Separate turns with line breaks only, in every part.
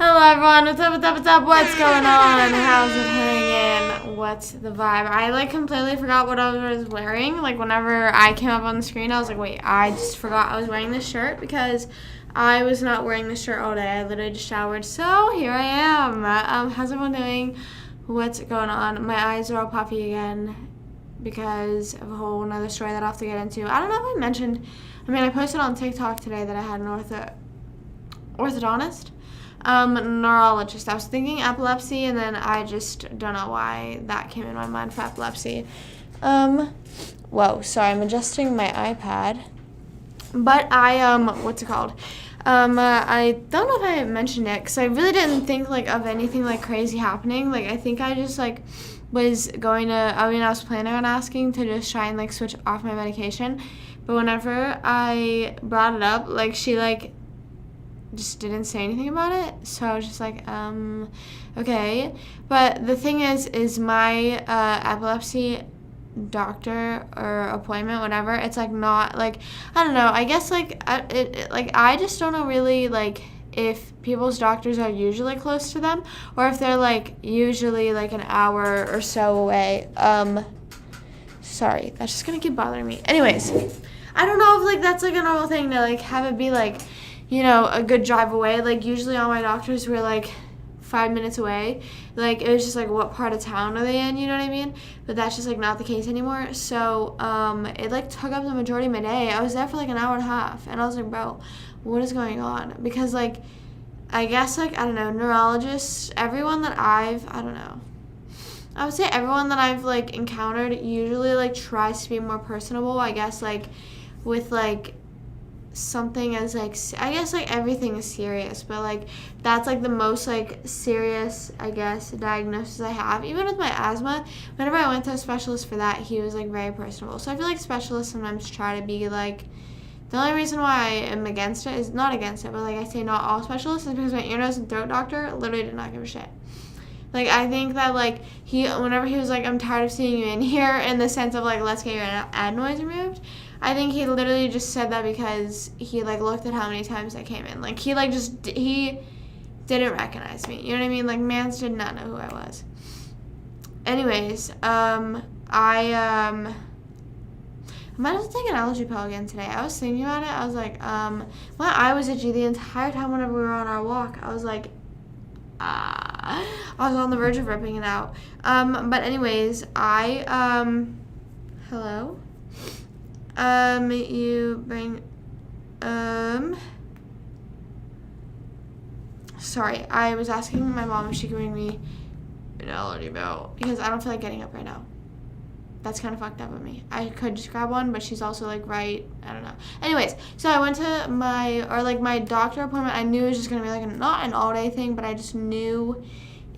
Hello everyone, what's up, what's going on? How's it hanging? What's the vibe? I completely forgot what I was wearing. Whenever I came up on the screen, I was like, wait, I just forgot I was wearing this shirt because I was not wearing this shirt all day. I literally just showered, so here I am. How's everyone doing? What's going on? My eyes are all puffy again because of a whole another story that I have to get into. I don't know if I mentioned, I posted on TikTok today that I had an orthodontist. Neurologist. I was thinking epilepsy, and then I just don't know why that came in my mind for epilepsy. Whoa, sorry, I'm adjusting my iPad. But what's it called? I don't know if I mentioned it, because I really didn't think, of anything, crazy happening. I think I just, was going to, I was planning on asking to just try and, switch off my medication. But whenever I brought it up, she, just didn't say anything about it, so I was just okay. But the thing is my epilepsy doctor or appointment, whatever, it's not I don't know. I guess I just don't know really if people's doctors are usually close to them or if they're usually an hour or so away. Sorry, that's just gonna keep bothering me. Anyways, I don't know if that's a normal thing to have it be a good drive away. Usually all my doctors were 5 minutes away. It was just what part of town are they in, you know what I mean? But that's just not the case anymore. So it took up the majority of my day. I was there for an hour and a half, and I was bro, what is going on? Because I guess I don't know, neurologists, everyone that I don't know, I would say everyone that I've encountered usually tries to be more personable. I guess with something as I guess everything is serious, but that's the most serious, I guess, diagnosis I have. Even with my asthma, whenever I went to a specialist for that, he was very personable. So I feel specialists sometimes try to be the only reason why I am against it is not against it, but I say not all specialists is because my ear, nose, and throat doctor literally did not give a shit. I think that whenever he was I'm tired of seeing you in here, in the sense of let's get your adenoids removed, I think he literally just said that because he looked at how many times I came in. He didn't recognize me. You know what I mean? Mans did not know who I was. Anyways, I might have to take an allergy pill again today. I was thinking about it. I was my eye was itchy the entire time whenever we were on our walk. I was I was on the verge of ripping it out. But anyways, hello? You bring, sorry, I was asking my mom if she could bring me an allergy pill because I don't feel like getting up right now. That's kind of fucked up of me. I could just grab one, but she's also right, I don't know. Anyways, so I went to my doctor appointment. I knew it was just going to be not an all day thing, but I just knew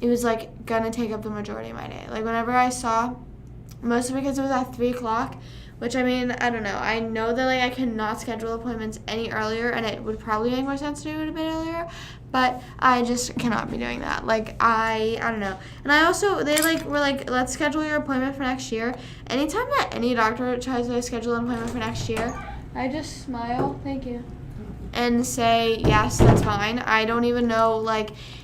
it was going to take up the majority of my day. Whenever I saw, mostly because it was at 3 o'clock, which, I don't know. I know that, I cannot schedule appointments any earlier, and it would probably make more sense to do it a bit earlier, but I just cannot be doing that. I don't know. And I also, they, were let's schedule your appointment for next year. Anytime that any doctor tries to schedule an appointment for next year, I just smile, thank you, and say, yes, that's fine. I don't even know,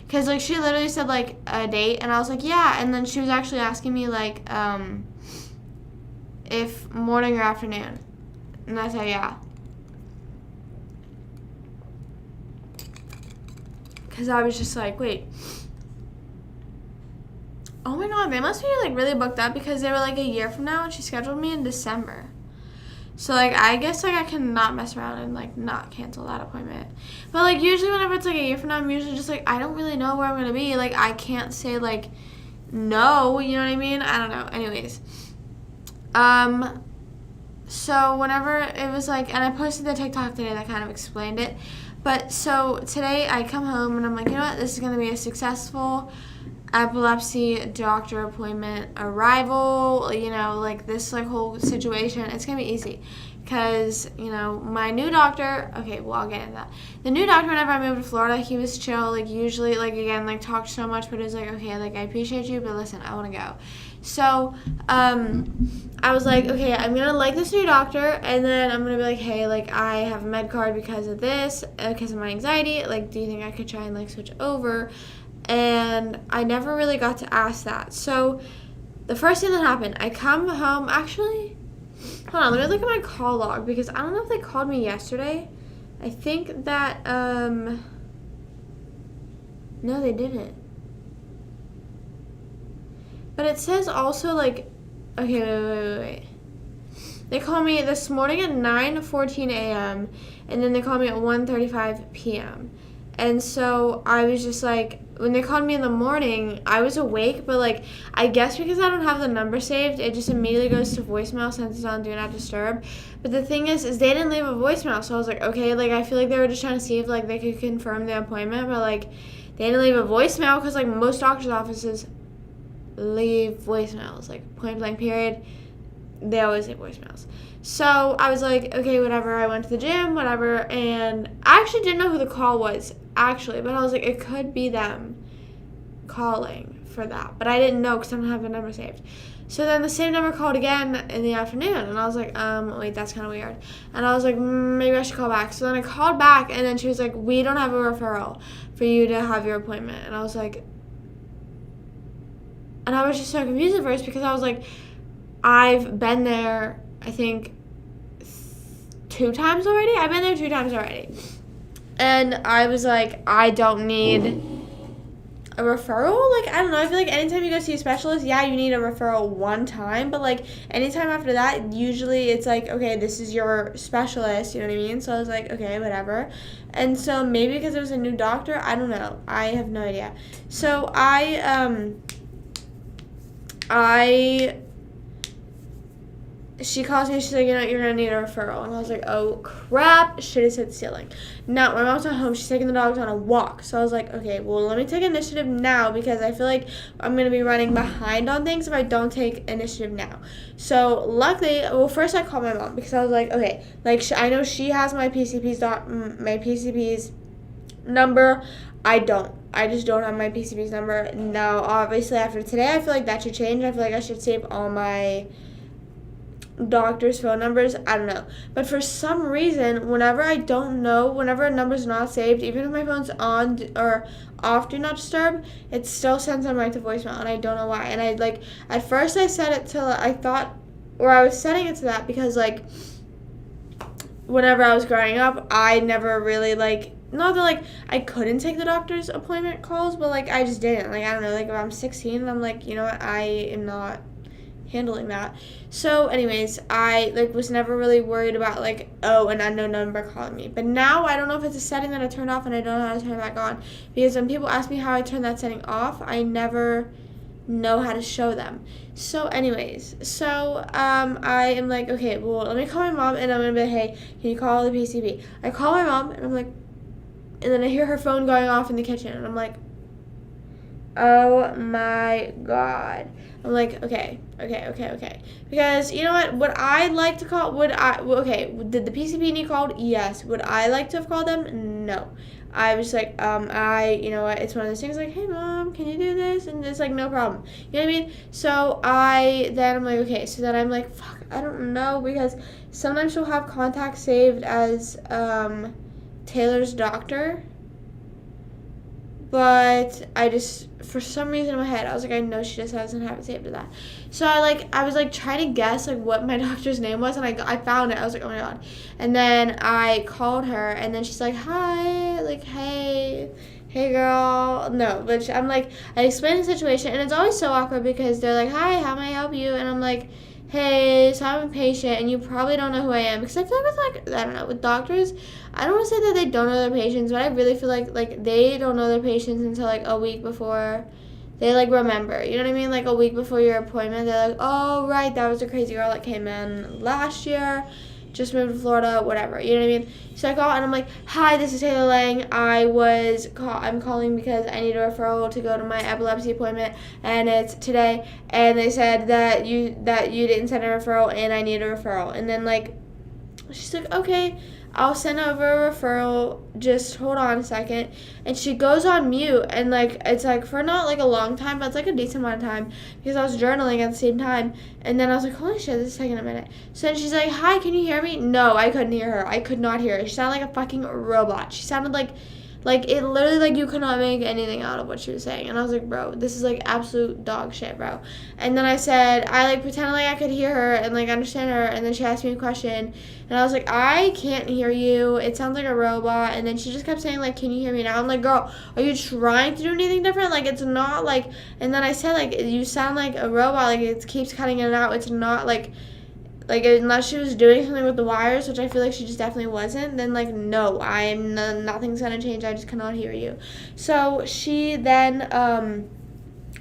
because, she literally said, a date, and I was yeah, and then she was actually asking me, if morning or afternoon. And I said, yeah. Because I was just wait. Oh my god, they must be really booked up because they were a year from now and she scheduled me in December. So I guess I cannot mess around and not cancel that appointment. But usually whenever it's a year from now, I'm usually just I don't really know where I'm gonna be. I can't say no, you know what I mean? I don't know. Anyways. So whenever it was and I posted the TikTok today that kind of explained it. But so today I come home and I'm you know what, this is going to be a successful epilepsy doctor appointment arrival, this whole situation. It's going to be easy because, my new doctor, okay, well, I'll get into that. The new doctor, whenever I moved to Florida, he was chill, like, usually, like, again, like, talked so much, but it was like, okay, like, I appreciate you, but listen, I want to go. So, I was like, okay, I'm going to like this new doctor, and then I'm going to be like, hey, like, I have a med card because of this, because of my anxiety, like, do you think I could try and, like, switch over? And I never really got to ask that. So, the first thing that happened, I come home, actually, hold on, let me look at my call log, because I don't know if they called me yesterday. I think that, no, they didn't. But it says also, like, okay, wait. They called me this morning at 9:14 a.m., and then they called me at 1:35 p.m. And so I was just like, when they called me in the morning, I was awake, but, like, I guess because I don't have the number saved, it just immediately goes to voicemail since it's on Do Not Disturb. But the thing is they didn't leave a voicemail, so I was like, okay, like, I feel like they were just trying to see if, like, they could confirm the appointment, but, like, they didn't leave a voicemail because, like, most doctor's offices leave voicemails, like, point blank period. They always leave voicemails. So I was like, okay, whatever. I went to the gym, whatever, and I actually didn't know who the call was, actually, but I was like, it could be them calling for that, but I didn't know because I don't have the number saved. So then the same number called again in the afternoon, and I was like, wait, that's kind of weird. And I was like, maybe I should call back. So then I called back, and then she was like, we don't have a referral for you to have your appointment. And I was like, and I was just so confused at first because I was like, I've been there, I think, 2 times already. I've been there 2 times already. And I was like, I don't need a referral. Like, I don't know. I feel like anytime you go see a specialist, yeah, you need a referral one time. But, like, anytime after that, usually it's like, okay, this is your specialist. You know what I mean? So I was like, okay, whatever. And so maybe because it was a new doctor, I don't know. I have no idea. So she calls me, she's like, you're going to need a referral. And I was like, oh, crap, shit has hit the ceiling. Now, my mom's not home. She's taking the dogs on a walk. So I was like, okay, well, let me take initiative now because I feel like I'm going to be running behind on things if I don't take initiative now. So luckily, well, first I called my mom because I was like, okay, like, I know she has my PCP's number. I don't. I just don't have my PCP's number. Now, obviously, after today, I feel like that should change. I feel like I should save all my doctor's phone numbers. I don't know. But for some reason, whenever a number's not saved, even if my phone's on or off Do Not Disturb, it still sends them right to voicemail, and I don't know why. And I, like, at first I set it to, I was setting it to that because, like, whenever I was growing up, I never really, like, not that, like, I couldn't take the doctor's appointment calls, but, like, I just didn't. Like, I don't know, like, if I'm 16 and I'm like, you know what, I am not handling that. So anyways, I, like, was never really worried about, like, oh, an unknown number calling me. But now I don't know if it's a setting that I turned off and I don't know how to turn it back on, because when people ask me how I turn that setting off, I never know how to show them. So anyways, I am like, okay, well, let me call my mom and I'm gonna be like, hey, can you call the PCP? I call my mom and I'm like, and then I hear her phone going off in the kitchen and I'm like, oh my god. I'm like, okay. Because, you know what? Would I like to call, did the PCP need called? Yes. Would I like to have called them? No. I was like, you know what? It's one of those things like, hey, Mom, can you do this? And it's like, no problem. You know what I mean? So I'm like, okay. So then I'm like, fuck, I don't know. Because sometimes she'll have contacts saved as Taylor's doctor. But I just, for some reason in my head, I was like, I know she just doesn't have it saved to that. So I was like trying to guess like what my doctor's name was, and I found it. I was like, oh my god. And then I called her, and then she's like, hi, like, hey girl. No, but I'm like, I explained the situation, and it's always so awkward because they're like, hi, how may I help you? And I'm like, hey, so I'm a patient, and you probably don't know who I am. Because I feel like I don't know, with doctors, I don't want to say that they don't know their patients, but I really feel like they don't know their patients until, like, a week before they, like, remember. You know what I mean? Like, a week before your appointment, they're like, oh, right, that was a crazy girl that came in last year, just moved to Florida, whatever. You know what I mean? So I call, and I'm like, hi, this is Taylor Lang. I'm calling because I need a referral to go to my epilepsy appointment, and it's today, and they said that you didn't send a referral, and I need a referral. And then, like, she's like, okay, I'll send over a referral. Just hold on a second. And she goes on mute, and like it's like for not like a long time, but it's like a decent amount of time because I was journaling at the same time. And then I was like, holy shit, this is taking a minute. So then she's like, hi, can you hear me? No, I couldn't hear her. I could not hear her. She sounded like a fucking robot. She sounded like it literally, like, you could not make anything out of what she was saying. And I was like, bro, this is like absolute dog shit, bro. And then I said, I like pretended like I could hear her and like understand her. And then she asked me a question, and I was like, I can't hear you, it sounds like a robot. And then she just kept saying like, can you hear me now? I'm like, girl, are you trying to do anything different? Like, it's not like. And then I said, like, you sound like a robot, like it keeps cutting in and out. It's not like unless she was doing something with the wires, which I feel like she just definitely wasn't, then like, no, nothing's gonna change. I just cannot hear you. So she then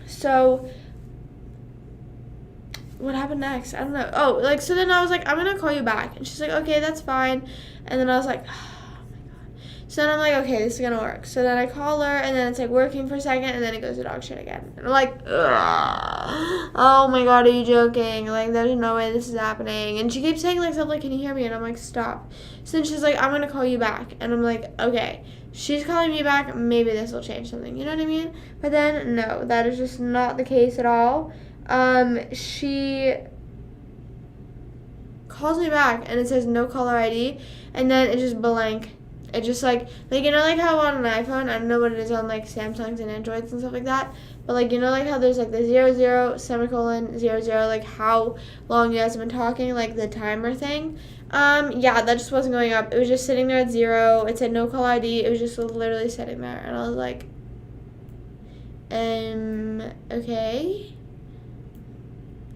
so what happened next? I don't know. Oh, like, so then I was like, I'm gonna call you back, and she's like, okay, that's fine. And then I was like, so then I'm like, okay, this is gonna work. So then I call her, and then it's like working for a second, and then it goes to dog shit again. And I'm like, ugh. Oh my god, are you joking? Like, there's no way this is happening. And she keeps saying like stuff like, can you hear me? And I'm like, stop. So then she's like, I'm gonna call you back. And I'm like, okay. She's calling me back, maybe this will change something. You know what I mean? But then, no, that is just not the case at all. She calls me back, and it says no caller ID, and then it's just blank. It just like you know, like how on an iPhone, I don't know what it is on like Samsungs and Androids and stuff like that, but like, you know, like how there's like the 00 semicolon 00, like how long you guys have been talking, like the timer thing. Yeah, that just wasn't going up. It was just sitting there at 0. It said no call ID. It was just literally sitting there, and I was like, okay.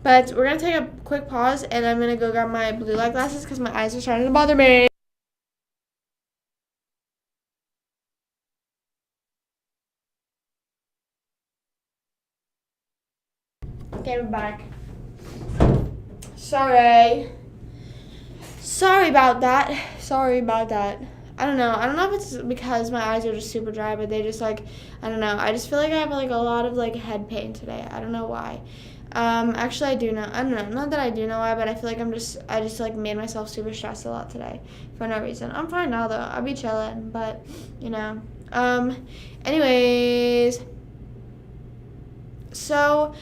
But we're gonna take a quick pause, and I'm gonna go grab my blue light glasses because my eyes are starting to bother me. Okay, we're back. Sorry about that. I don't know if it's because my eyes are just super dry, but they just like, I don't know. I just feel like I have like a lot of like head pain today. I don't know why. Actually I do know. I don't know. Not that I do know why, but I feel like I just like made myself super stressed a lot today for no reason. I'm fine now though. I'll be chilling, but you know. Anyways. So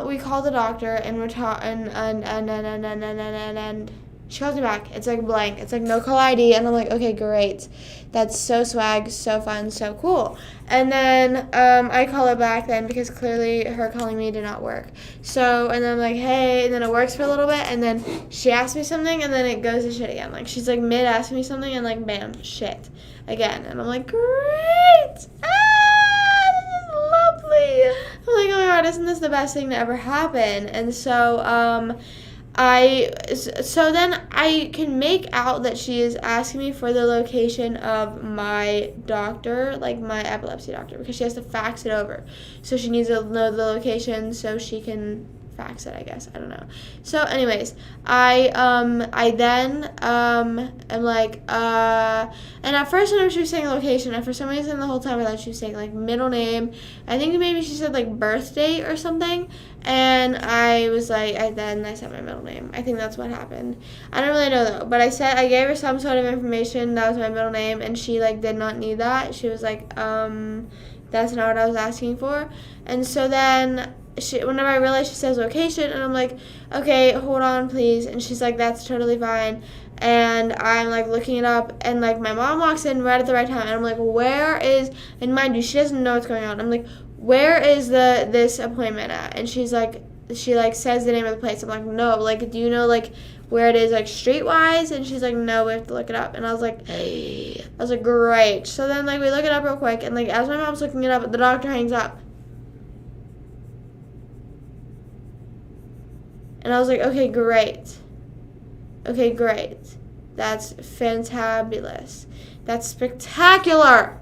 we called the doctor, and we're talking, and she calls me back. It's like blank. It's like no call ID, and I'm like, okay, great. That's so swag, so fun, so cool. And then I call her back then because clearly her calling me did not work. So, and then I'm like, hey, and then it works for a little bit, and then she asks me something, and then it goes to shit again. Like, she's like mid asking me something, and like, bam, shit again. And I'm like, great. Lovely. I'm like, oh my god, isn't this the best thing to ever happen? And so then I can make out that she is asking me for the location of my doctor, like my epilepsy doctor, because she has to fax it over. So she needs to know the location so she can fax it, I guess. I don't know. So anyways, I then am like, and at first whenever she was saying location, and for some reason the whole time I thought she was saying like middle name. I think maybe she said like birth date or something, and I was like, I said my middle name. I think that's what happened. I don't really know though, but I gave her some sort of information that was my middle name, and she like did not need that. She was like, that's not what I was asking for. And so then whenever I realized she says location, and I'm like, okay, hold on, please. And she's like, that's totally fine. And I'm like looking it up, and like my mom walks in right at the right time, and I'm like, where is? And mind you, she doesn't know what's going on. I'm like, where is this appointment at? And she says the name of the place. I'm like, no, like, do you know like where it is, like streetwise? And she's like, no, we have to look it up. And I was like, great. So then like we look it up real quick, and like as my mom's looking it up, the doctor hangs up. And I was like, okay, great. That's fantabulous. That's spectacular.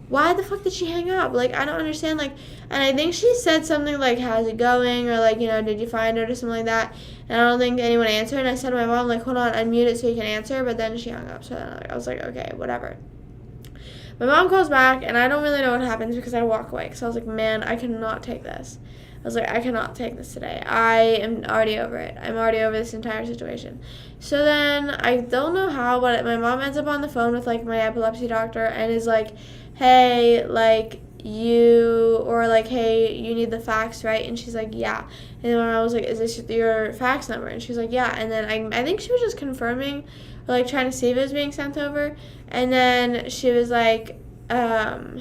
Why the fuck did she hang up? Like, I don't understand. Like, and I think she said something like, how's it going? Or like, you know, did you find it or something like that? And I don't think anyone answered. And I said to my mom, like, hold on, unmute it so you can answer. But then she hung up. So then I was like, okay, whatever. My mom calls back, and I don't really know what happens because I walk away. Because I was like, man, I cannot take this. was like, I cannot take this today. I am already over it. I'm already over this entire situation. So then I don't know how, but my mom ends up on the phone with like my epilepsy doctor and is like, hey, like hey, you need the fax, right? And she's like, yeah. And then I was like, is this your fax number? And she's like, yeah. And then I think she was just confirming or like trying to see if it was being sent over. And then she was like, I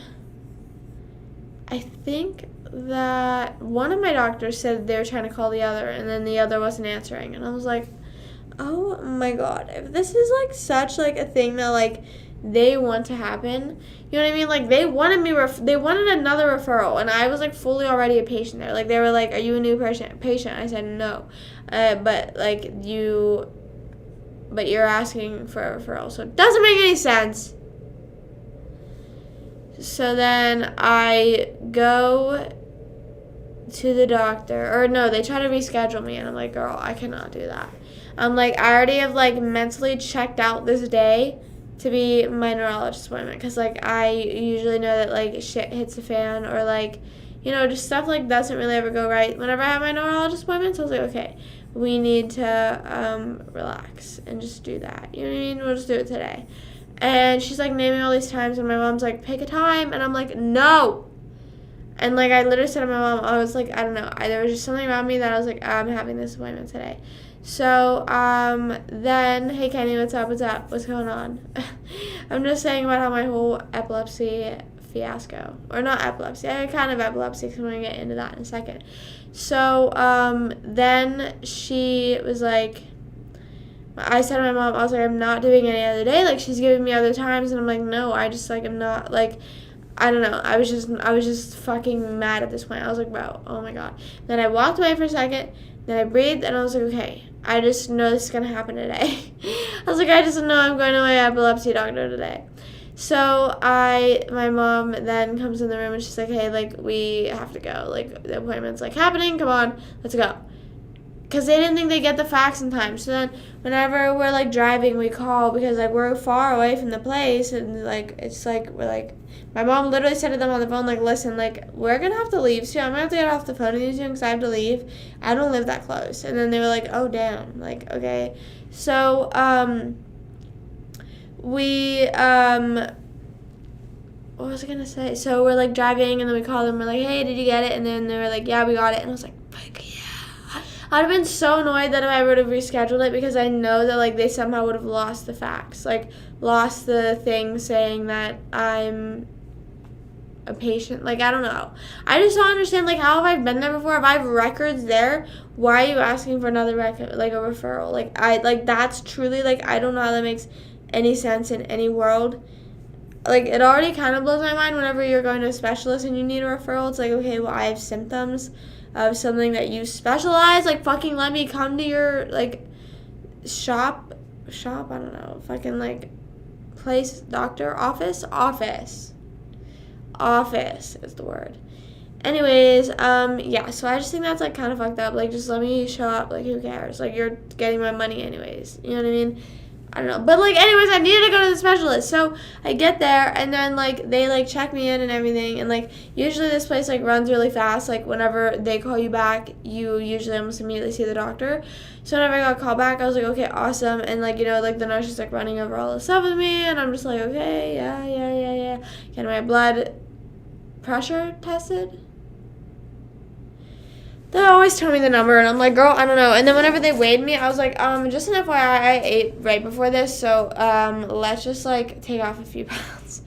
think that one of my doctors said they were trying to call the other, and then the other wasn't answering. And I was like, oh my god, if this is like such like a thing that like they want to happen, you know what I mean? Like they wanted they wanted another referral, and I was like fully already a patient there. Like they were like, are you a new patient? I said no, but you're asking for a referral, so it doesn't make any sense. So then I go to the doctor, or no, they try to reschedule me, and I'm like, girl, I cannot do that. I'm like, I already have like mentally checked out this day to be my neurologist appointment, because like I usually know that like shit hits the fan, or like, you know, just stuff like doesn't really ever go right whenever I have my neurologist appointment. So I was like, okay, we need to relax and just do that, you know what I mean? We'll just do it today. And she's like naming all these times, and my mom's like, pick a time, and I'm like, no. And like I literally said to my mom, I was like, I don't know, there was just something around me that I was like, I'm having this appointment today. So then, hey Kenny, what's up, what's going on? I'm just saying about how my whole epilepsy fiasco, or not epilepsy, I kind of epilepsy, because I'm going to get into that in a second. So then she was like, I said to my mom, I was like, I'm not doing any other day. Like, she's giving me other times, and I'm like, no, I just, like, I'm not, like, I don't know. I was just fucking mad at this point. I was like, bro, oh my god. Then I walked away for a second, then I breathed, and I was like, okay, I just know this is going to happen today. I was like, I just know I'm going to my epilepsy doctor today. So my mom then comes in the room, and she's like, hey, like, we have to go. Like, the appointment's, like, happening. Come on, let's go. Because they didn't think they'd get the fax in time. So then whenever we're, like, driving, we call because, like, we're far away from the place. And, like, it's, like, we're, like, my mom literally said to them on the phone, like, listen, like, we're going to have to leave soon. I'm going to have to get off the phone with you soon because I have to leave. I don't live that close. And then they were like, oh, damn. Like, okay. So, what was I going to say? So we're, like, driving, and then we called them. We're like, hey, did you get it? And then they were like, yeah, we got it. And I was like, fuck yeah. I'd have been so annoyed that if I would have rescheduled it, because I know that, like, they somehow would have lost the fax. Like, lost the thing saying that I'm a patient. Like, I don't know. I just don't understand, like, how have I been there before? If I have records there, why are you asking for another record, like, a referral? Like, that's truly, like, I don't know how that makes any sense in any world. Like, it already kind of blows my mind whenever you're going to a specialist and you need a referral. It's like, okay, well, I have symptoms of something that you specialize. Like, fucking let me come to your, like, shop, I don't know, fucking, like, place, doctor, office is the word. Anyways, yeah, so I just think that's, like, kind of fucked up. Like, just let me show up. Like, who cares? Like, you're getting my money anyways. You know what I mean? I don't know. But, like, anyways, I needed to go to the specialist. So I get there, and then, like, they, like, check me in and everything. And, like, usually this place, like, runs really fast. Like, whenever they call you back, you usually almost immediately see the doctor. So whenever I got called back, I was like, okay, awesome. And, like, you know, like, the nurse is, like, running over all the stuff with me. And I'm just like, okay, yeah. Getting my blood pressure tested. They always tell me the number, and I'm like, girl, I don't know. And then whenever they weighed me, I was like, just an FYI, I ate right before this, so, let's just, like, take off a few pounds.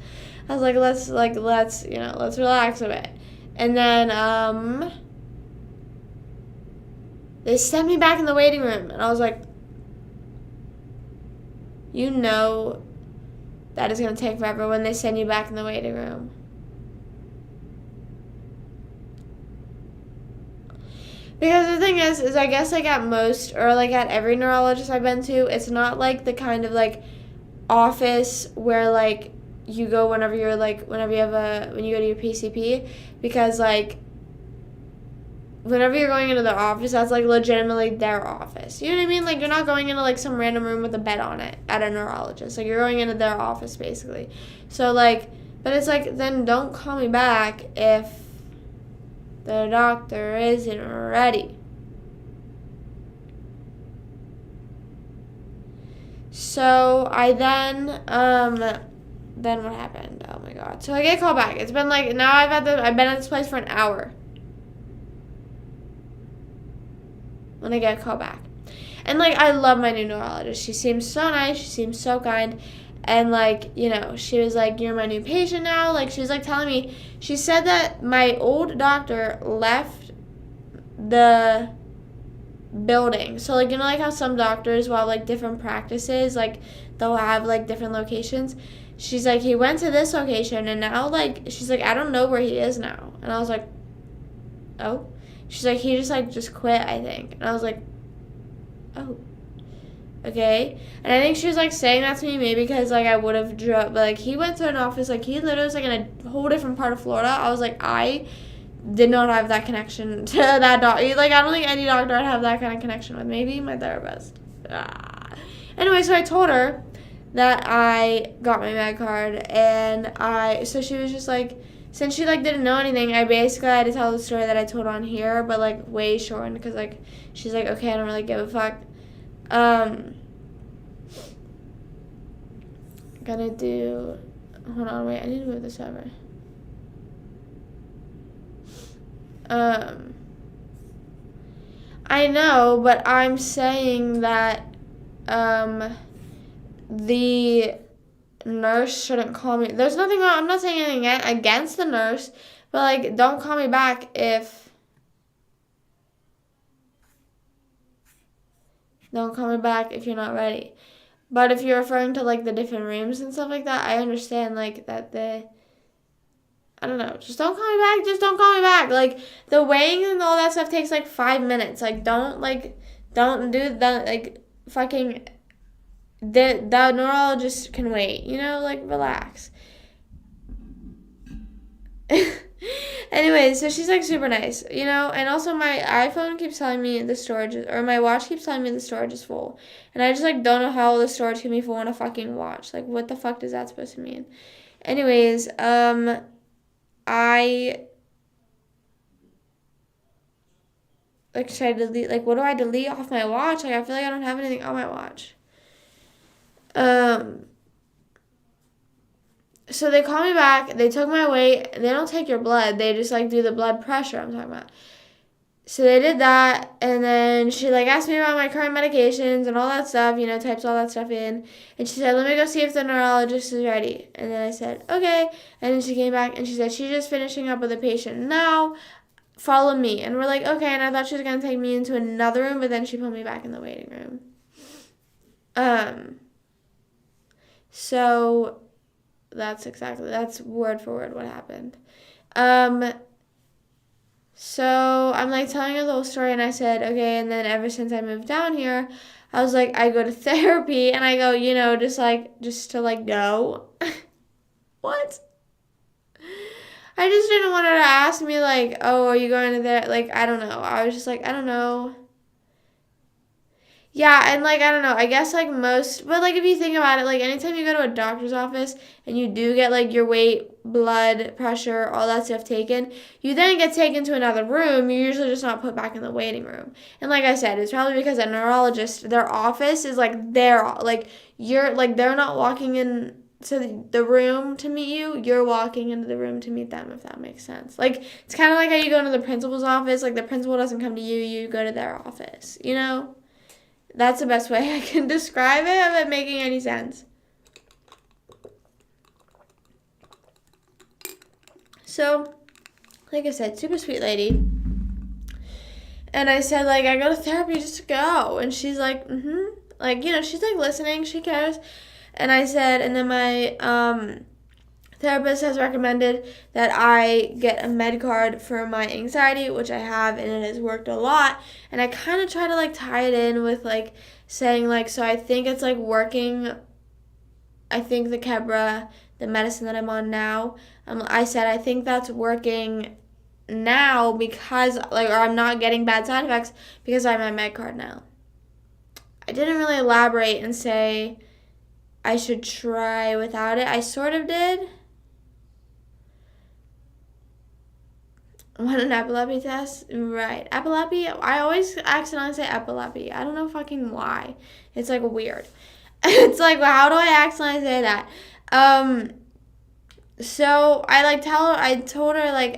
I was like, let's relax a bit. And then, they sent me back in the waiting room, and I was like, you know that is going to take forever when they send you back in the waiting room. Because the thing is I guess, like, at most, or, like, at every neurologist I've been to, it's not, like, the kind of, like, office where, like, you go whenever you go to your PCP, because, like, whenever you're going into their office, that's, like, legitimately their office. You know what I mean? Like, you're not going into, like, some random room with a bed on it at a neurologist. Like, you're going into their office, basically. So, like, but it's, like, then don't call me back if The doctor isn't ready. So I then what happened? Oh my god. So I get called back. It's been like, now I've been at this place for an hour when I get called back. And like, I love my new neurologist. She seems so nice. She seems so kind. And like, you know, she was like, you're my new patient now. Like, she was like telling me, she said that my old doctor left the building. So like, you know, like how some doctors will have like different practices, like they'll have like different locations. She's like, he went to this location and now like, she's like, I don't know where he is now. And I was like, oh. She's like, he just quit, I think. And I was like, oh, okay. And I think she was like saying that to me maybe because like I would have but like he went to an office, like he literally was like in a whole different part of Florida. I was like, I did not have that connection to that doctor. Like, I don't think any doctor I'd have that kind of connection with. Maybe my therapist. Anyway, so I told her that I got my med card, and so she was just like, since she like didn't know anything, I basically had to tell the story that I told on here, but like way shortened, because like she's like, okay, I don't really give a fuck. Gonna do, hold on, wait, I need to move this over. I know, but I'm saying that the nurse shouldn't call me. There's nothing wrong. I'm not saying anything against the nurse, but like, don't call me back if you're not ready. But if you're referring to like the different rooms and stuff like that, I understand like that I don't know. Just don't call me back. Just don't call me back. Like, the weighing and all that stuff takes like 5 minutes. Like, don't do that. Like, fucking, the neurologist can wait. You know, like, relax. Anyway, so she's like super nice, you know, and also my iPhone keeps telling me the storage or my watch keeps telling me the storage is full. And I just like don't know how the storage can be full on a fucking watch. Like, what the fuck does that supposed to mean? Anyways, I like, should I delete, like, what do I delete off my watch? Like, I feel like I don't have anything on my watch. So they call me back, they took my weight, they don't take your blood, they just like do the blood pressure I'm talking about. So they did that, and then she like asked me about my current medications and all that stuff, you know, types all that stuff in, and she said, let me go see if the neurologist is ready. And then I said, okay, and then she came back and she said, she's just finishing up with a patient now, follow me. And we're like, okay, and I thought she was going to take me into another room, but then she put me back in the waiting room. So that's word for word what happened. So I'm like telling her the whole story, and I said, okay, and then ever since I moved down here, I was like, I go to therapy, and I go, you know, just to like go. What? I just didn't want her to ask me like, oh, are you going to there? Like, I don't know. I was just like, I don't know. Yeah, and like, I don't know, I guess like but like if you think about it, like anytime you go to a doctor's office and you do get like your weight, blood pressure, all that stuff taken, you then get taken to another room, you're usually just not put back in the waiting room. And like I said, it's probably because a neurologist, their office is like you're like, they're not walking in to the room to meet you, you're walking into the room to meet them, if that makes sense. Like, it's kind of like how you go into the principal's office, like the principal doesn't come to you, you go to their office, you know? That's the best way I can describe it of it making any sense. So, like I said, super sweet lady. And I said, like, I go to therapy just to go. And she's like, like, you know, she's like listening, she cares. And I said, and then my therapist has recommended that I get a med card for my anxiety, which I have, and it has worked a lot. And I kind of try to like tie it in with like saying like, so I think it's like working. I think the Kebra, the medicine that I'm on now, I said I think that's working now because like, or I'm not getting bad side effects because I have my med card now. I didn't really elaborate and say I should try without it. I sort of did. Want an epilepsy test? Right. Epilepsy? I always accidentally say epilepsy. I don't know fucking why. It's like weird. It's like, how do I accidentally say that? So I told her I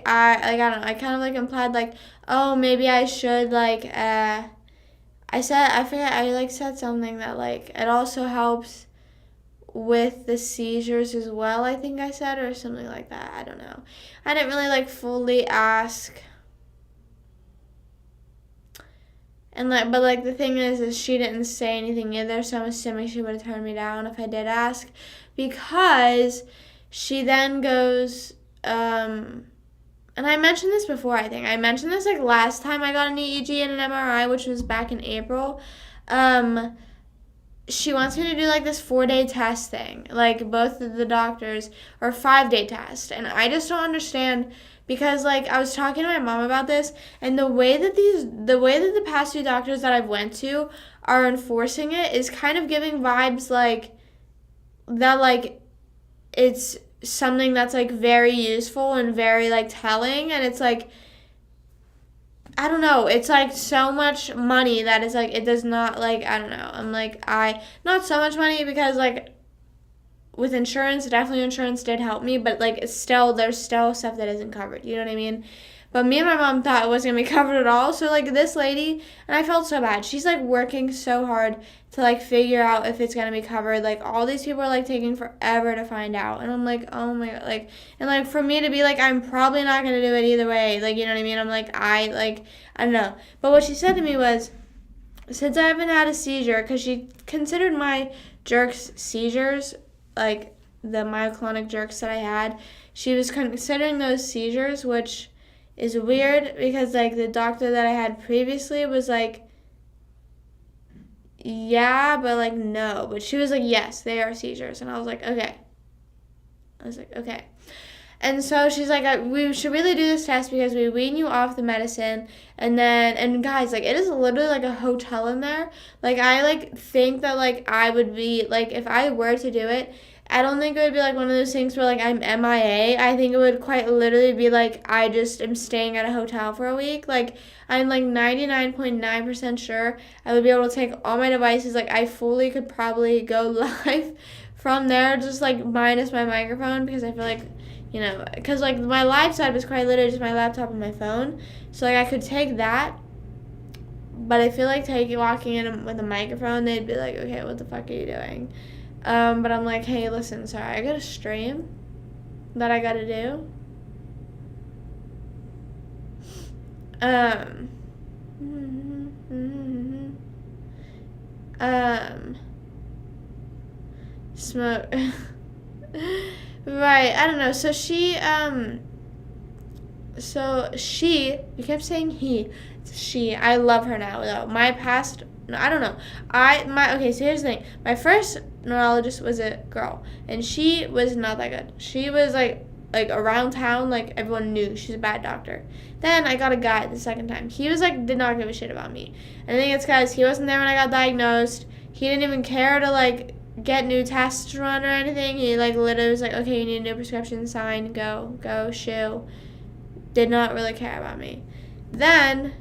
don't know, I kind of like implied like, oh, maybe I should I forget, I like said something that like it also helps with the seizures as well, I think I said, or something like that. I don't know. I didn't really like fully ask. And but like the thing is she didn't say anything either, so I'm assuming she would have turned me down if I did ask, because she then goes, and I mentioned this before, I think. I mentioned this like last time I got an EEG and an MRI, which was back in April. She wants me to do like this 4-day test thing, like both of the doctors, or 5-day test. And I just don't understand, because like I was talking to my mom about this, and the way that the past few doctors that I've went to are enforcing it is kind of giving vibes like that, like it's something that's like very useful and very like telling, and it's like, I don't know, it's like so much money that it's like it does not, like, I don't know. I'm like, not so much money, because like with insurance, definitely insurance did help me, but like it's still, there's still stuff that isn't covered, you know what I mean? But me and my mom thought it wasn't gonna be covered at all. So like this lady, and I felt so bad, she's like working so hard to like figure out if it's gonna be covered. Like all these people are like taking forever to find out, and I'm like, oh my god, like, and like for me to be like, I'm probably not gonna do it either way, like, you know what I mean? I'm like, I don't know. But what she said to me was, since I haven't had a seizure, because she considered my jerks seizures, like the myoclonic jerks that I had, she was considering those seizures, which is weird, because like the doctor that I had previously was like, yeah, but like no, but she was like, yes, they are seizures. And I was like, okay. And so she's like, we should really do this test, because we wean you off the medicine, and guys, like, it is literally like a hotel in there. Like, I like think that like I would be like, if I were to do it, I don't think it would be like one of those things where like I'm MIA. I think it would quite literally be like I just am staying at a hotel for a week. Like, I'm like 99.9% sure I would be able to take all my devices. Like, I fully could probably go live from there, just like minus my microphone, because I feel like, you know, because like my live setup is quite literally just my laptop and my phone. So like I could take that, but I feel like walking in with a microphone, they'd be like, okay, what the fuck are you doing? But I'm like, hey, listen, sorry, I got a stream that I gotta do. Smoke. Right, I don't know. So you kept saying he. It's she. I love her now, though. My past, I don't know. Okay, so here's the thing. My first neurologist was a girl, and she was not that good. She was like around town, like everyone knew she's a bad doctor. Then I got a guy the second time. He was like, did not give a shit about me. And I think it's because he wasn't there when I got diagnosed. He didn't even care to like get new tests run or anything. He like literally was like, okay, you need a new prescription, sign, go, shoo. Did not really care about me. Then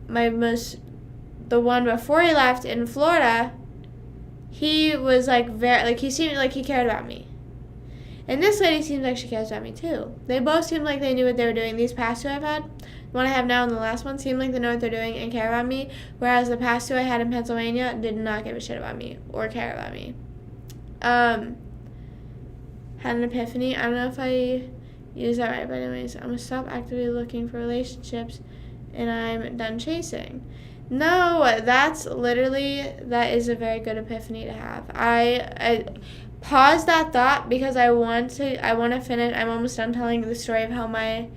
the one before he left in Florida, he was like he seemed like he cared about me. And this lady seems like she cares about me too. They both seemed like they knew what they were doing. These past two I've had, the one I have now and the last one, seem like they know what they're doing and care about me, whereas the past two I had in Pennsylvania did not give a shit about me or care about me. Had an epiphany. I don't know if I use that right, but anyways, I'm gonna stop actively looking for relationships, and I'm done chasing. No, that is a very good epiphany to have. I pause that thought because I want to finish. I'm almost done telling the story of how my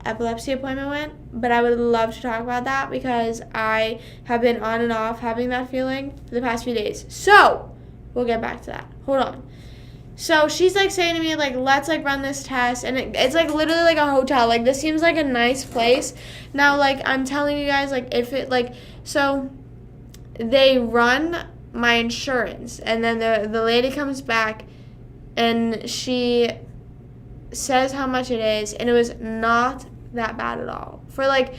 epilepsy appointment went, but I would love to talk about that because I have been on and off having that feeling for the past few days. So we'll get back to that. Hold on. So she's like saying to me like, let's like run this test, and it's like literally like a hotel. Like, this seems like a nice place. Now, like, I'm telling you guys, like, if it like, so they run my insurance, and then the lady comes back and she says how much it is, and it was not that bad at all. For like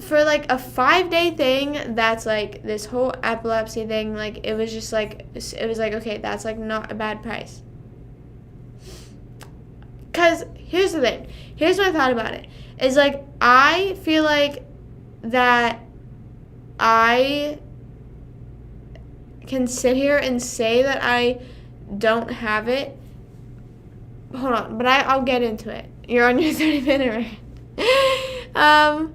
a 5-day thing, that's like this whole epilepsy thing, like it was just like, it was like, okay, that's like not a bad price. Because here's the thing, here's my thought about it, is like, I feel like that I can sit here and say that I don't have it. Hold on, but I'll get into it. You're on your 30-minute rant.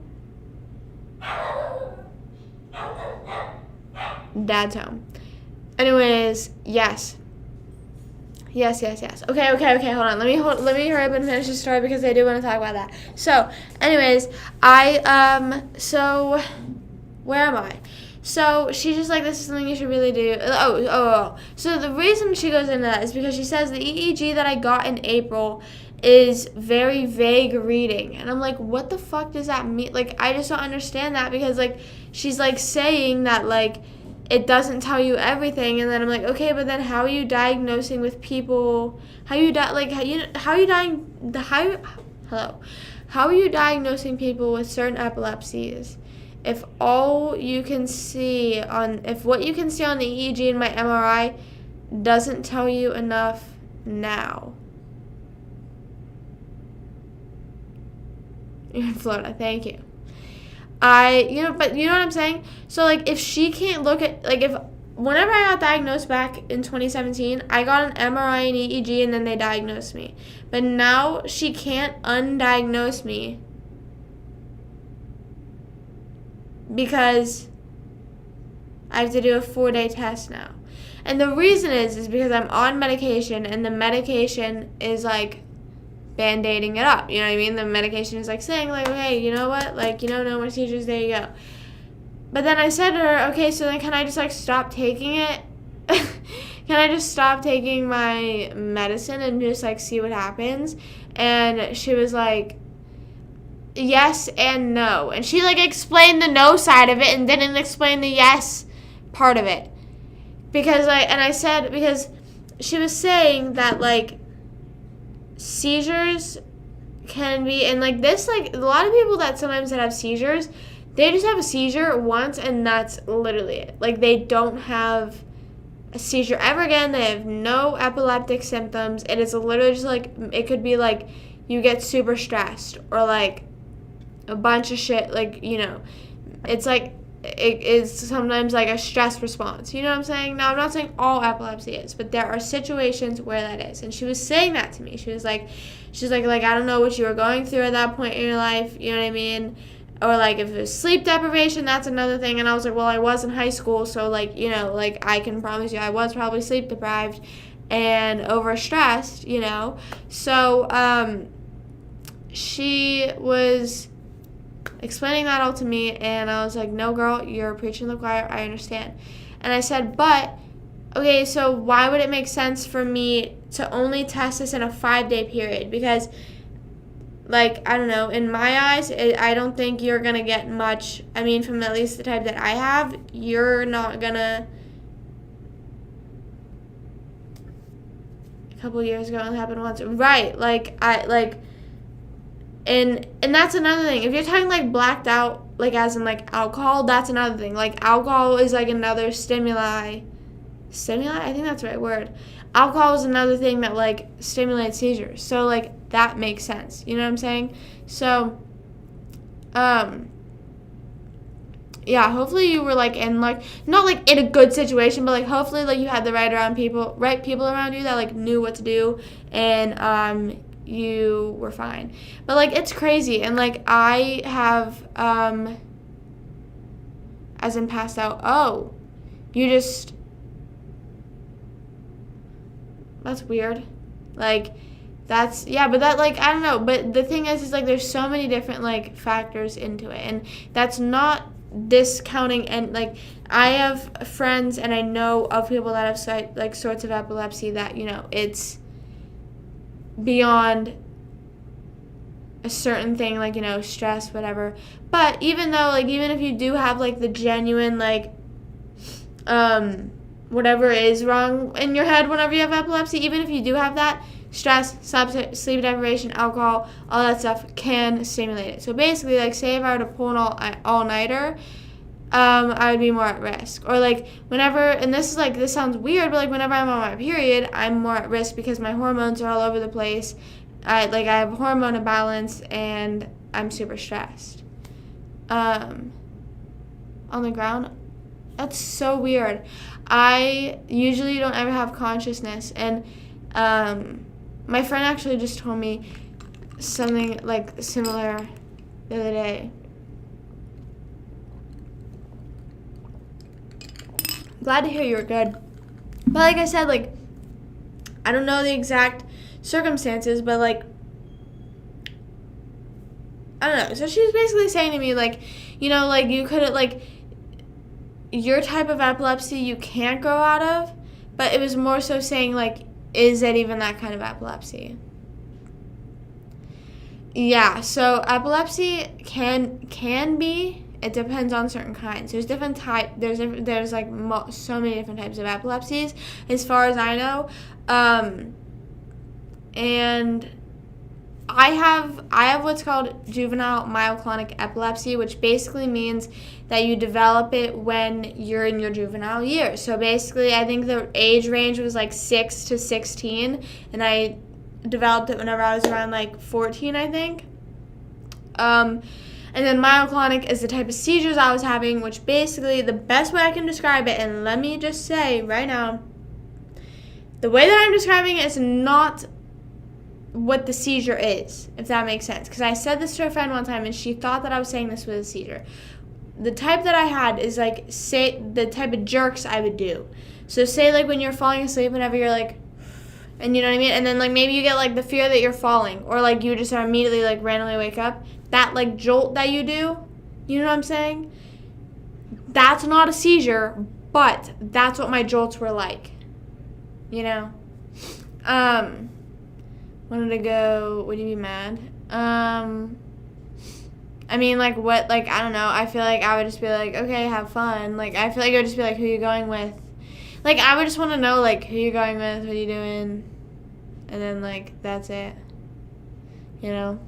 Dad's home. Anyways, yes. Okay, hold on. Let me hurry up and finish the story because I do want to talk about that. So, anyways, so where am I? So she's just like, this is something you should really do. So the reason she goes into that is because she says the EEG that I got in April is very vague reading. And I'm like, what the fuck does that mean? Like, I just don't understand that, because like she's like saying that like it doesn't tell you everything. And then I'm like, okay, but then how are you diagnosing with people? How are you diagnosing people with certain epilepsies if what you can see on the EEG and my MRI doesn't tell you enough now? You're in Florida, thank you. But you know what I'm saying? So like, if she can't look at, like, whenever I got diagnosed back in 2017, I got an MRI and EEG and then they diagnosed me. But now she can't undiagnose me because I have to do a 4-day test now. And the reason is because I'm on medication, and the medication is like band-aiding it up. You know what I mean? The medication is like saying like, okay, you know what? Like, no more seizures, there you go. But then I said to her, okay, so then can I just like stop taking it? Can I just stop taking my medicine and just like see what happens? And she was like, yes and no. And she like explained the no side of it and didn't explain the yes part of it. Because she was saying that like seizures can be, and like this, like a lot of people that sometimes that have seizures, they just have a seizure once and that's literally it. Like they don't have a seizure ever again. They have no epileptic symptoms. It is literally just like, it could be like you get super stressed or like a bunch of shit, like, it's like it is sometimes like a stress response. You know what I'm saying? Now, I'm not saying all epilepsy is, but there are situations where that is. And she was saying that to me. She was like, I don't know what you were going through at that point in your life. You know what I mean? Or like if it was sleep deprivation, that's another thing. And I was like, well, I was in high school, so like, like I can promise you I was probably sleep deprived and overstressed, So she was explaining that all to me, and I was like, no, girl, you're preaching to the choir. I understand. And I said, but, okay, so why would it make sense for me to only test this in a 5-day period? Because, like, I don't know, in my eyes, I don't think you're going to get much. I mean, from at least the type that I have, you're not going to. A couple years ago, it happened once. Right, And that's another thing. If you're talking like blacked out, like as in like alcohol, that's another thing. Like alcohol is like another stimuli. Stimuli? I think that's the right word. Alcohol is another thing that like stimulates seizures. So like that makes sense. You know what I'm saying? So, yeah, hopefully you were like in like, not like in a good situation, but like hopefully like you had the right people around you that like knew what to do, and you were fine. But like it's crazy, and like I have as in passed out. Oh, you just, that's weird. Like that's, yeah, but that like I don't know, but the thing is like there's so many different like factors into it, and that's not discounting. And like I have friends and I know of people that have like sorts of epilepsy that it's beyond a certain thing, like stress, whatever. But even if you do have like the genuine like whatever is wrong in your head whenever you have epilepsy, even if you do have that, stress, sleep deprivation, alcohol, all that stuff can stimulate it. So basically, like, say if I were to pull an all-nighter, I would be more at risk. Or, like, whenever, and this sounds weird, but, like, whenever I'm on my period, I'm more at risk because my hormones are all over the place. I have hormone imbalance, and I'm super stressed. On the ground, that's so weird. I usually don't ever have consciousness, and my friend actually just told me something, like, similar the other day. Glad to hear you were good. But like I said, like, I don't know the exact circumstances, but, like, I don't know. So she was basically saying to me, like, you know, like, you could, like, your type of epilepsy you can't grow out of, but it was more so saying, like, is it even that kind of epilepsy? Yeah, so epilepsy can be. It depends on certain kinds. There's different type. There's like so many different types of epilepsies, as far as I know, and I have what's called juvenile myoclonic epilepsy, which basically means that you develop it when you're in your juvenile years. So basically, I think the age range was like 6 to 16, and I developed it whenever I was around like 14, I think. And then myoclonic is the type of seizures I was having, which basically, the best way I can describe it, and let me just say right now, the way that I'm describing it is not what the seizure is, if that makes sense. Because I said this to a friend one time, and she thought that I was saying this was a seizure. The type that I had is, like, say, the type of jerks I would do. So say, like, when you're falling asleep, whenever you're, like, and you know what I mean? And then, like, maybe you get, like, the fear that you're falling, or, like, you just immediately, like, randomly wake up. That, like, jolt that you do, you know what I'm saying? That's not a seizure, but that's what my jolts were like, you know? Wanted to go, would you be mad? I mean, like, what, like, I don't know. I feel like I would just be like, okay, have fun. Like, I feel like it would just be like, who you going with? Like, I would just want to know, like, who you going with, what are you doing? And then, like, that's it. You know?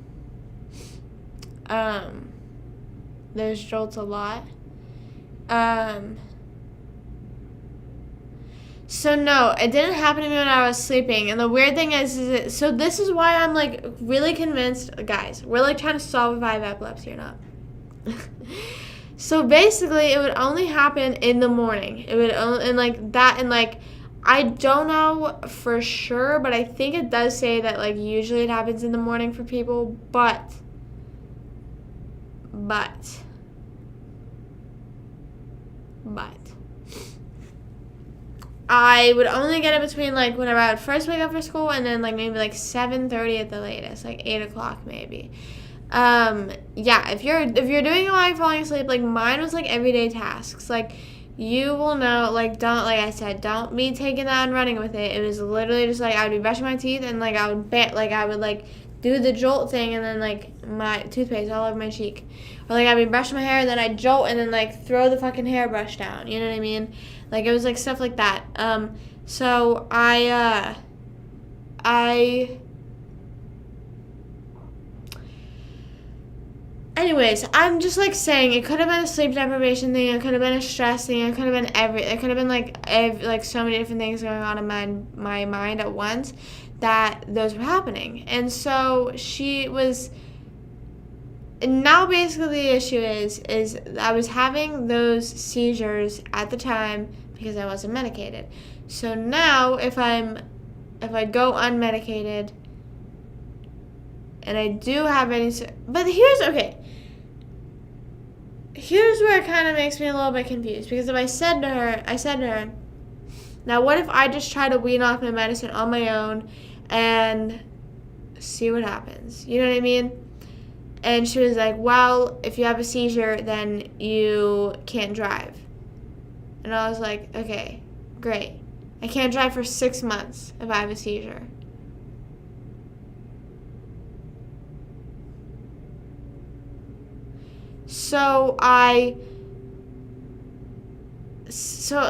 There's jolts a lot. So no, it didn't happen to me when I was sleeping. And the weird thing is so this is why I'm, like, really convinced, guys, we're, like, trying to solve if I have epilepsy or not. So basically, it would only happen in the morning. It would only, and, like, that, and, like, I don't know for sure, but I think it does say that, like, usually it happens in the morning for people, but I would only get it between, like, whenever I would first wake up for school, and then, like, maybe, like, 7:30 at the latest, like, 8 o'clock maybe. Yeah, if you're doing it while you're falling asleep, like, mine was, like, everyday tasks. Like, you will know, like, like I said, don't be taking that and running with it. It was literally just, like, I would be brushing my teeth, and, like, I would do the jolt thing, and then, like, my toothpaste all over my cheek. Or, like, I'd be brushing my hair, and then I'd jolt, and then, like, throw the fucking hairbrush down. You know what I mean? Like, it was, like, stuff like that. So anyways, I'm just, like, saying it could have been a sleep deprivation thing. It could have been a stress thing. It could have been it could have been, like, so many different things going on in my mind at once that those were happening. And so she was, and now basically the issue is I was having those seizures at the time because I wasn't medicated. So now if I go unmedicated and I do have any, but here's where it kind of makes me a little bit confused, because if I said to her, now what if I just try to wean off my medicine on my own and see what happens? You know what I mean? And she was like, well, if you have a seizure, then you can't drive. And I was like, okay, great. I can't drive for 6 months if I have a seizure. So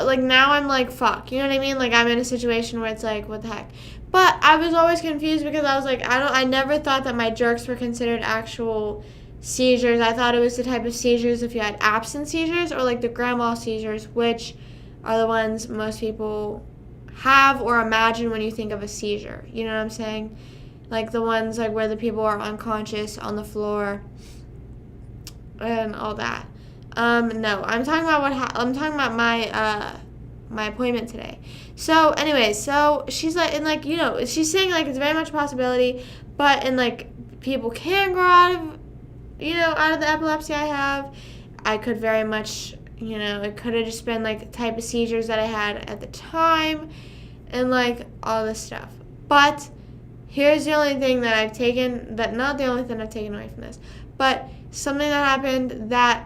like, now I'm like, fuck. You know what I mean? Like, I'm in a situation where it's like, what the heck? But I was always confused because I was like, I never thought that my jerks were considered actual seizures. I thought it was the type of seizures if you had absent seizures or like the grand mal seizures, which are the ones most people have or imagine when you think of a seizure. You know what I'm saying? Like the ones like where the people are unconscious on the floor and all that. No, I'm talking about I'm talking about my appointment today. So, anyways, so she's like, and like, you know, she's saying like it's very much a possibility, but and like people can grow out of, you know, out of the epilepsy I have. I could very much, you know, it could have just been like the type of seizures that I had at the time, and like all this stuff. But here's the only thing that I've taken, that not the only thing I've taken away from this, but something that happened that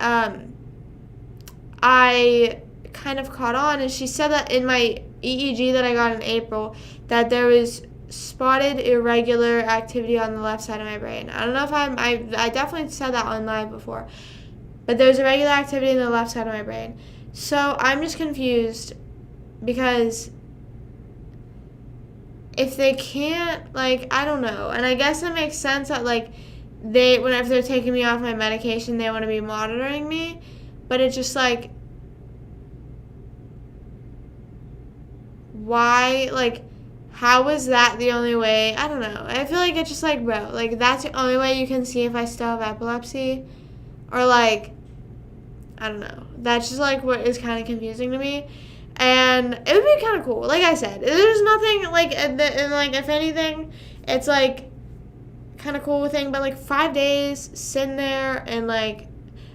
I kind of caught on, and she said that in my EEG that I got in April, that there was spotted irregular activity on the left side of my brain. I don't know if I definitely said that on live before, but there's irregular activity in the left side of my brain. So I'm just confused because if they can't, like, I don't know, and I guess it makes sense that like whenever they're taking me off my medication, they want to be monitoring me, but it's just like, why, like, how is that the only way? I don't know. I feel like it's just like, bro, like, that's the only way you can see if I still have epilepsy? Or, like, I don't know. That's just, like, what is kind of confusing to me. And it would be kind of cool. Like I said, there's nothing, like, and like, if anything, it's, like, kind of cool thing. But, like, 5 days sitting there and, like,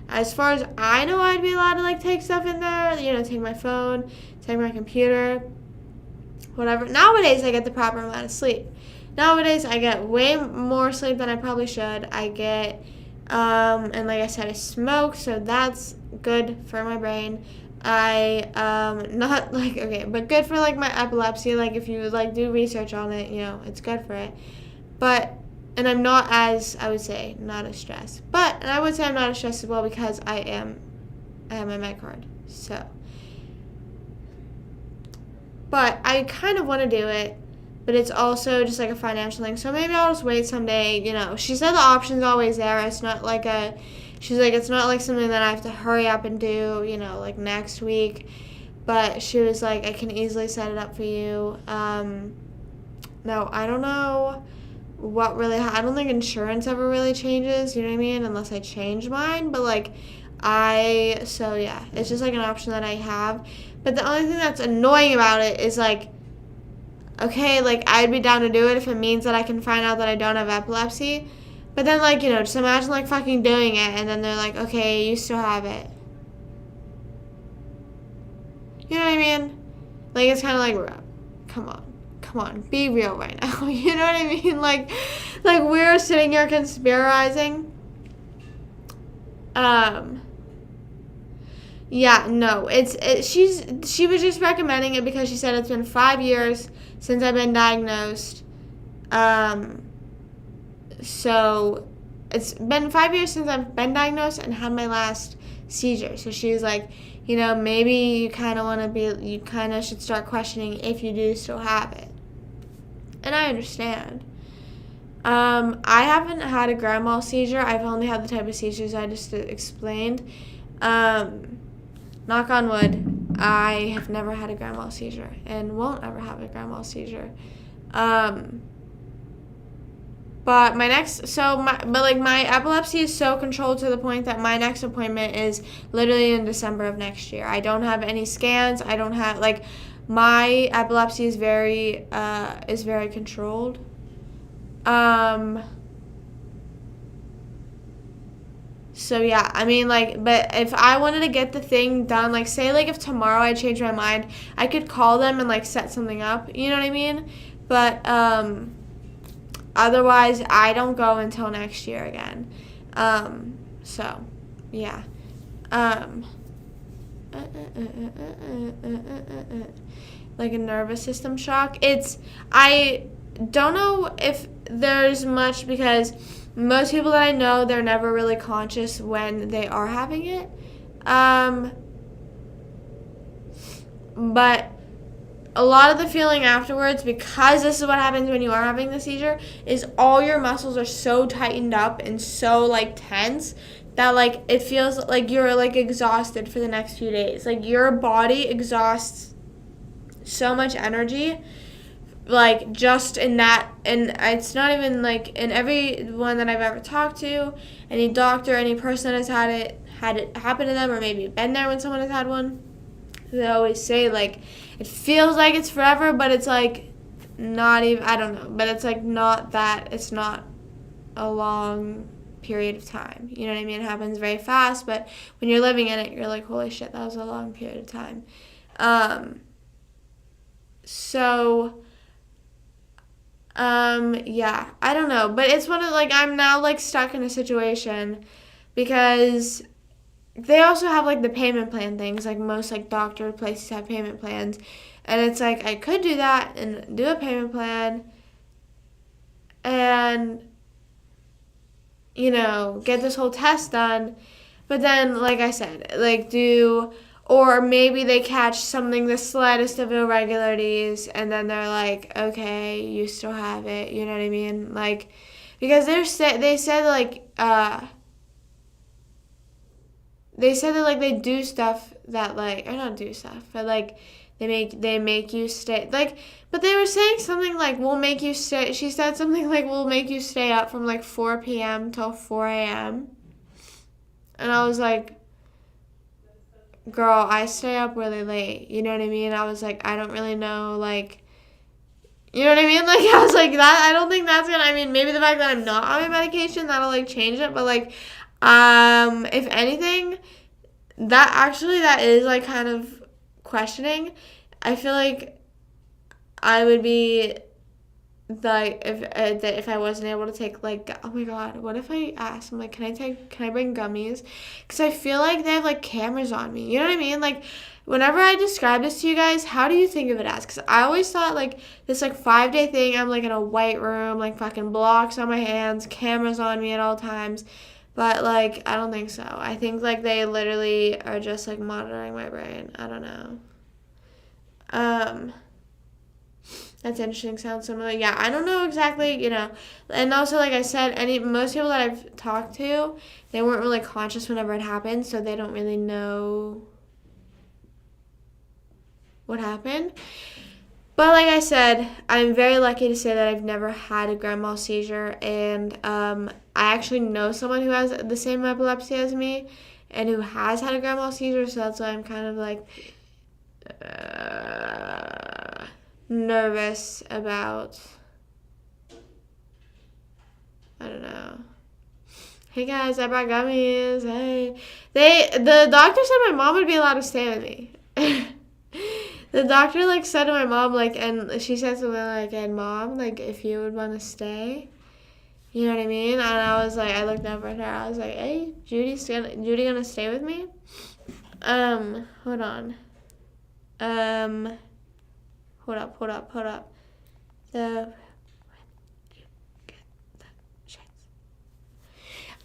as far as I know, I'd be allowed to, like, take stuff in there. You know, take my phone, take my computer, whatever. Nowadays, I get the proper amount of sleep. Nowadays, I get way more sleep than I probably should. I get, and like I said, I smoke, so that's good for my brain. Not like, okay, but good for, like, my epilepsy. Like, if you, like, do research on it, you know, it's good for it. But, and I'm not as, I would say, not as stressed. But, and I would say I'm not as stressed as well because I have my med card. So, but I kind of want to do it, but it's also just like a financial thing. So maybe I'll just wait someday, you know. She said the option's always there. It's not like she's like, it's not like something that I have to hurry up and do, you know, like next week. But she was like, I can easily set it up for you. No, I don't know what really, I don't think insurance ever really changes, you know what I mean, unless I change mine. But like, so yeah, it's just like an option that I have. But the only thing that's annoying about it is, like, okay, like, I'd be down to do it if it means that I can find out that I don't have epilepsy. But then, like, you know, just imagine, like, fucking doing it, and then they're like, okay, you still have it. You know what I mean? Like, it's kind of like, bro, come on, be real right now. You know what I mean? Like we're sitting here conspirizing. Yeah, no, she was just recommending it because she said it's been 5 years since I've been diagnosed. So it's been 5 years since I've been diagnosed and had my last seizure. So she was like, you know, maybe you kind of should start questioning if you do still have it. And I understand. I haven't had a grand mal seizure. I've only had the type of seizures I just explained. Knock on wood, I have never had a grand mal seizure and won't ever have a grand mal seizure. But my epilepsy is so controlled to the point that my next appointment is literally in December of next year. I don't have any scans. I don't have, like, my epilepsy is very controlled. So yeah, I mean, like, but if I wanted to get the thing done, like, say, like, if tomorrow I changed my mind, I could call them and, like, set something up, you know what I mean? But, otherwise, I don't go until next year again. So, yeah. Like a nervous system shock. I don't know if there's much because most people that I know, they're never really conscious when they are having it. But a lot of the feeling afterwards, because this is what happens when you are having the seizure, is all your muscles are so tightened up and so like tense that like it feels like you're like exhausted for the next few days. Like your body exhausts so much energy, like just in that. And it's not even like in everyone that I've ever talked to, any doctor, any person that has had it happen to them, or maybe been there when someone has had one, they always say like it feels like it's forever, but it's like not even, I don't know, but it's like not that, it's not a long period of time, you know what I mean? It happens very fast, but when you're living in it, you're like, holy shit, that was a long period of time. Yeah, I don't know, but it's one of, like, I'm now like stuck in a situation because they also have like the payment plan things, like most like doctor places have payment plans, and it's like I could do that and do a payment plan and, you know, get this whole test done, but then like I said, like or maybe they catch something, the slightest of irregularities, and then they're like, okay, you still have it, you know what I mean? Like, because they said like they do stuff that like, or not do stuff, but like they make you stay, like, but they were saying something like, we'll make you stay, she said something like, we'll make you stay up from like 4 p.m. till 4 a.m. And I was like, girl, I stay up really late, you know what I mean? I was like, I don't really know, like, you know what I mean? Like, I was like, that, I don't think that's gonna, I mean, maybe the fact that I'm not on my medication, that'll like change it, but like, if anything, that is like kind of questioning. I feel like I would be like, if I wasn't able to take like, oh my god, what if I asked them like, can I bring gummies? Because I feel like they have like cameras on me, you know what I mean? Like, whenever I describe this to you guys, how do you think of it as? Because I always thought like this like 5-day thing, I'm like in a white room, like fucking blocks on my hands, cameras on me at all times. But, like, I don't think so. I think, like, they literally are just, like, monitoring my brain. I don't know. That's interesting. Sounds similar. Yeah, I don't know exactly, you know. And also, like I said, most people that I've talked to, they weren't really conscious whenever it happened, so they don't really know what happened. But like I said, I'm very lucky to say that I've never had a grand mal seizure, and I actually know someone who has the same epilepsy as me and who has had a grand mal seizure, so that's why I'm kind of like nervous about, I don't know. Hey guys, I brought gummies. Hey. The doctor said my mom would be allowed to stay with me. The doctor, like, said to my mom, like, and she said something like, and mom, like, if you would want to stay, you know what I mean? And I was like, I looked over at her, I was like, hey, Judy gonna stay with me? Hold on. Hold up.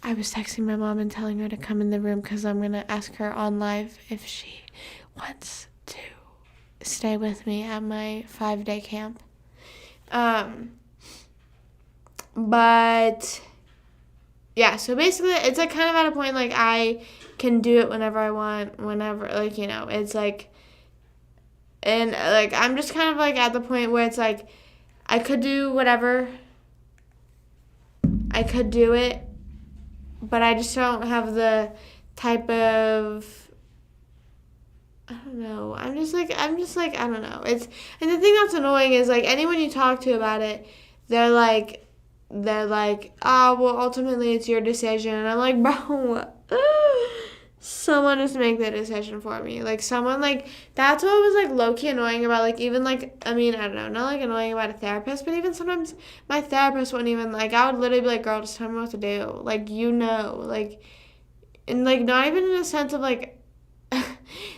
I was texting my mom and telling her to come in the room because I'm going to ask her on live if she wants to stay with me at my 5-day camp. But yeah, so basically it's like kind of at a point like I can do it whenever I want, whenever, like, you know, it's like, and like I'm just kind of like at the point where it's like I could do whatever, I could do it, but I just don't have the type of, I don't know. I'm just like, I don't know. And the thing that's annoying is, like, anyone you talk to about it, they're like, oh, well, ultimately it's your decision. And I'm like, bro, someone just make the decision for me. Like, someone, like, that's what was, like, low-key annoying about, like, even, like, I mean, I don't know, not, like, annoying about a therapist, but even sometimes my therapist wouldn't even, like, I would literally be like, girl, just tell me what to do. Like, you know. Like, and, like, not even in a sense of, like,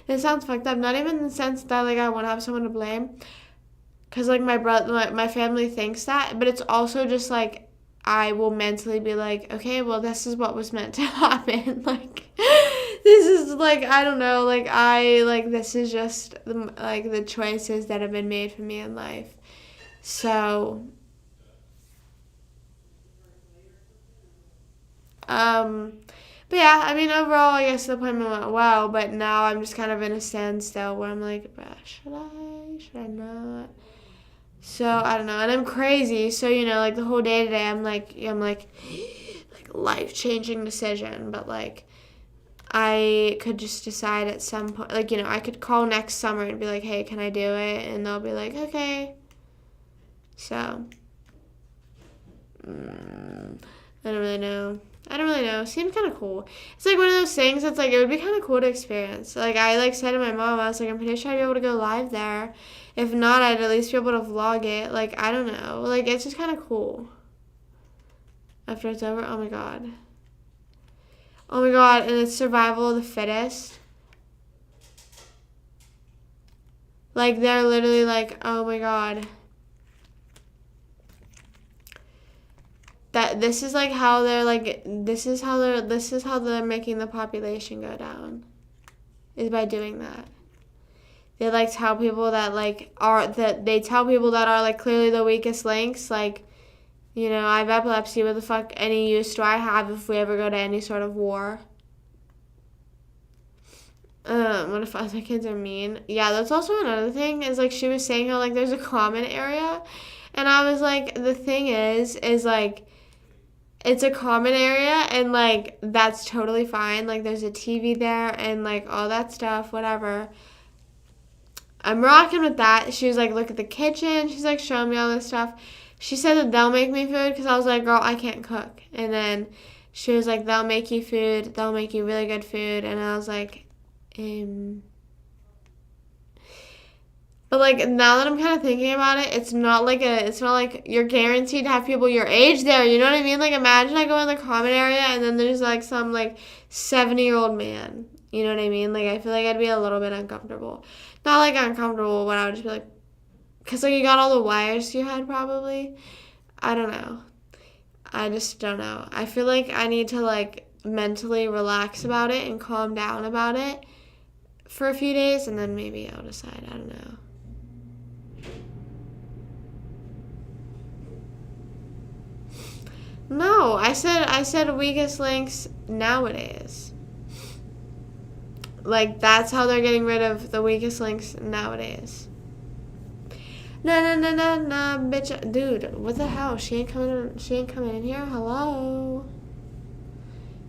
this sounds fucked up. Not even in the sense that, like, I want to have someone to blame. Because, like, my family thinks that. But it's also just, like, I will mentally be like, okay, well, this is what was meant to happen. Like, this is just, like, I don't know, like, this is just, like, the choices that have been made for me in life. So, but yeah, I mean, overall, I guess the appointment went well, but now I'm just kind of in a standstill where I'm like, bruh, should I not? So, I don't know, and I'm crazy, so, like, the whole day today, I'm like, life-changing decision, but, like, I could just decide at some point, like, I could call next summer and be like, hey, can I do it? And they'll be like, okay. So, I don't really know. Seems kind of cool. It's like one of those things that's like, it would be kind of cool to experience. Like, I like said to my mom, I was like, I'm pretty sure I'd be able to go live there. If not, I'd at least be able to vlog it. Like, I don't know. Like, it's just kind of cool. After it's over, oh my god. Oh my god, and it's survival of the fittest. Like, they're literally like, oh my god. That this is like how they're like this is how they're making the population go down. Is by doing that. They like tell people that like are that they tell people that are like clearly the weakest links, like, I have epilepsy, what the fuck any use do I have if we ever go to any sort of war? What if other kids are mean? Yeah, that's also another thing, is like she was saying how like there's a common area, and I was like, the thing is like it's a common area, and like that's totally fine. Like there's a TV there and like all that stuff, whatever. I'm rocking with that. She was like, look at the kitchen. She's like showing me all this stuff. She said that they'll make me food because I was like, girl, I can't cook. And then she was like, they'll make you food. They'll make you really good food. And I was like, But like now that I'm kind of thinking about it, it's not like you're guaranteed to have people your age there. You know what I mean? Like imagine I go in the common area and then there's like some like 70-year-old man. You know what I mean? Like I feel like I'd be a little bit uncomfortable. Not like uncomfortable, but I would just be like, because like you got all the wires to your head probably. I don't know. I just don't know. I feel like I need to like mentally relax about it and calm down about it for a few days, and then maybe I'll decide. I don't know. No, I said weakest links nowadays. Like that's how they're getting rid of the weakest links nowadays. Nah, bitch, dude, what the hell? She ain't coming in here. Hello.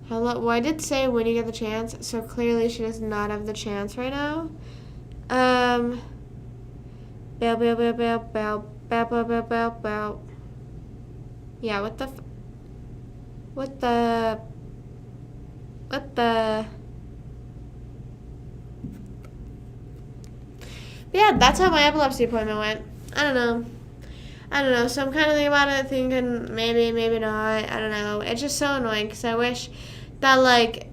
Well, I did say when you get the chance, so clearly she does not have the chance right now. Bow. Yeah, what the? Yeah, that's how my epilepsy appointment went. I don't know. So I'm kind of thinking about it, thinking maybe not. I don't know. It's just so annoying because I wish that, like,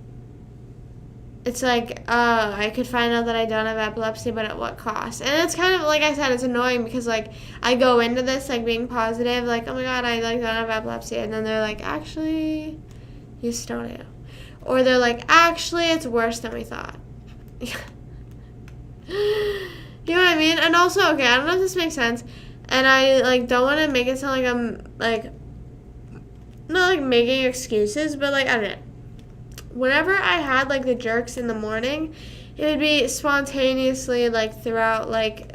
it's like, I could find out that I don't have epilepsy, but at what cost? And it's kind of, like I said, it's annoying because, like, I go into this, like, being positive, like, oh my god, I, like, don't have epilepsy. And then they're like, actually, you still do. Or they're like, actually, it's worse than we thought. You know what I mean? And also, okay, I don't know if this makes sense, and I, like, don't want to make it sound like I'm, like, not, like, making excuses, but, like, I don't know. Whenever I had, like, the jerks in the morning, it would be spontaneously, like, throughout, like,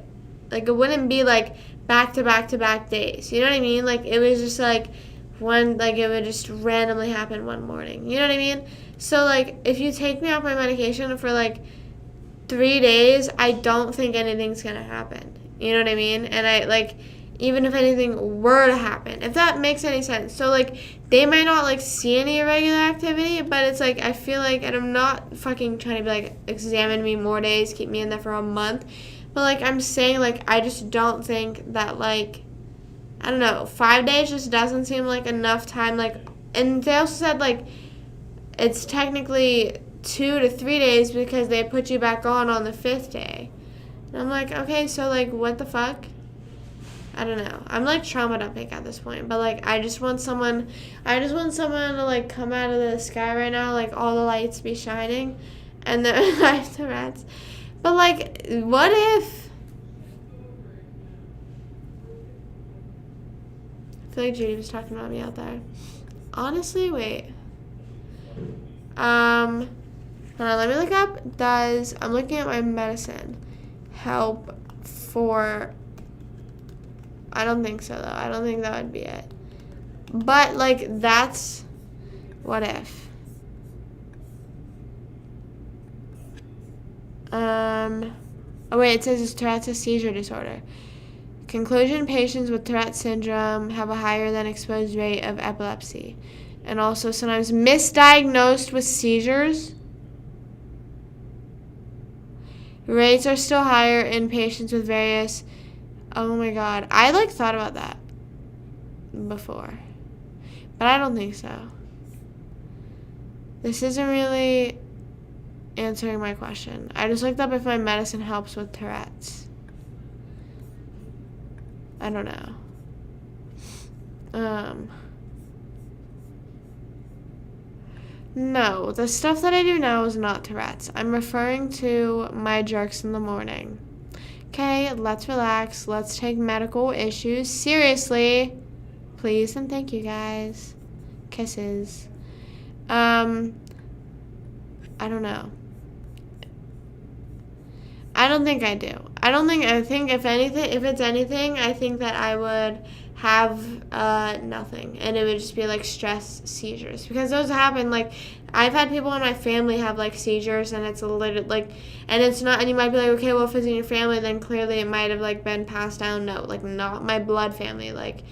it wouldn't be, like, back-to-back-to-back days. You know what I mean? Like, it was just, like, it would just randomly happen one morning. You know what I mean? So, like, if you take me off my medication for, like, 3 days, I don't think anything's gonna happen. You know what I mean? And I, like, even if anything were to happen, if that makes any sense. So, like, they might not, like, see any irregular activity, but it's, like, I feel like, and I'm not fucking trying to be, like, examine me more days, keep me in there for a month, but, like, I'm saying, like, I just don't think that, like, I don't know, 5 days just doesn't seem like enough time, like, and they also said, like, it's technically 2 to 3 days because they put you back on the 5th day. And I'm like, okay, so, like, what the fuck? I don't know. I'm, like, trauma dumping at this point. But, like, I just want someone to, like, come out of the sky right now, like, all the lights be shining. and then I have Tourette's. But like, what if? I feel like Judy was talking about me out there. Honestly, wait. Hold on, let me look up. I'm looking at my medicine help for? I don't think so though. I don't think that would be it. But like, that's what if. Oh wait, it says it's Tourette's a seizure disorder. Conclusion: patients with Tourette syndrome have a higher than exposed rate of epilepsy, and also sometimes misdiagnosed with seizures. Rates are still higher in patients with various. Oh my god, I like thought about that before, but I don't think so. This isn't really answering my question. I just looked up if my medicine helps with Tourette's. I don't know. No, the stuff that I do now is not Tourette's. I'm referring to my jerks in the morning. Okay, let's relax. Let's take medical issues seriously. Please and thank you, guys. Kisses. I don't know. I don't think I do. I think if it's anything, I think that I would have nothing, and it would just be like stress seizures, because those happen. Like, I've had people in my family have like seizures, and it's a little like, and it's not, and you might be like, okay, well, if it's in your family, then clearly it might have like been passed down. No, like, not my blood family, like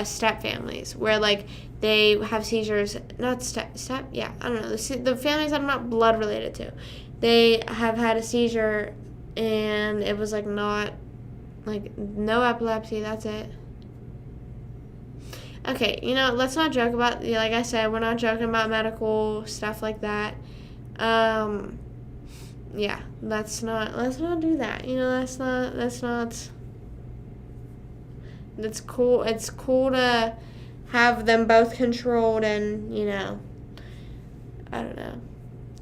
step families where like they have seizures, not step, yeah, I don't know, the families that I'm not blood related to, they have had a seizure, and it was like not, like, no epilepsy, that's it. Okay, let's not joke about, like I said, we're not joking about medical stuff like that. Yeah, let's not do that. It's cool to have them both controlled, and, I don't know.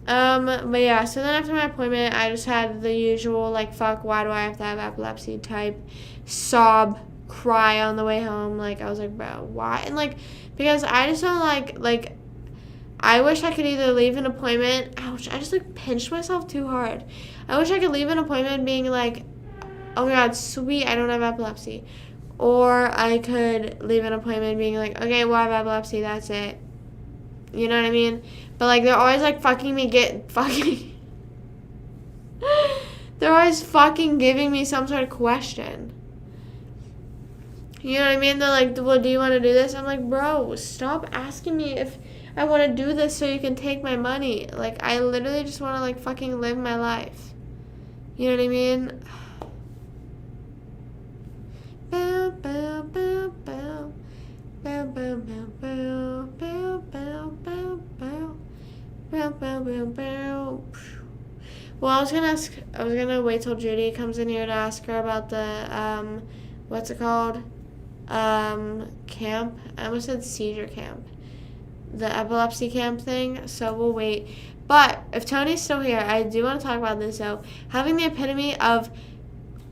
But yeah, so then after my appointment, I just had the usual, like, fuck, why do I have to have epilepsy type sob cry on the way home. Like, I was like, bro, why? And, like, because I just don't like, I wish I could either leave an appointment, ouch, I just, like, pinched myself too hard. I wish I could leave an appointment being like, oh my god, sweet, I don't have epilepsy. Or I could leave an appointment being like, okay, well, I have epilepsy, that's it. You know what I mean? But, like, they're always, like, they're always fucking giving me some sort of question. You know what I mean? They're like, well, do you want to do this? I'm like, bro, stop asking me if I want to do this so you can take my money. Like, I literally just want to, like, fucking live my life. You know what I mean? Bow, bow, bow, bow. Bow, bow, bow, bow. Bow, bow, bow, bow. Bow, bow, bow, bow. Well, I was gonna wait till Judy comes in here to ask her about the, what's it called? Camp. I almost said seizure camp. The epilepsy camp thing. So we'll wait. But if Tony's still here, I do want to talk about this, though. Having the epitome of,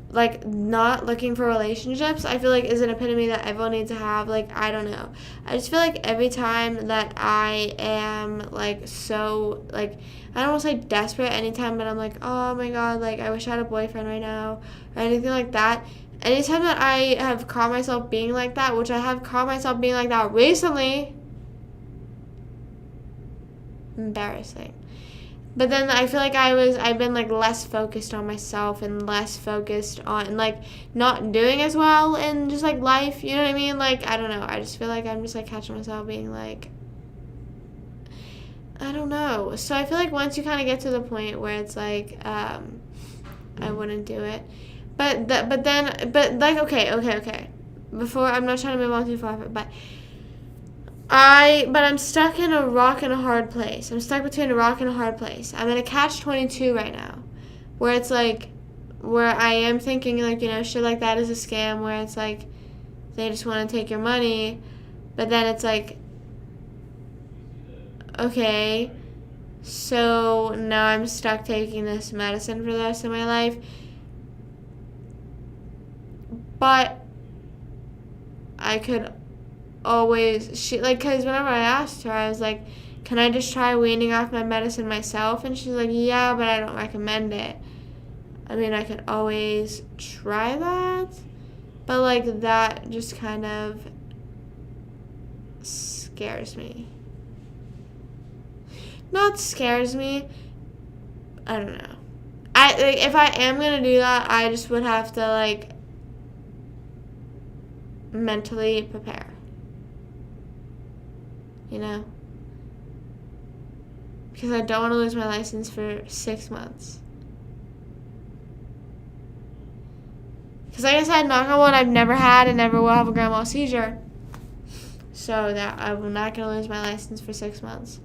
like, not looking for relationships, I feel like is an epitome that everyone needs to have. Like, I don't know. I just feel like every time that I am, like, so, like, I don't want to say desperate anytime, but I'm like, oh my god, like, I wish I had a boyfriend right now, or anything like that. Anytime that I have caught myself being like that, which I have caught myself being like that recently, embarrassing. But then I feel like I've been, like, less focused on myself and less focused on, like, not doing as well in just, like, life, you know what I mean? Like, I don't know. I just feel like I'm just, like, catching myself being, like, I don't know. So I feel like once you kind of get to the point where it's, like, I wouldn't do it. But like, okay. Before, I'm not trying to move on too far, but I'm stuck in a rock and a hard place. I'm stuck between a rock and a hard place. I'm in a catch-22 right now, where it's like, where I am thinking, like, shit like that is a scam, where it's like, they just want to take your money, but then it's like, okay, So now I'm stuck taking this medicine for the rest of my life. But I could always, because whenever I asked her, I was like, can I just try weaning off my medicine myself? And she's like, yeah, but I don't recommend it. I mean, I could always try that. But, like, that just kind of scares me. Not scares me. I don't know. If I am going to do that, I just would have to, like, mentally prepare. You know? Because I don't want to lose my license for 6 months. Because like I said, knock on wood, I've never had and never will have a grand mal seizure. So that I'm not going to lose my license for 6 months.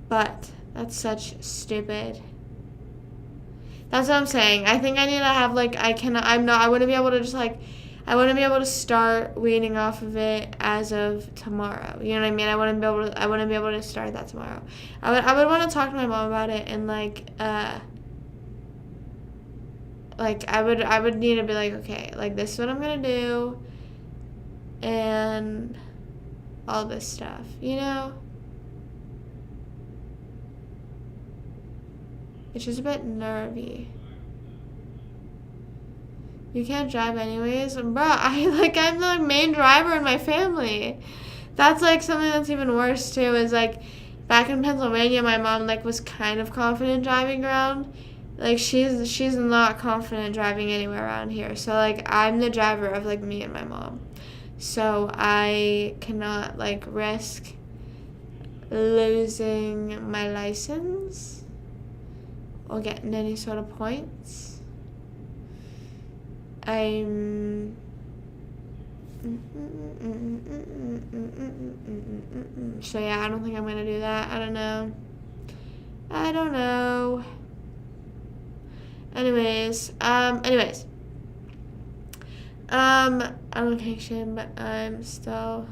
But that's such stupid. That's what I'm saying. I think I need to have, like, I wouldn't be able to just, like, I wouldn't be able to start weaning off of it as of tomorrow. You know what I mean? I wouldn't be able to start that tomorrow. I would want to talk to my mom about it and, like, I would need to be like, okay, like, this is what I'm going to do, and all this stuff, you know? It's just a bit nervy. You can't drive anyways? Bro, I'm the main driver in my family. That's, like, something that's even worse, too, is, like, back in Pennsylvania, my mom, like, was kind of confident driving around. Like, she's not confident driving anywhere around here. So, like, I'm the driver of, like, me and my mom. So I cannot, like, risk losing my license or getting any sort of points. So, yeah, I don't think I'm going to do that. I don't know. Anyways, I'm on vacation, but I'm still,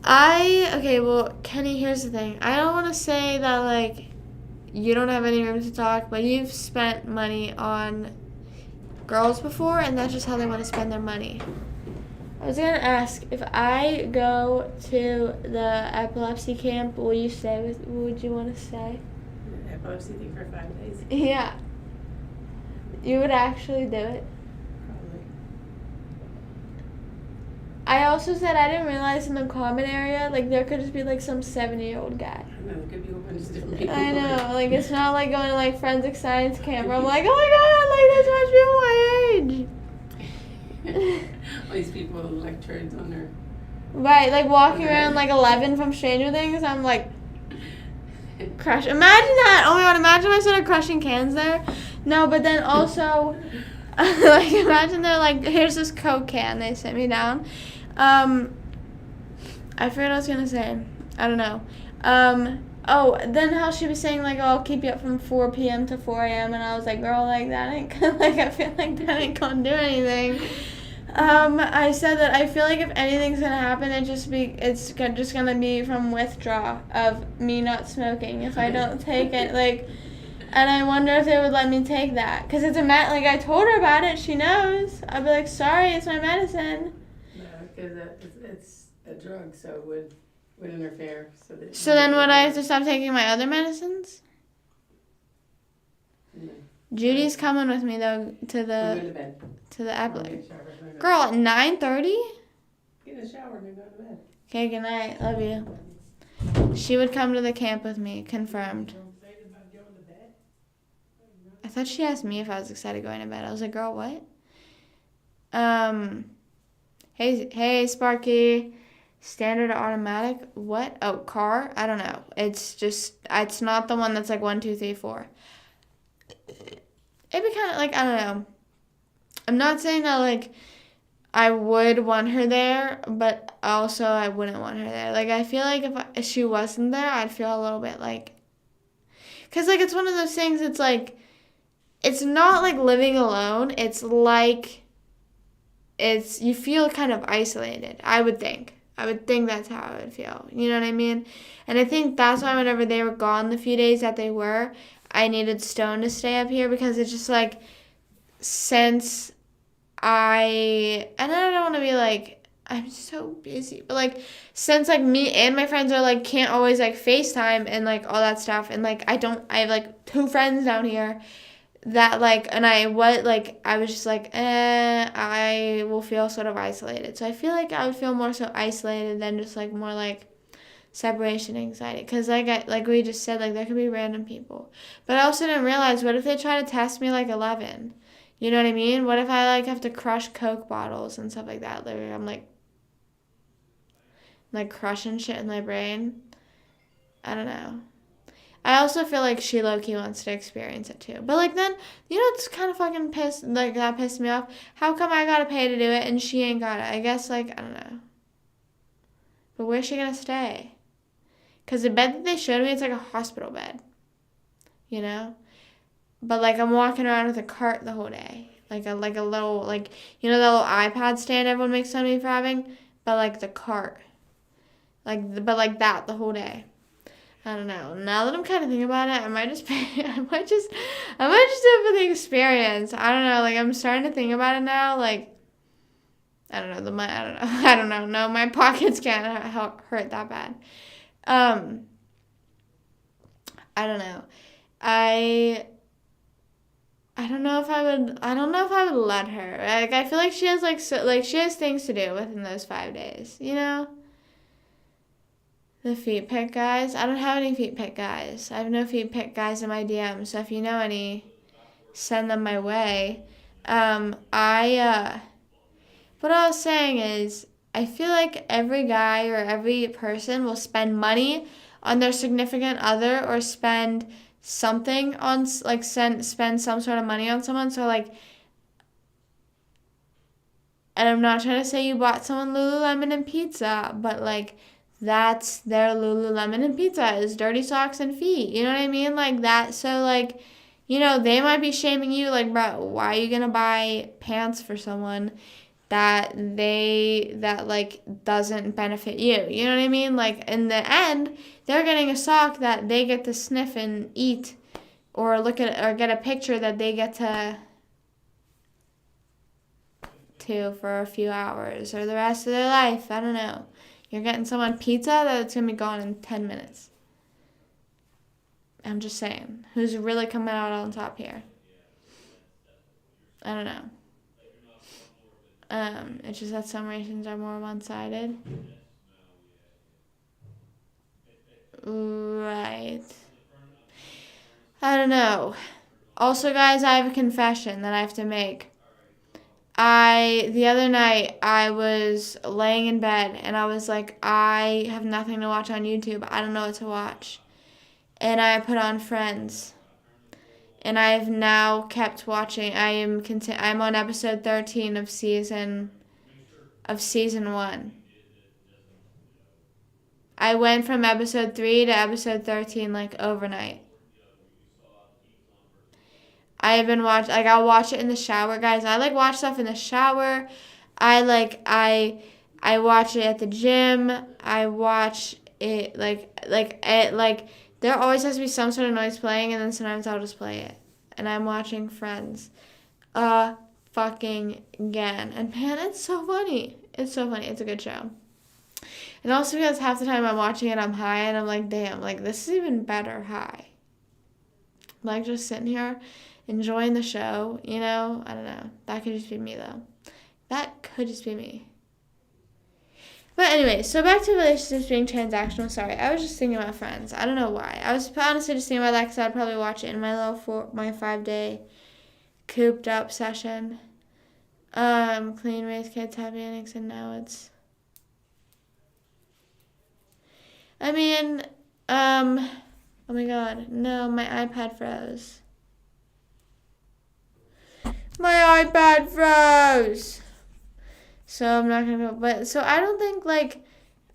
okay, well, Kenny, here's the thing. I don't want to say that, like, you don't have any room to talk, but you've spent money on girls before, and that's just how they want to spend their money. I was going to ask, if I go to the epilepsy camp, will you stay would you want to stay?
Epilepsy thing for 5 days?
Yeah. You would actually do it?
Probably.
I also said I didn't realize in the common area, like, there could just be, like, some 70-year-old guy.
I know, there could be a bunch of different people.
I know, like, it's not like going to, like, forensic science camp where I'm like, oh my god, like, there's so much people my age.
All these people like turns on their...
Right, like, walking around, like, 11 from Stranger Things, I'm like, crush. Imagine that. Oh my god, imagine if I started crushing cans there. No, but then also, like, imagine they're like, here's this Coke can. They sit me down. I forgot what I was going to say. I don't know. Then how she was saying, like, oh, I'll keep you up from 4 p.m. to 4 a.m. And I was like, girl, like, that ain't gonna, like, I feel like that ain't gonna do anything. I said that I feel like if anything's gonna happen, it's just gonna be from withdrawal of me not smoking if I don't take it, like, and I wonder if they would let me take that, because it's like, I told her about it, she knows. I'd be like, sorry, it's my medicine.
No, because it's a drug, so it would interfere.
So then would I have to stop taking my other medicines?
No.
Judy's coming with me, though, to the epilepsy. Girl, at 9:30?
Get in the shower and then go to bed.
Okay, good night. Love you. She would come to the camp with me. Confirmed. I thought she asked me if I was excited going to bed. I was like, girl, what? Hey, Sparky. Standard or automatic? What? Oh, car? I don't know. It's not the one that's like 1, 2, 3, 4. It'd be kind of like, I don't know. I'm not saying that, like, I would want her there, but also I wouldn't want her there. Like, I feel like if she wasn't there, I'd feel a little bit like, because, like, it's one of those things, it's like, it's not like living alone. It's like, you feel kind of isolated, I would think. I would think that's how I would feel. You know what I mean? And I think that's why whenever they were gone the few days that they were, I needed Stone to stay up here because it's just like, since and I don't want to be like, I'm so busy, but like, since like me and my friends are like, can't always like FaceTime and like all that stuff, and like, I have like 2 friends down here that like, and I was just like, I will feel sort of isolated. So I feel like I would feel more so isolated than just like more like separation anxiety, because like we just said, like there could be random people, but I also didn't realize, what if they try to test me like 11? You know what I mean? What if I like have to crush Coke bottles and stuff like that? Like I'm like crushing shit in my brain. I don't know. I also feel like she low-key wants to experience it too. But like then, it's kind of fucking pissed, like that pissed me off. How come I gotta pay to do it and she ain't got it? I guess like, I don't know. But where's she gonna stay? Because the bed that they showed me, it's like a hospital bed. You know? But like I'm walking around with a cart the whole day. Like a little, like, that little iPad stand everyone makes fun of me for having? But like the cart. But like that the whole day. I don't know. Now that I'm kind of thinking about it, I might just do it for the experience. I don't know. Like I'm starting to think about it now. Like I don't know. I don't know. I don't know. No, my pockets can't hurt that bad. I don't know. I don't know if I would. I don't know if I would let her. Like I feel like she has she has things to do within those 5 days. The feet pic guys. I don't have any feet pic guys. I have no feet pic guys in my DMs. So if you know any, send them my way. What I was saying is, I feel like every guy or every person will spend money on their significant other, or spend something on, like, spend some sort of money on someone. So like, and I'm not trying to say you bought someone Lululemon and pizza, but like, that's their Lululemon and pizza is dirty socks and feet. You know what I mean? Like that. So like, they might be shaming you, like, bro, why are you gonna buy pants for someone that like doesn't benefit you? You know what I mean? Like in the end, they're getting a sock that they get to sniff and eat, or look at, or get a picture that they get to for a few hours or the rest of their life. I don't know. You're getting someone pizza that's going to be gone in 10 minutes. I'm just saying. Who's really coming out on top here? I don't know. It's just that some rations are more one-sided. Right. I don't know. Also, guys, I have a confession that I have to make. The other night, I was laying in bed, and I was like, I have nothing to watch on YouTube. I don't know what to watch. And I put on Friends. And I've now kept watching. I'm on episode 13 of season 1. I went from episode 3 to episode 13 like overnight. I've been I'll watch it in the shower, guys. I like watch stuff in the shower. I watch it at the gym. I watch it there always has to be some sort of noise playing, and then sometimes I'll just play it. And I'm watching Friends fucking again. And man, it's so funny. It's so funny. It's a good show. And also because half the time I'm watching it, I'm high, and I'm like, damn, like this is even better high. Like just sitting here enjoying the show, I don't know. That could just be me, though. That could just be me. But anyway, so back to relationships being transactional. Sorry, I was just thinking about Friends. I don't know why. I was honestly just thinking about that because I'd probably watch it in my my 5-day cooped up session. Clean, raised kids, happy endings, and now it's... oh my god, no, my iPad froze. My iPad froze. So I'm not going to be, but so I don't think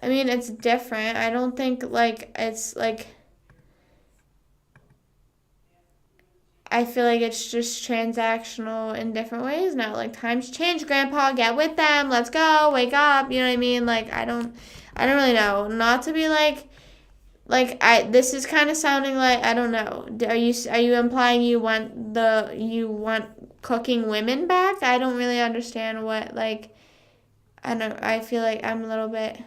it's different. I don't think it's I feel like it's just transactional in different ways now. Like, times change, Grandpa. Get with them. Let's go. Wake up. You know what I mean? Like, I don't really know. Not to be like this is kind of sounding like, I don't know. Are you implying you want cooking women back? I don't really understand what, like, I feel like I'm a little bit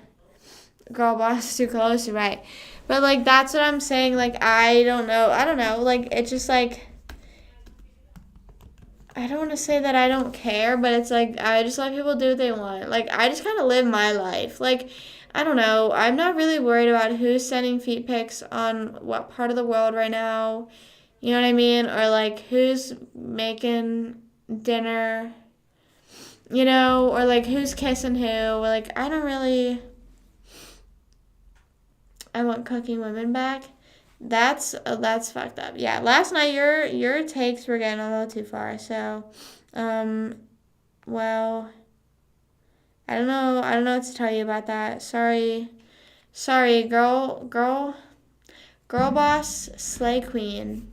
girl boss too close, right? But like, that's what I'm saying. Like, I don't know. Like, it's just like, I don't want to say that I don't care, but it's like, I just let people do what they want. Like, I just kind of live my life. Like, I don't know. I'm not really worried about who's sending feet pics on what part of the world right now. You know what I mean? Or like, who's making dinner, you know? Or like, who's kissing who. Like, I want cooking women back. That's fucked up. Yeah, last night your takes were getting a little too far. So, well, I don't know what to tell you about that. Sorry, girl boss, slay queen.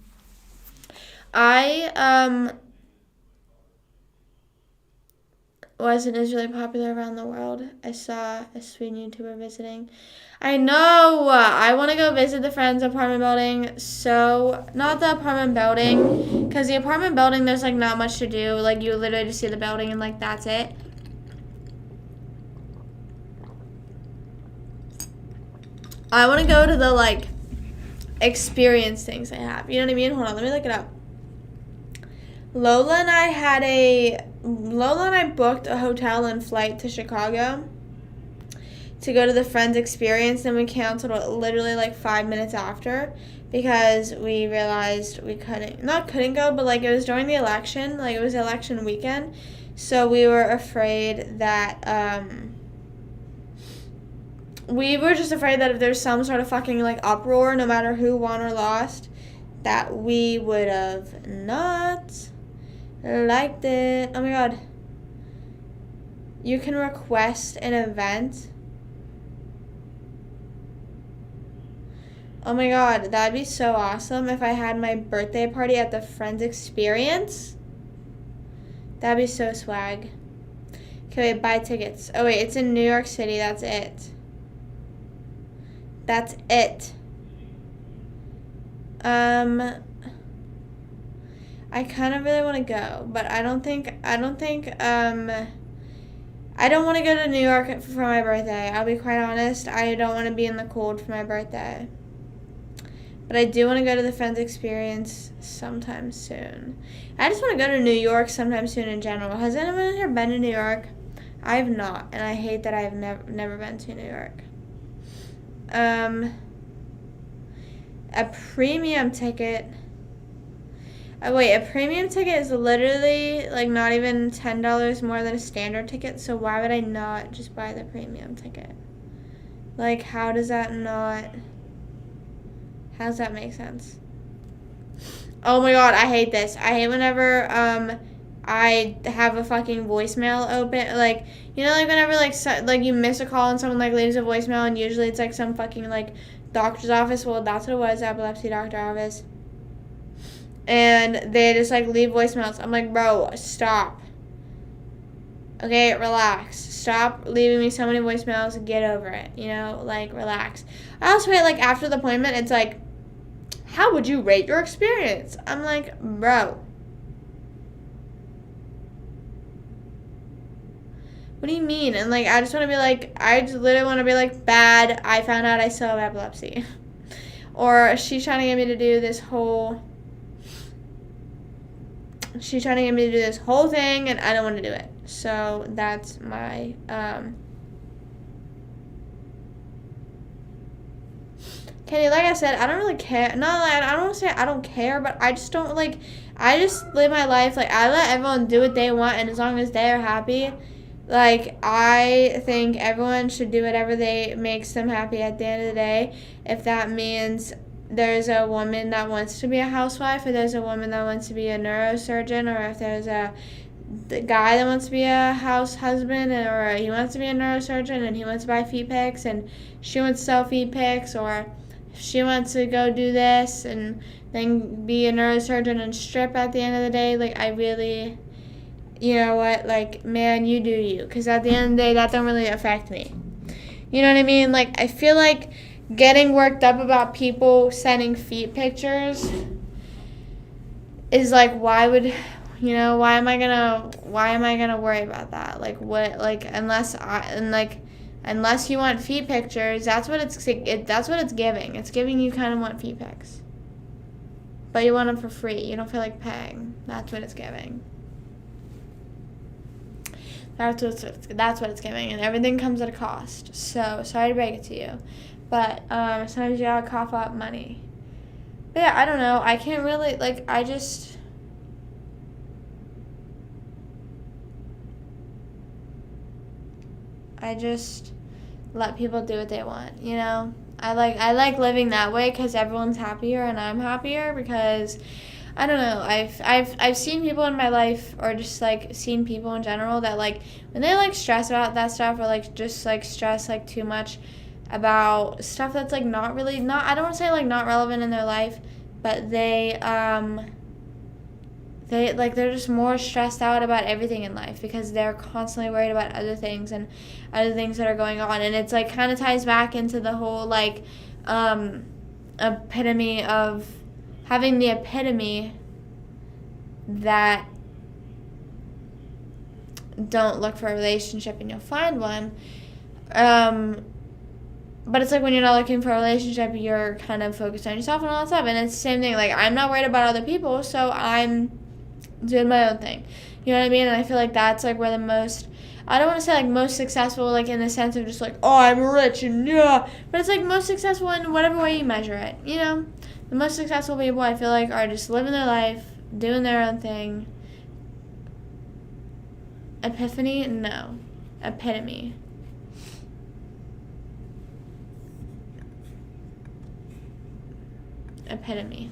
I wasn't as really popular around the world. I saw a Sweden YouTuber visiting. I know. I want to go visit the friend's apartment building. So, not the apartment building, because the apartment building, there's like not much to do. Like, you literally just see the building and like that's it. I want to go to the like experience things they have. You know what I mean? Hold on, let me look it up. Lola and I booked a hotel and flight to Chicago to go to the Friends experience, then we canceled it literally like 5 minutes after because we realized we couldn't go, but like it was during the election, like it was election weekend, so we were afraid that we were just afraid that if there's some sort of fucking like uproar, no matter who won or lost, that we would have not liked it. Oh my god. You can request an event. Oh my god, that'd be so awesome if I had my birthday party at the Friends experience. That'd be so swag. Okay, wait, buy tickets. Oh wait, it's in New York City, that's it. That's it. I kind of really want to go, but I don't want to go to New York for my birthday. I'll be quite honest. I don't want to be in the cold for my birthday. But I do want to go to the Friends experience sometime soon. I just want to go to New York sometime soon in general. Has anyone here been to New York? I have not, and I hate that I have never been to New York. A premium ticket. Oh, wait, a premium ticket is literally like not even $10 more than a standard ticket, so why would I not just buy the premium ticket? Like, how does that make sense? Oh my god, I hate this. I hate whenever I have a fucking voicemail open, like, you know, like whenever like you miss a call and someone like leaves a voicemail, and usually it's like some fucking like doctor's office. Well, that's what it was, epilepsy doctor office. And they just like leave voicemails. I'm like, bro, stop. Okay, relax. Stop leaving me so many voicemails. Get over it. You know, like, relax. I also hate, like, after the appointment, it's like, how would you rate your experience? I'm like, bro. What do you mean? And like, I just literally want to be like, bad. I found out I still have epilepsy. Or she's trying to get me to do this whole thing, and I don't want to do it. So that's my Kenny, like I said, I don't really care. Not like, I don't want to say I don't care, but I just don't like. I just live my life. Like, I let everyone do what they want, and as long as they're happy, like, I think everyone should do whatever makes them happy at the end of the day. If that means there's a woman that wants to be a housewife, or there's a woman that wants to be a neurosurgeon, or if there's the guy that wants to be a house husband, or he wants to be a neurosurgeon and he wants to buy feet pics and she wants to sell feet pics, or if she wants to go do this and then be a neurosurgeon and strip at the end of the day, like, I really, you know what, like, man, you do you. Because at the end of the day, that don't really affect me. You know what I mean? Like, I feel like getting worked up about people sending feet pictures is like, why am I gonna worry about that? Like, what, like, unless you want feet pictures, that's what it's giving. It's giving you kind of want feet pics. But you want them for free. You don't feel like paying. That's what it's giving. That's what it's giving, and everything comes at a cost. So, sorry to break it to you. But sometimes you gotta cough up money. But yeah, I don't know. I can't really, like, I just let people do what they want, you know? I like living that way because everyone's happier and I'm happier because, I don't know, I've seen people in my life, or just, like, seen people in general that, like, when they, like, stress about that stuff, or, like, just, like, stress, like, too much about stuff that's, like, I don't want to say, like, not relevant in their life, but they're just more stressed out about everything in life because they're constantly worried about other things and other things that are going on. And it's, like, kind of ties back into the whole, like, epitome of having the epitome that don't look for a relationship and you'll find one. But it's like when you're not looking for a relationship, you're kind of focused on yourself and all that stuff. And it's the same thing. Like, I'm not worried about other people, so I'm doing my own thing. You know what I mean? And I feel like that's, like, where the most, I don't want to say, like, most successful, like, in the sense of just, like, oh, I'm rich and yeah. But it's, like, most successful in whatever way you measure it, you know? The most successful people, I feel like, are just living their life, doing their own thing. Epiphany? No. Epitome. Epitome.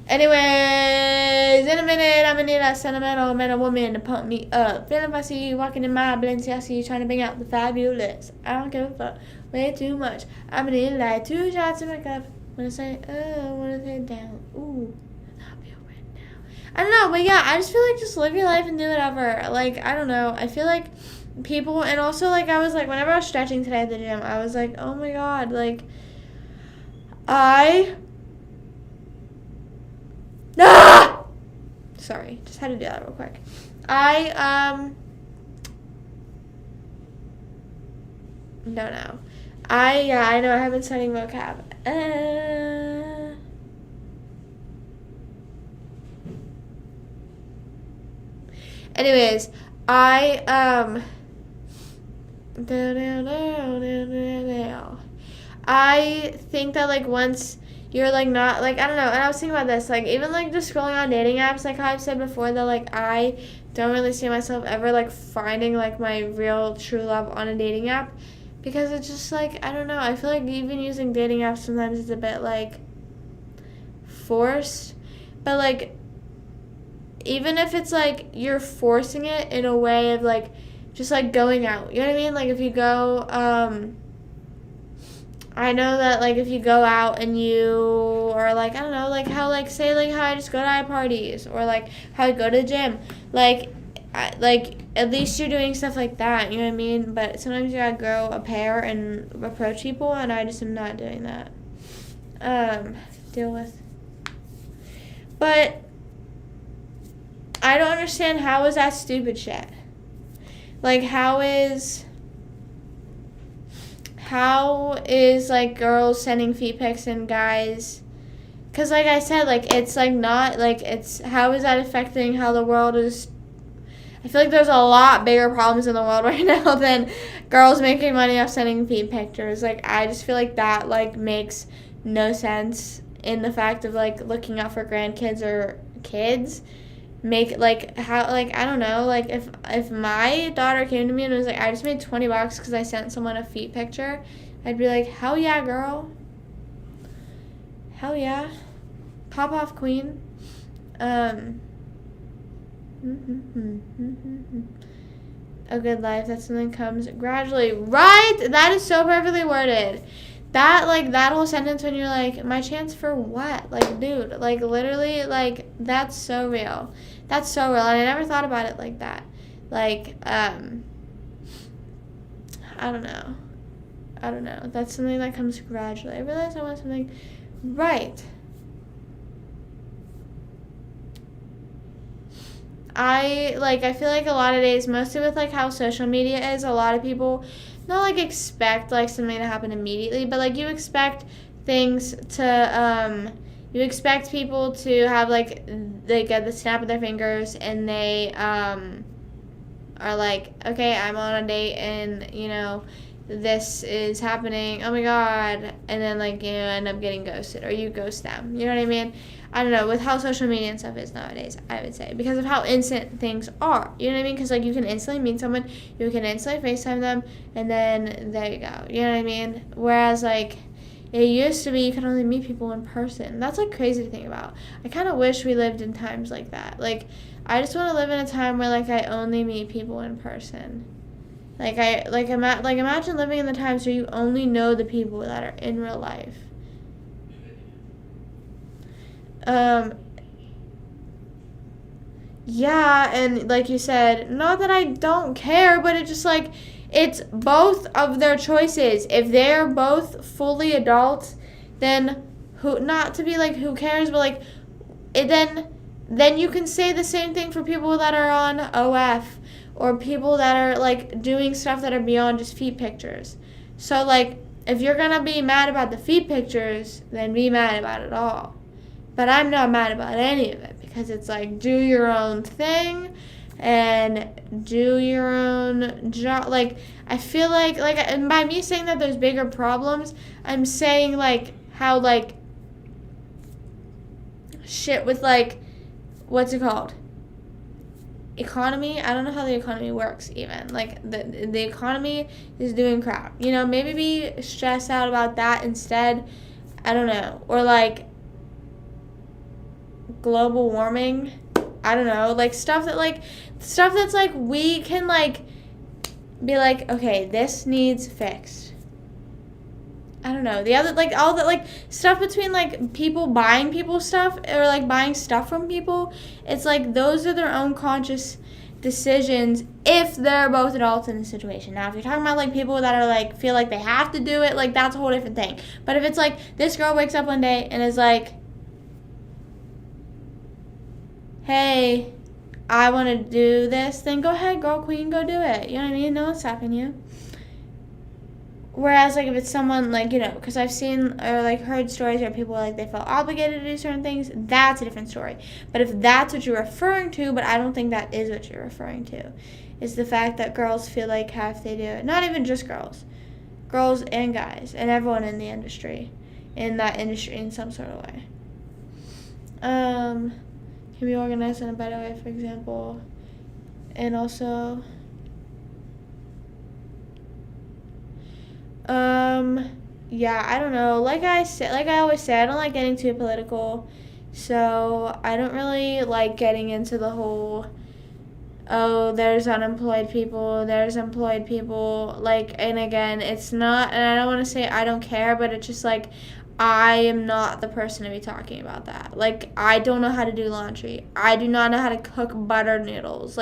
Anyways, in a minute, I'm gonna need a sentimental man woman to pump me up. Feeling if I see you walking in my Balenciaga, trying to bring out the fabulous. I don't give a fuck. Way too much. I'm gonna need like 2 shots in my cup. Wanna say, oh, wanna say down. Ooh, I'll be right now. I don't know, but yeah, I just feel like just live your life and do whatever. Like, I don't know. I feel like people, and also, like, I was like, whenever I was stretching today at the gym, I was like, oh my god, like, sorry, just had to do that real quick. I don't know. I know I have been studying vocab. Anyways, I think that, like, once you're, like, not, like, I don't know, and I was thinking about this, like, even, like, just scrolling on dating apps, like how I've said before, that, like, I don't really see myself ever, like, finding, like, my real true love on a dating app, because it's just, like, I don't know, I feel like even using dating apps sometimes is a bit, like, forced, but, like, even if it's, like, you're forcing it in a way of, like, just, like, going out, you know what I mean, like, if you go, I know that, like, if you go out and you are, like, I don't know, like, how, like, say, like, how I just go to parties, or, like, how I go to the gym, like, at least you're doing stuff like that, you know what I mean, but sometimes you gotta grow a pair and approach people, and I just am not doing that, deal with, but I don't understand, how is that stupid shit, like, how is, like, girls sending feet pics and guys, because, like I said, like, it's, like, not, like, it's, how is that affecting how the world is, I feel like there's a lot bigger problems in the world right now than girls making money off sending feet pictures, like, I just feel like that, like, makes no sense in the fact of, like, looking out for grandkids or kids, make, like, how, like, I don't know, like, if my daughter came to me and was like, I just made $20 because I sent someone a feet picture, I'd be like, hell yeah, girl, hell yeah, pop off, queen. A good life, that something comes gradually, right? That is so perfectly worded. that whole sentence when you're like, my chance for what? Like, dude, like, literally, like, that's so real. That's so real. And I never thought about it like that. Like, I don't know. That's something that comes gradually. I realized I want something right. I feel like a lot of days, mostly with, like, how social media is, a lot of people not, like, expect, like, something to happen immediately, but, like, you expect things to, you expect people to have, like, they get the snap of their fingers, and they, are like, okay, I'm on a date, and, you know, this is happening, oh my god, and then, like, you know, end up getting ghosted, or you ghost them, you know what I mean? I don't know, with how social media and stuff is nowadays, I would say, because of how instant things are, you know what I mean? Because, like, you can instantly meet someone, you can instantly FaceTime them, and then there you go, you know what I mean? Whereas, like, it used to be you could only meet people in person. That's, like, crazy to think about. I kind of wish we lived in times like that. Like, I just want to live in a time where, like, I only meet people in person. Imagine living in the times where you only know the people that are in real life. Yeah, and like you said, not that I don't care, but it just, like, it's both of their choices. If they're both fully adults, then not to be like, who cares, but, like, then you can say the same thing for people that are on OF, or people that are, like, doing stuff that are beyond just feet pictures. So, like, if you're gonna be mad about the feet pictures, then be mad about it all. But I'm not mad about any of it, because it's like, do your own thing and do your own job. Like, I feel like, and by me saying that there's bigger problems, I'm saying, like, how, like, shit with, like, what's it called? Economy. I don't know how the economy works even. Like, the economy is doing crap. You know, maybe be stressed out about that instead. I don't know. Or, like, global warming. I don't know. Like, stuff that's, like, we can, like, be like, okay, this needs fixed. I don't know. The other, like, all the, like, stuff between, like, people buying people stuff, or, like, buying stuff from people, it's like, those are their own conscious decisions if they're both adults in the situation. Now, if you're talking about, like, people that are, like, feel like they have to do it, like, that's a whole different thing. But if it's like, this girl wakes up one day and is like, hey, I want to do this, then go ahead, girl queen, go do it. You know what I mean? No one's stopping you. Whereas, like, if it's someone, like, you know, because I've seen or, like, heard stories where people, like, they felt obligated to do certain things, that's a different story. But if that's what you're referring to, but I don't think that is what you're referring to, is the fact that girls feel like have to do it. Not even just girls and guys, and everyone in the industry, in that industry in some sort of way. Can be organized in a better way, for example. And also, yeah, I don't know. Like I always say, I don't like getting too political. So I don't really like getting into the whole, oh, there's unemployed people, there's employed people. Like, and again, it's not, and I don't want to say I don't care, but it's just like, I am not the person to be talking about that. Like, I don't know how to do laundry. I do not know how to cook buttered noodles.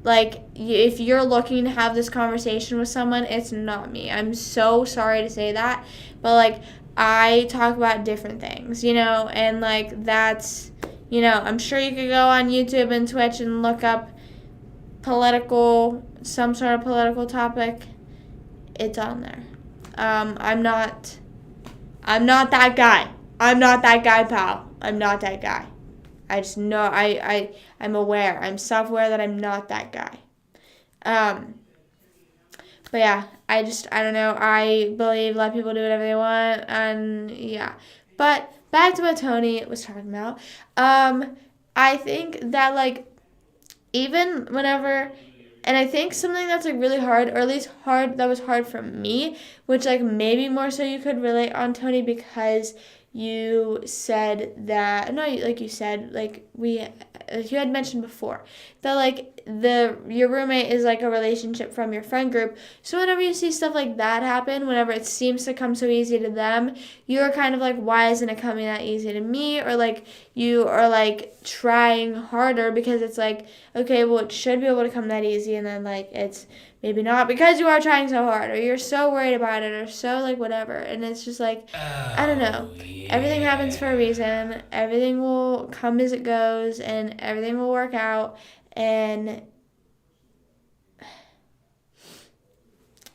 If you're looking to have this conversation with someone, it's not me. I'm so sorry to say that. But, like, I talk about different things, you know? And, like, that's, you know, I'm sure you could go on YouTube and Twitch and look up some sort of political topic. It's on there. I'm not that guy. I'm not that guy, pal. I'm not that guy. I just know, I'm aware. I'm self-aware that I'm not that guy. But yeah, I don't know. I believe let people do whatever they want, and yeah. But back to what Tony was talking about. I think that, like, even whenever, and I think something that's, like, really hard, or at least that was hard for me, which, like, maybe more so you could relate on, Tony, because you said that, no, like you said, like, you had mentioned before, that, like, your roommate is like a relationship from your friend group. So whenever you see stuff like that happen, whenever it seems to come so easy to them, you're kind of like, why isn't it coming that easy to me? Or like you are like trying harder because it's like, okay, well, it should be able to come that easy, and then like it's maybe not because you are trying so hard, or you're so worried about it, or so like whatever. And it's just like, I don't know. Everything happens for a reason. Everything will come as it goes, and everything will work out. And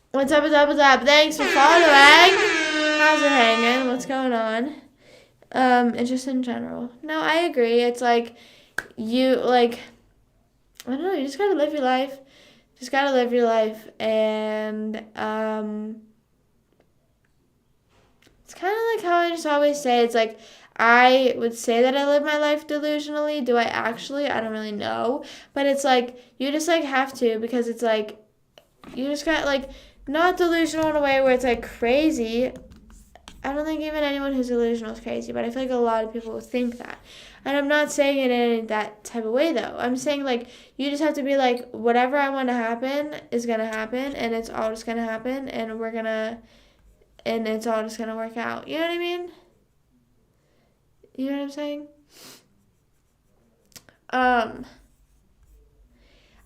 what's up, what's up, what's up? Thanks for following. How's it hanging? What's going on? It's just in general. No, I agree. It's like you like, I don't know, you just gotta live your life. Just gotta live your life. And it's kind of like how I just always say, it's like, I would say that I live my life delusionally. Do I actually? I don't really know. But it's like, you just like have to, because it's like, you just got like, not delusional in a way where it's like crazy. I don't think even anyone who's delusional is crazy, but I feel like a lot of people think that. And I'm not saying it in that type of way, though. I'm saying, like, you just have to be like, whatever I want to happen is going to happen, and it's all just going to happen, and it's all just going to work out. You know what I mean? You know what I'm saying?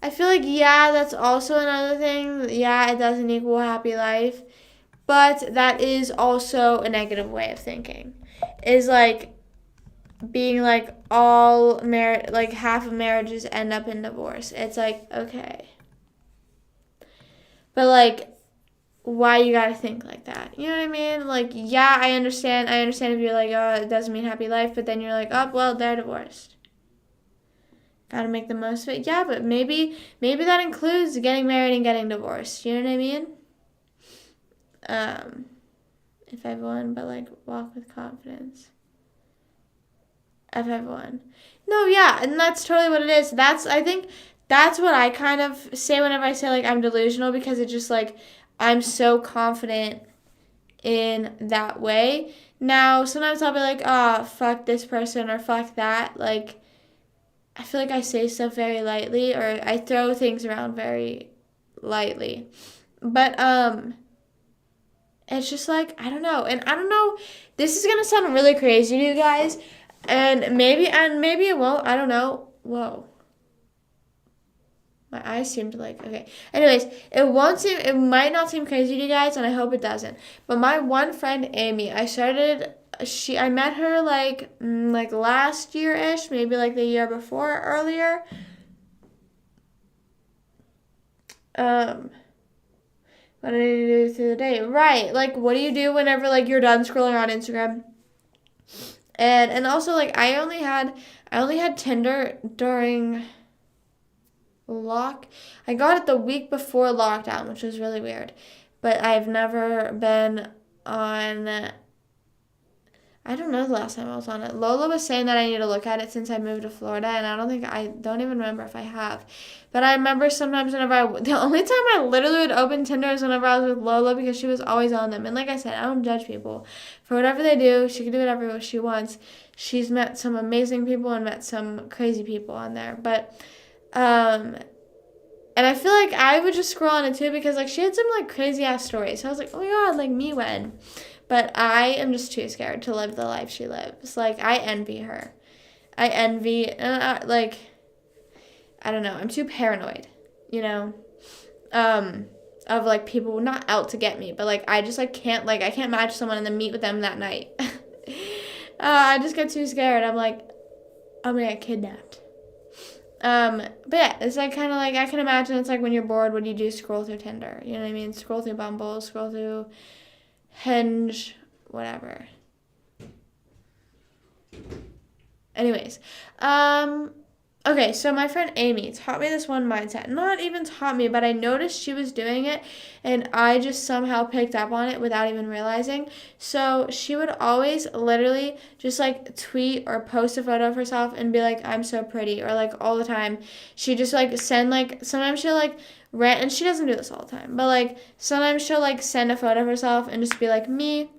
I feel like, yeah, that's also another thing. Yeah, it doesn't equal a happy life. But that is also a negative way of thinking. Is like being like like half of marriages end up in divorce. It's like, okay. But like, why you gotta think like that? You know what I mean? Like, yeah, I understand if you're like, oh, it doesn't mean happy life, but then you're like, oh, well, they're divorced. Gotta make the most of it. Yeah, but maybe that includes getting married and getting divorced. You know what I mean? If I've won, but like walk with confidence. If I've won. No, yeah, and that's totally what it is. I think that's what I kind of say whenever I say like I'm delusional, because it's just like I'm so confident in that way. Now, sometimes I'll be like, oh, fuck this person or fuck that. Like, I feel like I say stuff very lightly, or I throw things around very lightly. But, it's just like, I don't know. And I don't know, this is going to sound really crazy to you guys. And maybe it won't. I don't know. Whoa. My eyes seemed like, okay. Anyways, it might not seem crazy to you guys, and I hope it doesn't. But my one friend, Amy, I met her like last year-ish, maybe like the year before, earlier. What did I do through the day? Right, like, what do you do whenever, like, you're done scrolling on Instagram? And also, like, I only had Tinder during I got it the week before lockdown, which was really weird. But I've never been on, I don't know the last time I was on it. Lola was saying that I need to look at it since I moved to Florida, and I don't even remember if I have. But I remember sometimes the only time I literally would open Tinder is whenever I was with Lola, because she was always on them. And like I said, I don't judge people for whatever they do. She can do whatever she wants. She's met some amazing people and met some crazy people on there. But, and I feel like I would just scroll on it too, because like she had some like crazy ass stories. So I was like, oh my god, like me when. But I am just too scared to live the life she lives. Like, I envy her. I don't know. I'm too paranoid, you know, of, like, people not out to get me. But, like, I just, like, I can't match someone and then meet with them that night. I just get too scared. I'm like, I'm going to get kidnapped. But, yeah, it's, like, kind of, like, I can imagine it's, like, when you're bored, what do you do? Scroll through Tinder. You know what I mean? Scroll through Bumble, scroll through Hinge, whatever. Anyways, okay, so my friend Amy taught me this one mindset. Not even taught me, but I noticed she was doing it, and I just somehow picked up on it without even realizing. So she would always literally just, like, tweet or post a photo of herself and be like, I'm so pretty, or, like, all the time. She just, like, sometimes she'll, like, rant, and she doesn't do this all the time, but, like, sometimes she'll, like, send a photo of herself and just be like, me,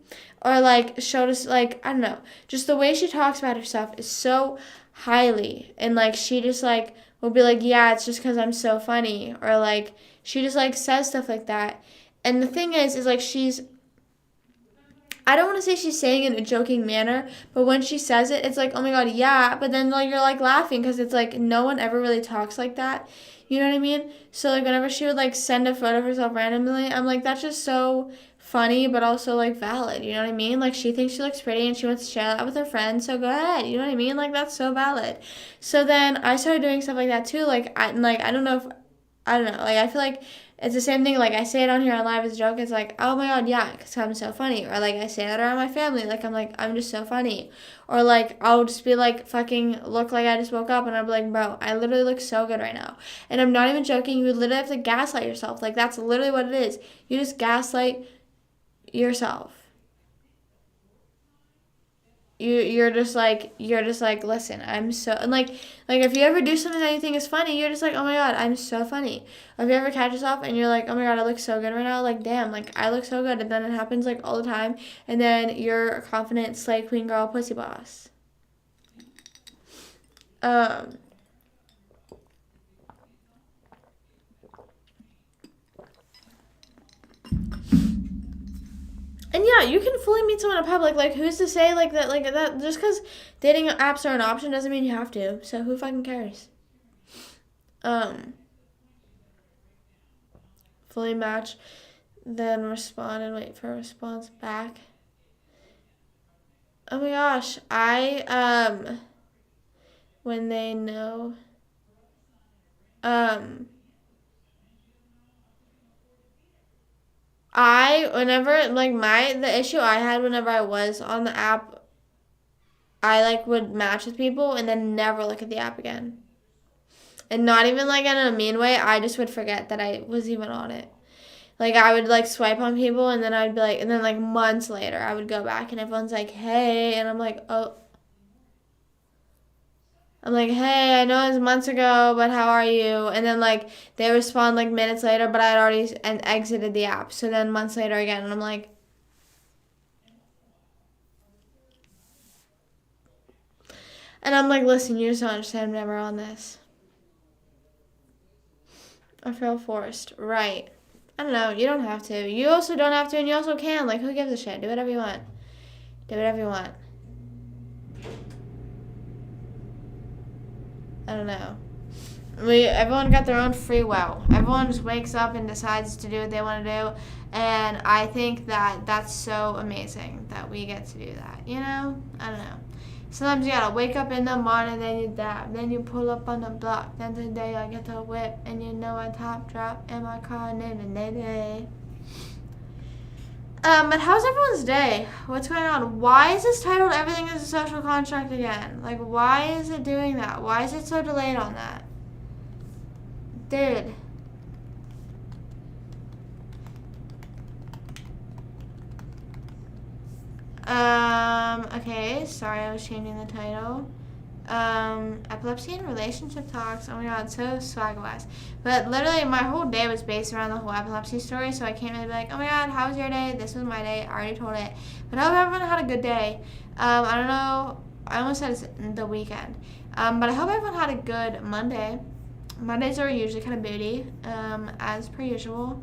or, like, she'll just, like, I don't know, just the way she talks about herself is so highly, and, like, she just, like, will be like, yeah, it's just because I'm so funny. Or, like, she just, like, says stuff like that. And the thing is like, I don't want to say she's saying it in a joking manner, but when she says it, it's like, oh my god, yeah. But then, like, you're, like, laughing because it's, like, no one ever really talks like that. You know what I mean? So, like, whenever she would, like, send a photo of herself randomly, I'm like, that's just so funny, but also, like, valid. You know what I mean? Like, she thinks she looks pretty and she wants to share that with her friends, so go ahead. You know what I mean? Like, that's so valid. So then I started doing stuff like that, too. Like, I don't know if, I don't know. Like, I feel like it's the same thing. Like, I say it on here on live as a joke. It's like, oh my god, yeah, because I'm so funny. Or, like, I say that around my family. Like, I'm just so funny. Or, like, I'll just be, like, fucking look like I just woke up. And I'll be like, bro, I literally look so good right now. And I'm not even joking. You would literally have to gaslight yourself. Like, that's literally what it is. You just gaslight yourself. You're just like, listen, I'm so, and like if you ever do something that you think is funny, you're just like, oh my god, I'm so funny. Or if you ever catch yourself and you're like, oh my god, I look so good right now, like, damn, like, I look so good. And then it happens, like, all the time, and then you're a confident slay queen girl pussy boss. And yeah, you can fully meet someone in public. Like, who's to say, like, that just because dating apps are an option doesn't mean you have to. So who fucking cares? Fully match, then respond and wait for a response back. Oh my gosh, when they know, the issue I had whenever I was on the app, I, like, would match with people and then never look at the app again. And not even, like, in a mean way, I just would forget that I was even on it. Like, I would, like, swipe on people, and then I'd be like, and then, like, months later, I would go back, and everyone's like, hey, and I'm like, oh. I'm like, hey, I know it was months ago, but how are you? And then, like, they respond, like, minutes later, but I had already exited the app. So then months later again, and I'm like, listen, you just don't understand. I'm never on this. I feel forced. Right. I don't know. You don't have to. You also don't have to, and you also can. Like, who gives a shit? Do whatever you want. Do whatever you want. I don't know. Everyone got their own free will. Everyone just wakes up and decides to do what they want to do. And I think that that's so amazing that we get to do that. You know? I don't know. Sometimes you gotta wake up in the morning, then you dab, then you pull up on the block, then today I get to whip, and you know I top drop in my car, day. But how's everyone's day? What's going on? Why is this titled Everything is a Social Contract again? Like, why is it doing that? Why is it so delayed on that? Dude. Okay, sorry, I was changing the title. Epilepsy and relationship talks. Oh my god, so swag-wise. But literally, my whole day was based around the whole epilepsy story, so I can't really be like, oh my god, how was your day? This was my day. I already told it. But I hope everyone had a good day. I don't know. I almost said it's the weekend. But I hope everyone had a good Monday. Mondays are usually kind of booty, as per usual.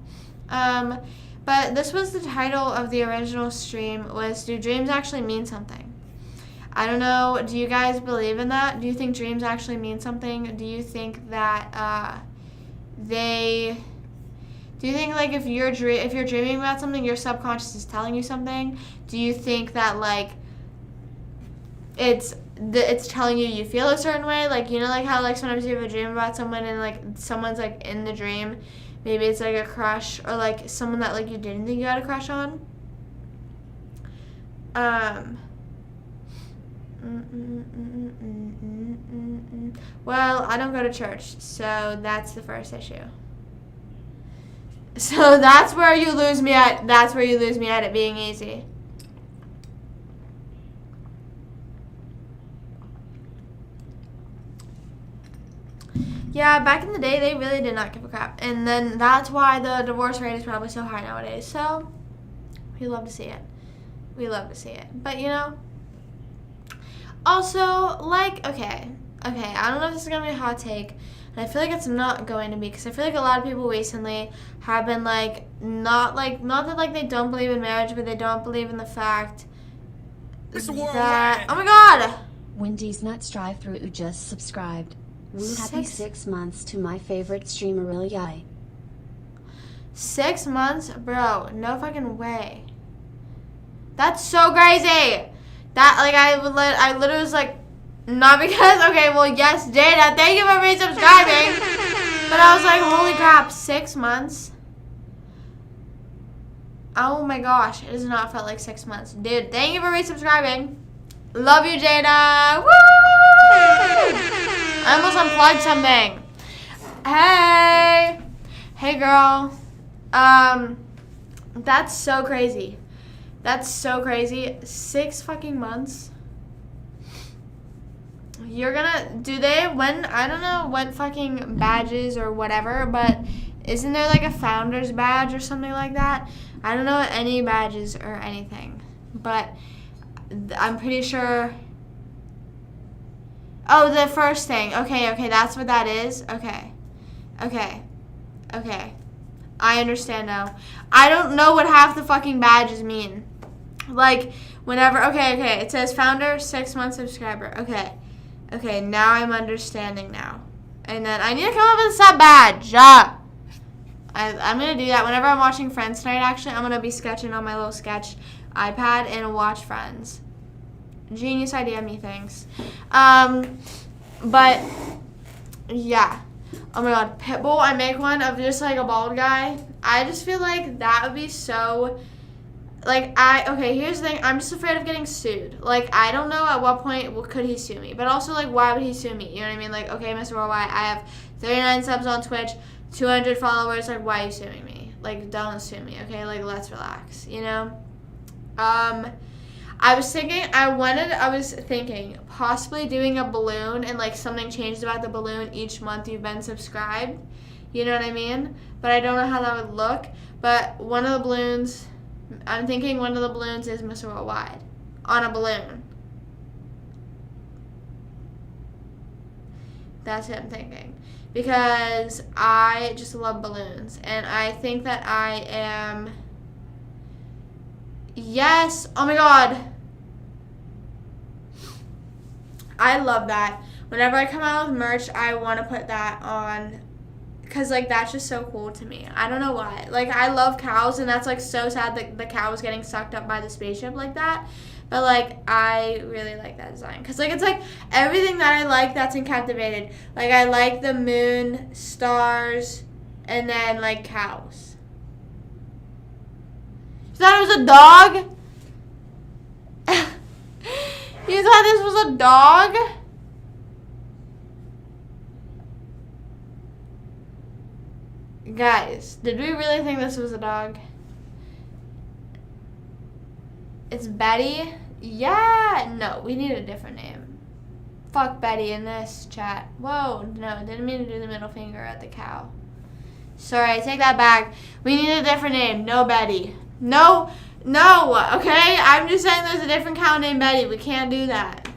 But this was the title of the original stream, was Do Dreams Actually Mean Something? I don't know. Do you guys believe in that? Do you think dreams actually mean something? Do you think that do you think, like, if you're dreaming about something, your subconscious is telling you something? Do you think that, like, it's telling you feel a certain way? Like, you know, like how, like, sometimes you have a dream about someone and, like, someone's, like, in the dream. Maybe it's, like, a crush or, like, someone that, like, you didn't think you had a crush on. Well, I don't go to church, so that's the first issue. So that's where you lose me at. That's where you lose me at it being easy. Yeah, back in the day, they really did not give a crap. And then that's why the divorce rate is probably so high nowadays. So we love to see it. We love to see it. But, you know, also, like, okay, Okay, I don't know if this is going to be a hot take, and I feel like it's not going to be, because I feel like a lot of people recently have been, like, not that, like, they don't believe in marriage, but they don't believe in the fact that, oh my god!
Wendy's Nuts Drive-Thru just subscribed. Happy 6 months to my favorite streamer, Really.
6 months? Bro, no fucking way. That's so crazy! That, like, I literally was like, not because, okay, well, yes, Jada, thank you for resubscribing. But I was like, holy crap, 6 months? Oh my gosh, it does not feel like 6 months. Dude, thank you for resubscribing. Love you, Jada. Woo! I almost unplugged something. Hey. Hey, girl. That's so crazy. That's so crazy. 6 fucking months. You're gonna, I don't know what fucking badges or whatever, but isn't there like a founder's badge or something like that? I don't know any badges or anything, but I'm pretty sure. Oh, the first thing. Okay, that's what that is. Okay. I understand now. I don't know what half the fucking badges mean. Like, whenever, okay, it says founder, 6 month subscriber. Okay, now I'm understanding now. And then I need to come up with a sub badge. I'm going to do that. Whenever I'm watching Friends tonight, actually, I'm going to be sketching on my little sketch iPad and watch Friends. Genius idea, me thanks. But, yeah. Oh my god, Pitbull, I make one of just like a bald guy. I just feel like that would be so, like, okay, here's the thing. I'm just afraid of getting sued. Like, I don't know at what point could he sue me. But also, like, why would he sue me? You know what I mean? Like, okay, Mr. Worldwide, I have 39 subs on Twitch, 200 followers. Like, why are you suing me? Like, don't sue me, okay? Like, let's relax, you know? I was thinking possibly doing a balloon and, like, something changed about the balloon each month you've been subscribed. You know what I mean? But I don't know how that would look. But I'm thinking one of the balloons is Mr. Worldwide on a balloon. That's what I'm thinking. Because I just love balloons. And I think that I am... Yes! Oh my god! I love that. Whenever I come out with merch, I want to put that on... Because, like, that's just so cool to me. I don't know why. Like, I love cows, and that's, like, so sad that the cow is getting sucked up by the spaceship like that. But, like, I really like that design. Because, like, it's, like, everything that I like that's encaptivated. Like, I like the moon, stars, and then, like, cows. You thought it was a dog? You thought this was a dog? Guys, did we really think this was a dog? It's Betty? Yeah! No, we need a different name. Fuck Betty in this chat. Whoa, no, didn't mean to do the middle finger at the cow. Sorry, I take that back. We need a different name. No Betty. No, okay? I'm just saying there's a different cow named Betty. We can't do that.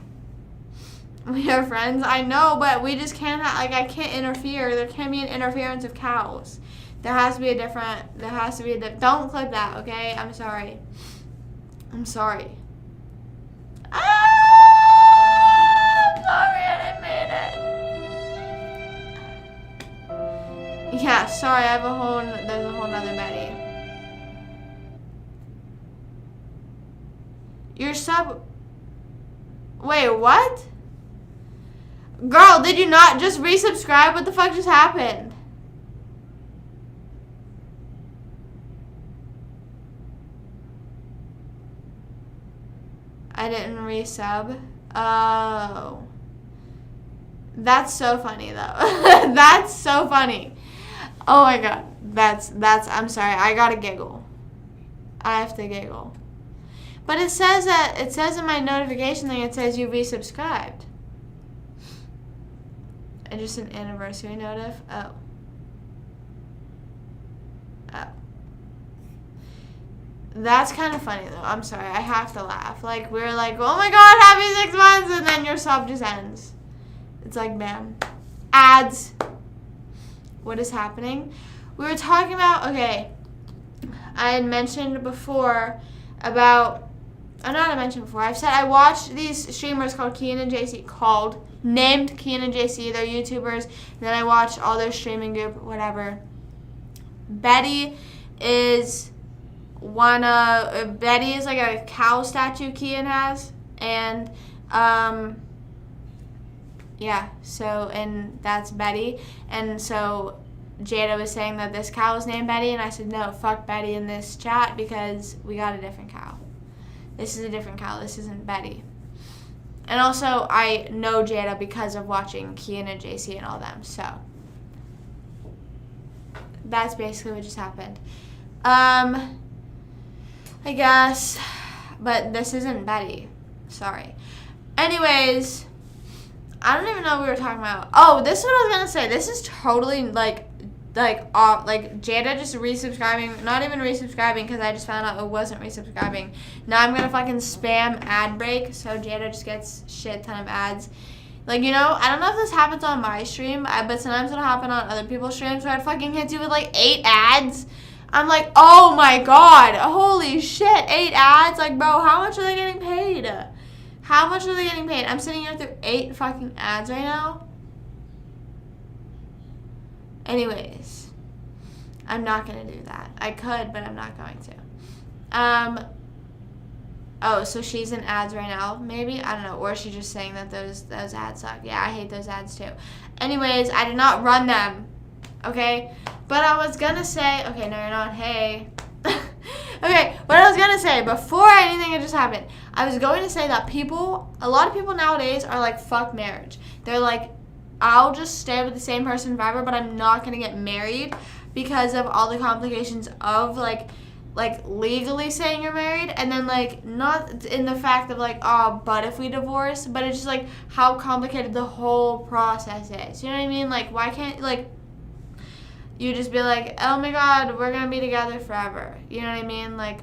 We are friends. I know, but we just can't, I can't interfere. There can't be an interference of cows. There has to be a different, don't clip that, okay? I'm sorry. I'm sorry, I didn't mean it. Yeah, sorry, there's a whole nother Betty. Your sub, wait, what? Girl, did you not just resubscribe? What the fuck just happened? I didn't resub. Oh. That's so funny, though. That's so funny. Oh my god. I'm sorry. I gotta giggle. I have to giggle. But it says in my notification thing, it says you resubscribed. And just an anniversary notif? Oh. That's kind of funny, though. I'm sorry. I have to laugh. Like, we're like, oh my god, happy 6 months, and then your sub just ends. It's like, man, ads. What is happening? We were talking about, okay, I had mentioned before about, I've said I watched these streamers called Kian and JC, named Kian and JC, they're YouTubers, and then I watched all their streaming group, whatever. Betty is like a cow statue Kian has, and yeah, so, and that's Betty, and so Jada was saying that this cow is named Betty, and I said, no, fuck Betty in this chat because we got a different cow. This is a different cow. This isn't Betty. And also, I know Jada because of watching Kian and JC and all them, so that's basically what just happened. I guess, but this isn't Betty. Sorry. Anyways, I don't even know what we were talking about. Oh, this is what I was gonna say. This is totally like Jada just resubscribing, not even resubscribing because I just found out it wasn't resubscribing. Now I'm gonna fucking spam ad break so Jada just gets shit ton of ads. Like, you know, I don't know if this happens on my stream, but sometimes it'll happen on other people's streams where it fucking hits you with like 8 ads. I'm like, oh my god, holy shit, 8 ads? Like, bro, how much are they getting paid? How much are they getting paid? I'm sitting here through 8 fucking ads right now. Anyways, I'm not going to do that. I could, but I'm not going to. Oh, so she's in ads right now, maybe? I don't know. Or is she just saying that those ads suck? Yeah, I hate those ads too. Anyways, I did not run them, okay? But I was going to say, okay, no, you're not. Hey. Okay, what I was going to say, before anything had just happened, I was going to say that a lot of people nowadays are like, fuck marriage. They're like, I'll just stay with the same person forever, but I'm not going to get married because of all the complications of, like legally saying you're married, and then, like, not in the fact of, like, oh, but if we divorce, but it's just, like, how complicated the whole process is. You know what I mean? Like, why can't, like, you just be like, oh, my God, we're going to be together forever. You know what I mean? Like,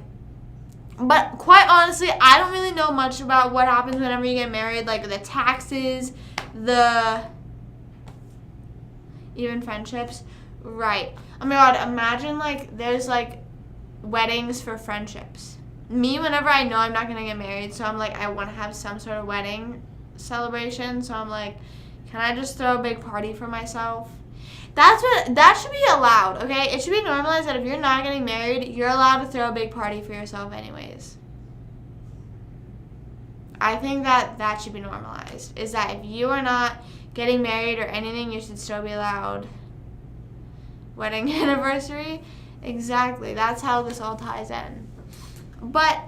but quite honestly, I don't really know much about what happens whenever you get married, like, the taxes, even friendships. Right. Oh my god, imagine like there's like weddings for friendships. Me, whenever I know I'm not gonna get married, so I'm like, I want to have some sort of wedding celebration, so I'm like, can I just throw a big party for myself? That should be allowed, okay? It should be normalized that if you're not getting married, you're allowed to throw a big party for yourself anyways. I think that should be normalized, is that if you are not getting married or anything, you should still be allowed wedding anniversary. Exactly. That's how this all ties in. But,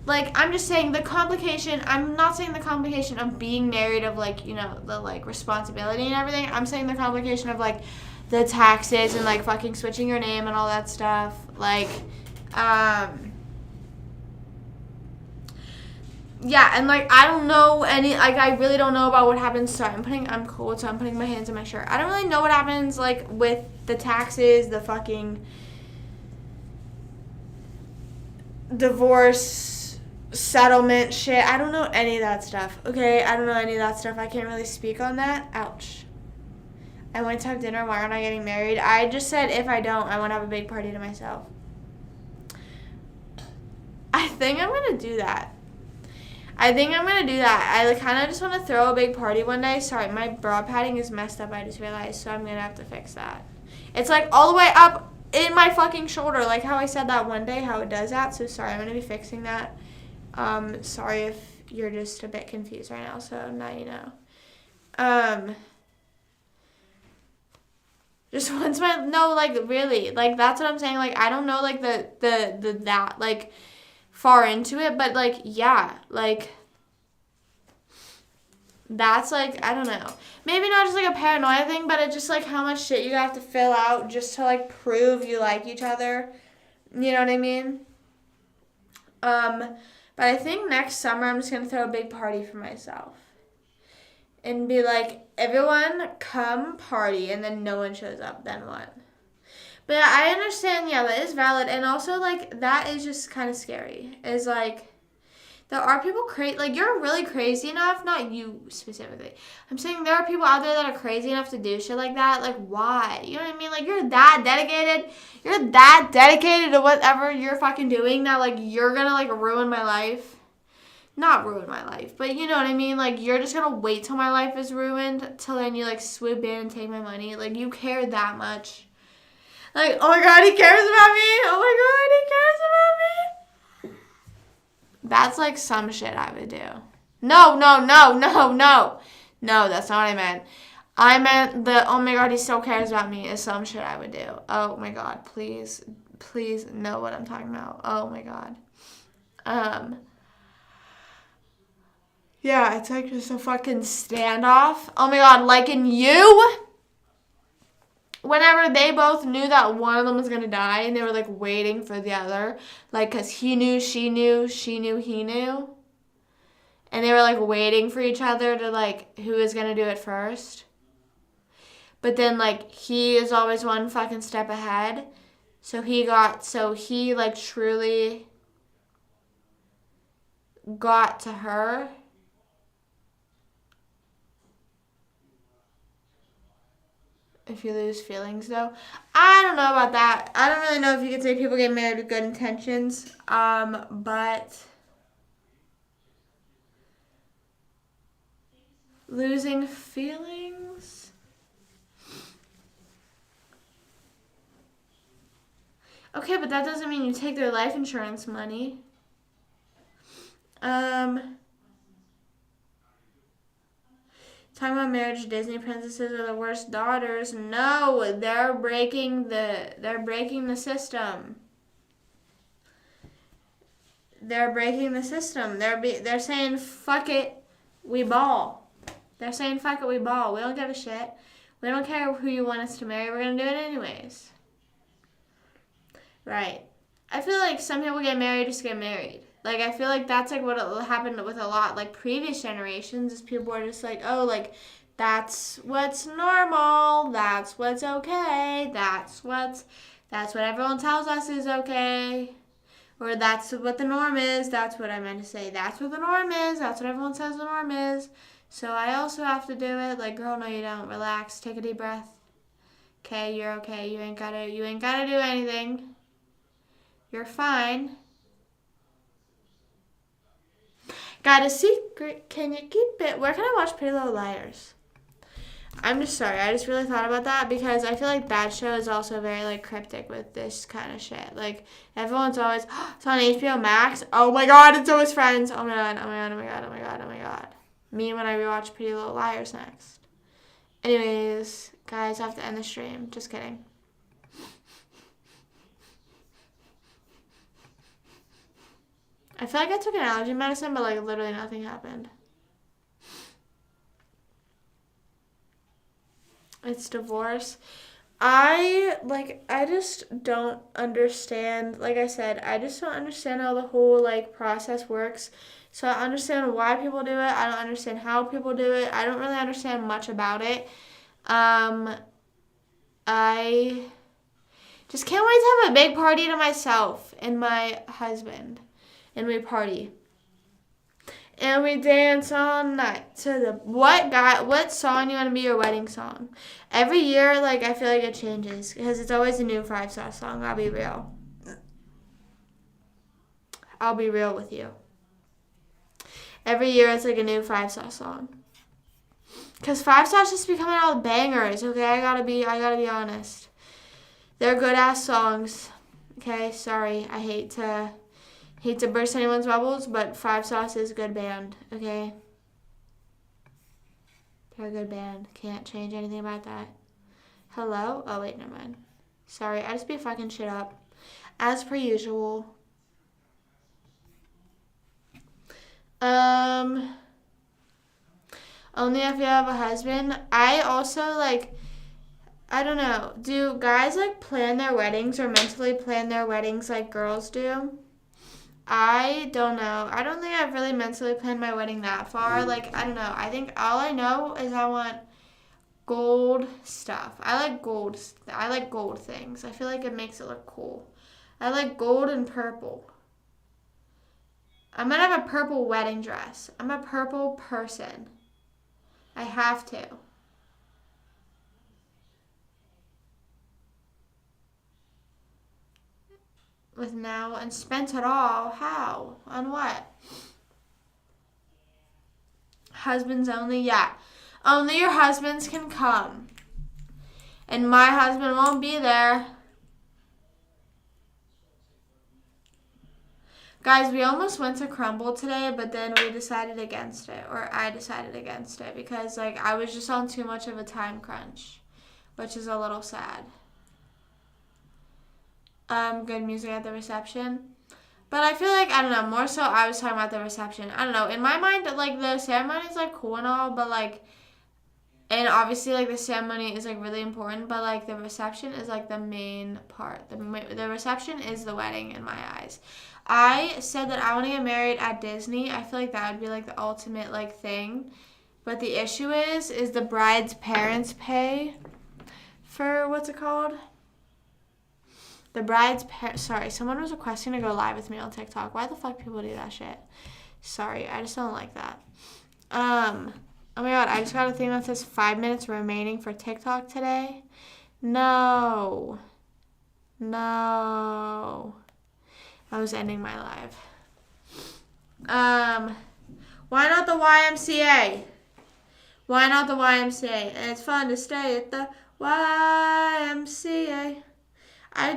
like, I'm just saying I'm not saying the complication of being married of, like, you know, the, like, responsibility and everything. I'm saying the complication of, like, the taxes and, like, fucking switching your name and all that stuff. Like, yeah, and, like, I don't know I really don't know about what happens. Sorry, I'm cold, so I'm putting my hands in my shirt. I don't really know what happens, like, with the taxes, the fucking divorce, settlement shit. I don't know any of that stuff, okay? I don't know any of that stuff. I can't really speak on that. Ouch. I want to have dinner. Why aren't I getting married? I just said if I don't, I want to have a big party to myself. I think I'm going to do that. I kind of just want to throw a big party one day. Sorry, my bra padding is messed up, I just realized, so I'm going to have to fix that. It's, like, all the way up in my fucking shoulder, like how I said that one day, how it does that. So, sorry, I'm going to be fixing that. Sorry if you're just a bit confused right now, so now you know. Just once really, like, that's what I'm saying. Like, I don't know, like, that, like, far into it, but, like, yeah, like, that's, like, I don't know, maybe not just, like, a paranoia thing, but it's just, like, how much shit you have to fill out just to, like, prove you like each other, you know what I mean? But I think next summer I'm just gonna throw a big party for myself and be like, everyone come party, and then no one shows up, then what? But yeah, I understand, yeah, that is valid, and also, like, that is just kind of scary. Is, like, There are people crazy, like, you're really crazy enough, not you specifically. I'm saying there are people out there that are crazy enough to do shit like that. Like, why? You know what I mean? Like, you're that dedicated. You're that dedicated to whatever you're fucking doing that, like, you're gonna, like, ruin my life. Not ruin my life, but you know what I mean? Like, you're just gonna wait till my life is ruined, till then you, like, swoop in and take my money. Like, you care that much. Like, oh my God, he cares about me. Oh my God, he cares about me. That's like some shit I would do. No. No, that's not what I meant. I meant the, oh my God, he still cares about me is some shit I would do. Oh my God, please know what I'm talking about. Oh my God. Yeah, it's like just a fucking standoff. Oh my God, like in You, whenever they both knew that one of them was going to die and they were like waiting for the other, like, because he knew, she knew, she knew, he knew. And they were like waiting for each other to like, who is going to do it first. But then like, he is always one fucking step ahead. So he like truly got to her. If you lose feelings, though. I don't know about that. I don't really know if you could say people get married with good intentions. But losing feelings? Okay, but that doesn't mean you take their life insurance money. Talking about marriage, Disney princesses are the worst daughters. No, they're breaking the system. They're breaking the system. They're saying fuck it, we ball. They're saying fuck it, we ball. We don't give a shit. We don't care who you want us to marry. We're gonna do it anyways. Right. I feel like some people get married just to get married. Like, I feel like that's, like, what happened with a lot, like, previous generations is people are just like, oh, like, that's what's normal. That's what's okay. That's what everyone tells us is okay. Or that's what the norm is. That's what I meant to say. That's what the norm is. That's what everyone says the norm is. So I also have to do it. Like, girl, no, you don't. Relax. Take a deep breath. Okay, you're okay. You ain't gotta do anything. You're fine. Got a secret, can you keep it? Where can I watch Pretty Little Liars? I'm just sorry, I just really thought about that because I feel like that show is also very, like, cryptic with this kind of shit. Like, everyone's always, oh, it's on HBO Max. Oh my God, it's always Friends. Oh my God. Me when I rewatch Pretty Little Liars next. Anyways, guys, I have to end the stream. Just kidding. I feel like I took an allergy medicine, but, like, literally nothing happened. It's divorce. I just don't understand. Like I said, I just don't understand how the whole, like, process works. So I understand why people do it. I don't understand how people do it. I don't really understand much about it. I just can't wait to have a big party to myself and my husband. And we party. And we dance all night to the what song you want to be your wedding song? Every year, like, I feel like it changes because it's always a new 5-star song. I'll be real. I'll be real with you. Every year it's like a new 5-star song. Cause 5 stars just be coming out with bangers. Okay, I gotta be honest. They're good ass songs. Okay, sorry, I hate to burst anyone's bubbles, but 5 Sauce is a good band, okay? They're a good band. Can't change anything about that. Hello? Oh, wait, never mind. Sorry, I just be fucking shit up. As per usual. Only if you have a husband. I also, like, I don't know. Do guys, like, plan their weddings or mentally plan their weddings like girls do? I don't know. I don't think I've really mentally planned my wedding that far. Like, I don't know. I think all I know is I want gold stuff. I like gold things. I feel like it makes it look cool. I like gold and purple. I'm gonna have a purple wedding dress. I'm a purple person. I have to. With now and spent it all. How? On what? Husbands only? Yeah. Only your husbands can come. And my husband won't be there. Guys, we almost went to Crumble today, but then we decided against it. Or I decided against it because, like, I was just on too much of a time crunch, which is a little sad. Good music at the reception. But I feel like, I don't know, more so I was talking about the reception. I don't know. In my mind, like, the ceremony is, like, cool and all, but, like, and obviously, like, the ceremony is, like, really important, but, like, the reception is, like, the main part. The reception is the wedding in my eyes. I said that I want to get married at Disney. I feel like that would be, like, the ultimate, like, thing. But the issue is the bride's parents pay for, what's it called? The bride's sorry, someone was requesting to go live with me on TikTok. Why the fuck people do that shit? Sorry, I just don't like that. Oh my god, I just got a thing that says 5 minutes remaining for TikTok today. No. I was ending my live. Why not the YMCA? Why not the YMCA? And it's fun to stay at the YMCA. I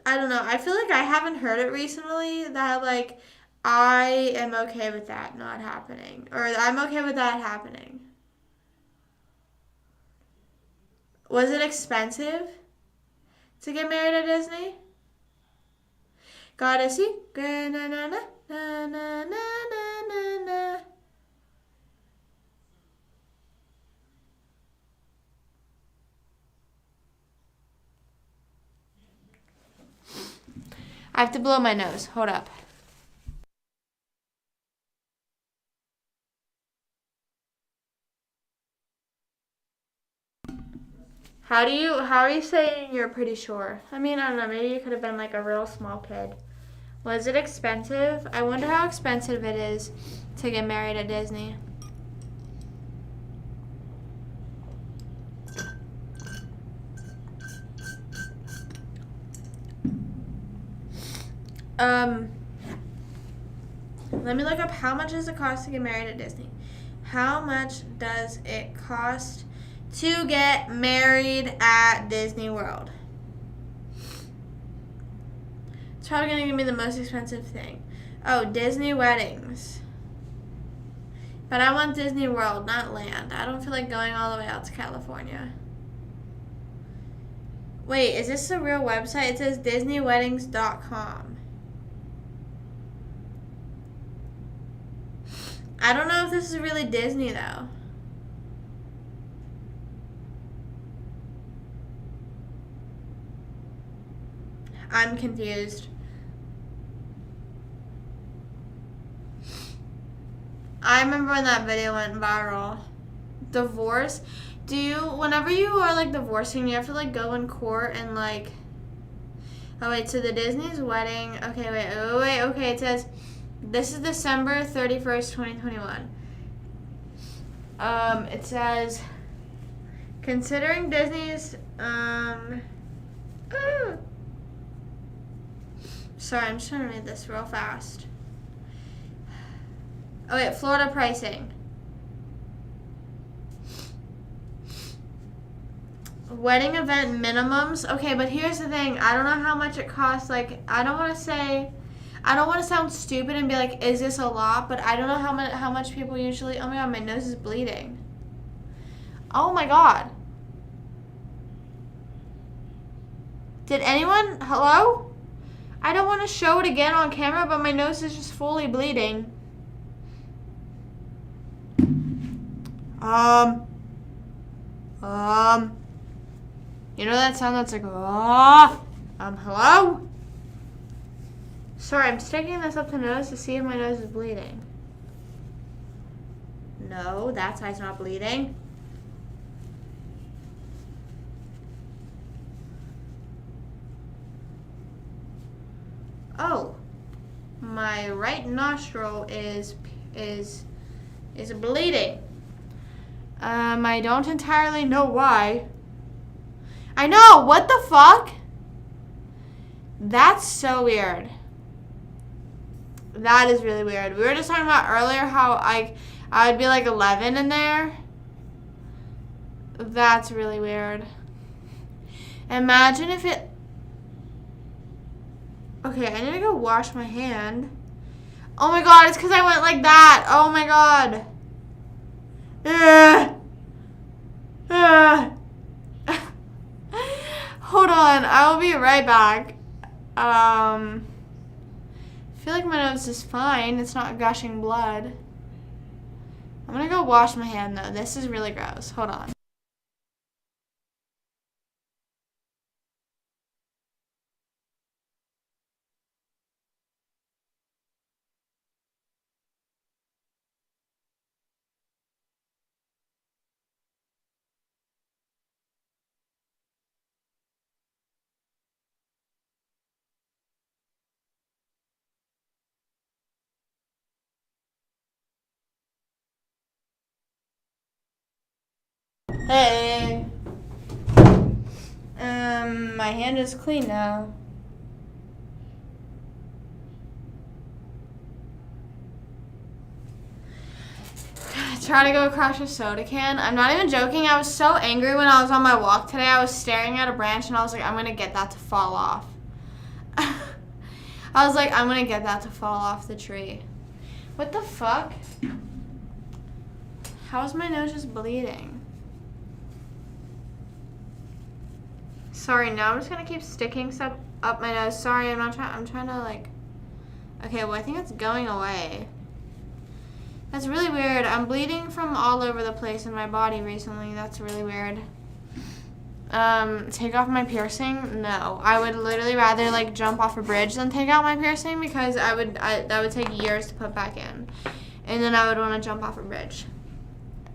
don't know. I feel like I haven't heard it recently that, like, I am okay with that not happening. Or I'm okay with that happening. Was it expensive to get married at Disney? Got a secret, na na na na na na na na. I have to blow my nose. Hold up. How are you saying you're pretty sure? I mean, I don't know, maybe you could have been like a real small kid. Was it expensive? I wonder how expensive it is to get married at Disney. Let me look up how much does it cost to get married at Disney. How much does it cost to get married at Disney World? It's probably going to give me the most expensive thing. Oh, Disney weddings. But I want Disney World, not land. I don't feel like going all the way out to California. Wait, is this a real website? It says DisneyWeddings.com. I don't know if this is really Disney, though. I'm confused. I remember when that video went viral. Divorce? Whenever you are, like, divorcing, you have to, like, go in court and, like... Oh, wait, so the Disney's wedding... Okay, wait, okay, it says... This is December 31st, 2021. It says... Considering Disney's, Sorry, I'm just trying to read this real fast. Oh, wait, Florida pricing. Wedding event minimums. Okay, but here's the thing. I don't know how much it costs. Like, I don't want to sound stupid and be like, is this a lot? But I don't know how much people usually... Oh my god, my nose is bleeding. Oh my god. Did anyone... Hello? I don't want to show it again on camera, but my nose is just fully bleeding. You know that sound that's like, hello? Sorry, I'm sticking this up the nose to see if my nose is bleeding. No, that side's not bleeding. Oh my right nostril is bleeding. I don't entirely know why. I know, what the fuck? That's so weird. That is really weird. We were just talking about earlier how I would be like 11 in there. That's really weird. Imagine if it... Okay, I need to go wash my hand. Oh my god, it's because I went like that. Oh my god. Hold on, I will be right back. I feel like my nose is fine. It's not gushing blood. I'm gonna go wash my hand though. This is really gross. Hold on. Hey. My hand is clean now. Try to go crush a soda can. I'm not even joking. I was so angry when I was on my walk today. I was staring at a branch and I was like, I'm gonna get that to fall off. I was like, I'm gonna get that to fall off the tree. What the fuck? How is my nose just bleeding? Sorry, now I'm just gonna keep sticking stuff up my nose. Sorry, I'm trying to like... Okay, well I think it's going away. That's really weird. I'm bleeding from all over the place in my body recently. That's really weird. Take off my piercing? No. I would literally rather like jump off a bridge than take out my piercing because that would take years to put back in. And then I would want to jump off a bridge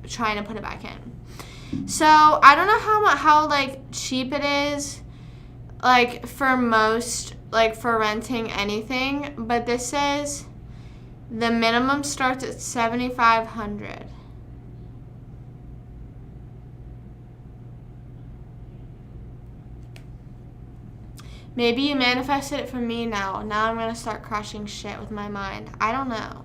trying to put it back in. So, I don't know how like cheap it is like for most, like for renting anything, but this says the minimum starts at $7,500. Maybe you manifested it for me now. Now I'm gonna start crushing shit with my mind. I don't know.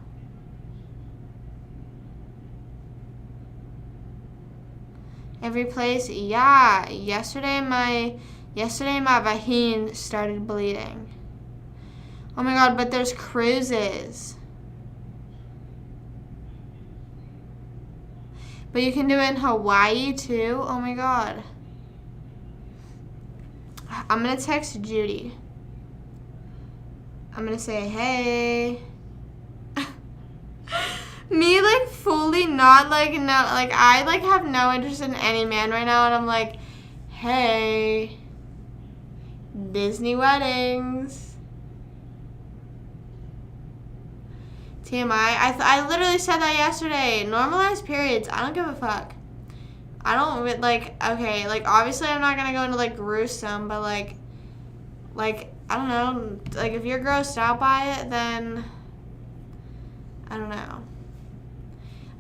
Every place, yeah. Yesterday my vagine started bleeding. Oh my god, but there's cruises. But you can do it in Hawaii too? Oh my god. I'm gonna text Judy. I'm gonna say, hey. Me like fully not like, no, like I like have no interest in any man right now and I'm like, hey, Disney weddings. TMI. I literally said that yesterday. Normalized periods. I don't give a fuck. I don't like, okay, like obviously I'm not gonna go into like gruesome, but like I don't know, like if you're grossed out by it, then I don't know.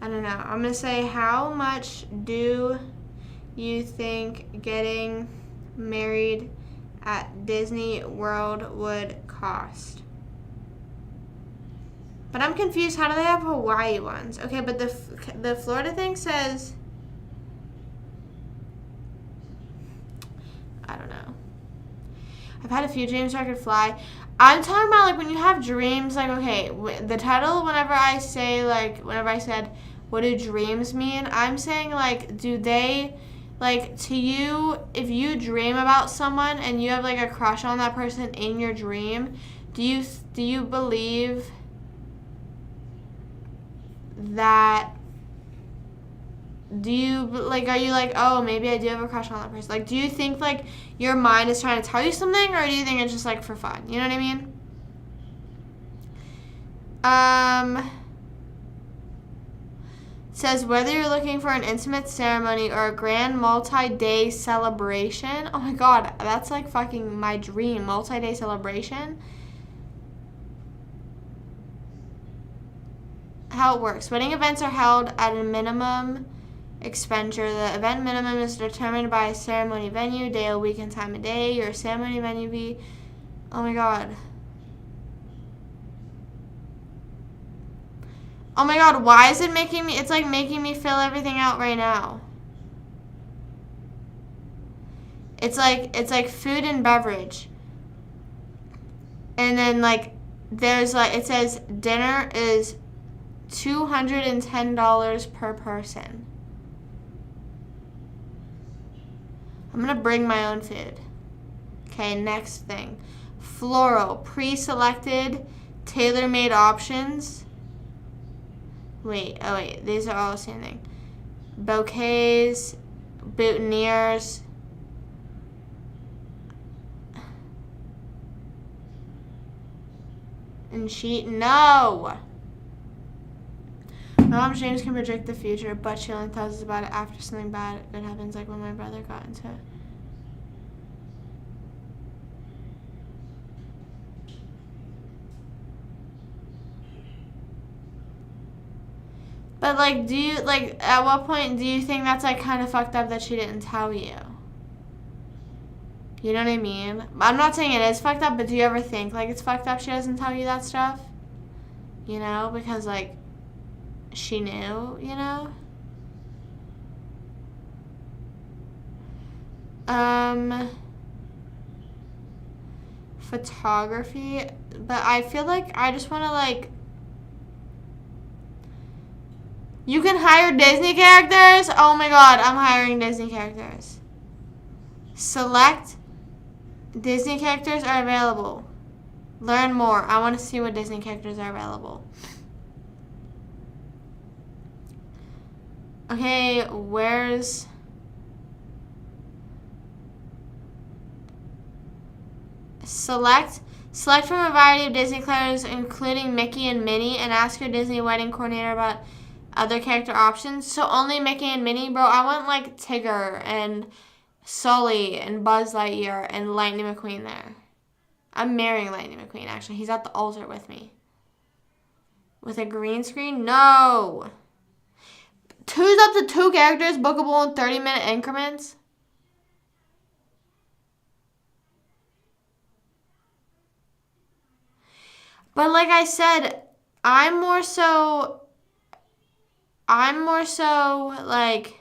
I'm gonna say, how much do you think getting married at Disney World would cost? But I'm confused. How do they have Hawaii ones? Okay, but the Florida thing says, I don't know. I've had a few dreams where I could fly. I'm talking about like when you have dreams, like, okay, the title, whenever I said, what do dreams mean? I'm saying like, do they, like to you, if you dream about someone and you have like a crush on that person in your dream, do you believe that, are you like, oh, maybe I do have a crush on that person? Like, do you think, like, your mind is trying to tell you something, or do you think it's just, like, for fun? You know what I mean? It says, whether you're looking for an intimate ceremony or a grand multi-day celebration. Oh, my God. That's, like, fucking my dream. Multi-day celebration. how it works. Wedding events are held at a minimum expenditure. The event minimum is determined by ceremony venue, day of week, and time of day. Your ceremony venue be... Oh my god. Oh my god, why is it making me... It's like making me fill everything out right now. It's like food and beverage. And then like there's like it says dinner is $210 per person. I'm gonna bring my own food. Okay, next thing. Floral, pre-selected, tailor-made options. Wait, these are all the same thing. Bouquets, boutonnieres. And no! My mom's James can predict the future, but she only tells us about it after something bad happens, like when my brother got into it. But like, do you, like, at what point do you think that's like kind of fucked up that she didn't tell you? You know what I mean? I'm not saying it is fucked up, but do you ever think like it's fucked up she doesn't tell you that stuff? You know, because like she knew, you know? Photography, but I feel like I just want to like, you can hire Disney characters? Oh my god, I'm hiring Disney characters. Select Disney characters are available. Learn more. I want to see what Disney characters are available. Okay, where's... Select from a variety of Disney characters, including Mickey and Minnie, and ask your Disney wedding coordinator about other character options. So only Mickey and Minnie? Bro, I want like Tigger and Sully and Buzz Lightyear and Lightning McQueen there. I'm marrying Lightning McQueen, actually. He's at the altar with me. With a green screen? No! Choose up to 2 characters, bookable in 30-minute increments. But like I said, I'm more so like,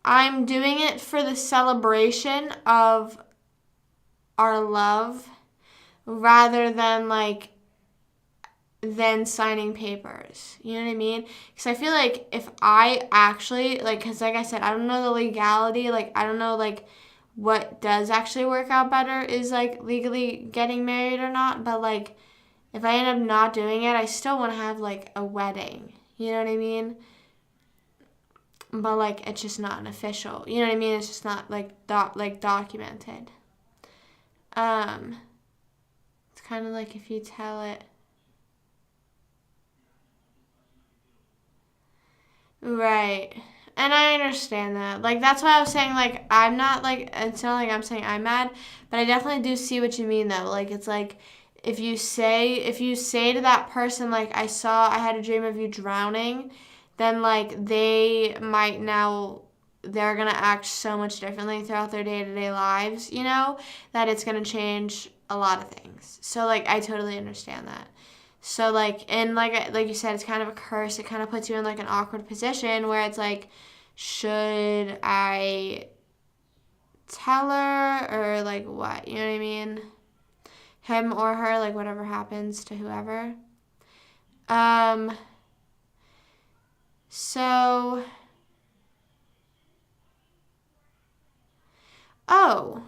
I'm doing it for the celebration of our love rather than like then signing papers. You know what I mean? Because I feel like if I actually, like, because like I said, I don't know the legality, like I don't know like what does actually work out better is like legally getting married or not, but like if I end up not doing it, I still want to have like a wedding. You know what I mean? But like it's just not an official. You know what I mean? It's just not like documented. It's kind of like if you tell it. Right. And I understand that. Like, that's why I was saying, like, I'm not, like, it's not like I'm saying I'm mad, but I definitely do see what you mean, though. Like, it's like, if you say to that person, like, I had a dream of you drowning, then, like, they're going to act so much differently throughout their day-to-day lives, you know, that it's going to change a lot of things. So, like, I totally understand that. So, like, and like you said, it's kind of a curse. It kind of puts you in, like, an awkward position where it's, like, should I tell her or, like, what? You know what I mean? Him or her, like, whatever happens to whoever. So, oh.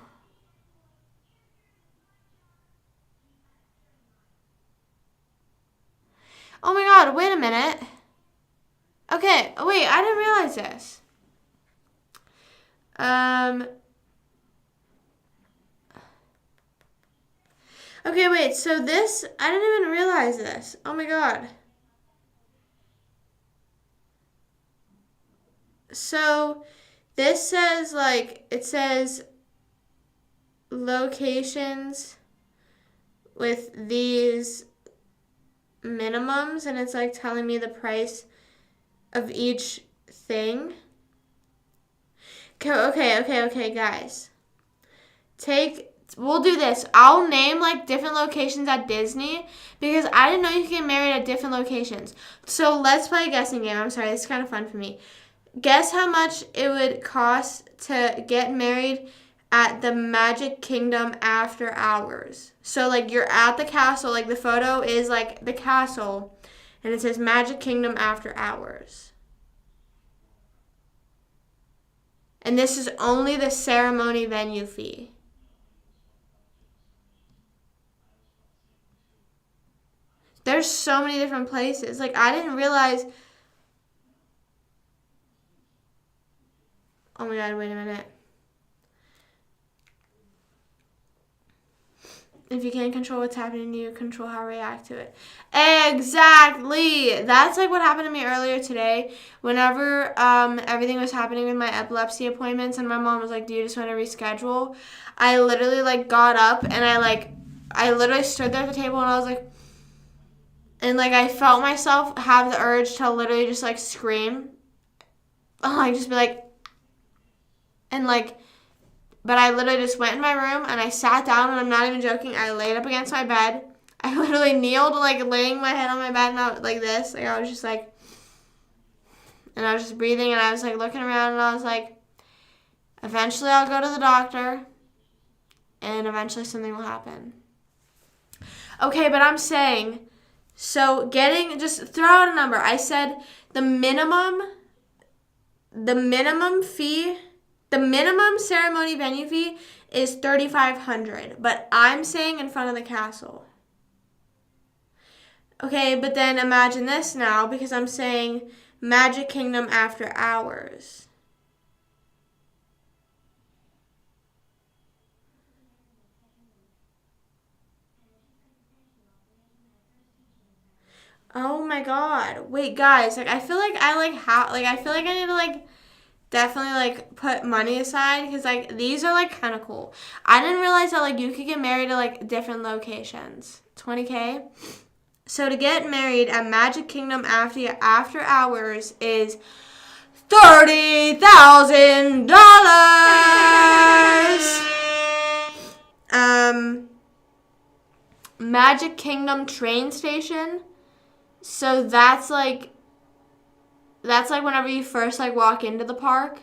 Oh my god, wait a minute. Okay, wait, I didn't realize this. Okay, wait, so this, I didn't even realize this. Oh my god. So, this says, like, it says locations with these minimums, and it's like telling me the price of each thing. Okay, guys. We'll do this. I'll name like different locations at Disney because I didn't know you could get married at different locations. So let's play a guessing game. I'm sorry, this is kind of fun for me. Guess how much it would cost to get married at the Magic Kingdom after hours. So like you're at the castle, like the photo is like the castle, and it says Magic Kingdom after hours. And this is only the ceremony venue fee. There's so many different places. Like, I didn't realize. Oh my God, wait a minute. If you can't control what's happening to you, control how to react to it. Exactly. That's like what happened to me earlier today. Whenever everything was happening with my epilepsy appointments and my mom was like, do you just want to reschedule? I literally like got up and I literally stood there at the table and I was like, and like I felt myself have the urge to literally just like scream. Like just be like, and like, but I literally just went in my room and I sat down, and I'm not even joking. I laid up against my bed. I literally kneeled, like laying my head on my bed, and I was like this. Like I was just like, and I was just breathing, and I was like looking around, and I was like, eventually I'll go to the doctor, and eventually something will happen. Okay, but I'm saying, so just throw out a number. I said the minimum fee. The minimum ceremony venue fee is $3,500, but I'm saying in front of the castle. Okay, but then imagine this now, because I'm saying Magic Kingdom after hours. Oh my God! Wait, guys, like I feel like I feel like I need to like definitely like put money aside because like these are like kind of cool. I didn't realize that like you could get married at like different locations. $20,000. So to get married at Magic Kingdom after hours is $30,000. Magic Kingdom train station. So that's like whenever you first like walk into the park,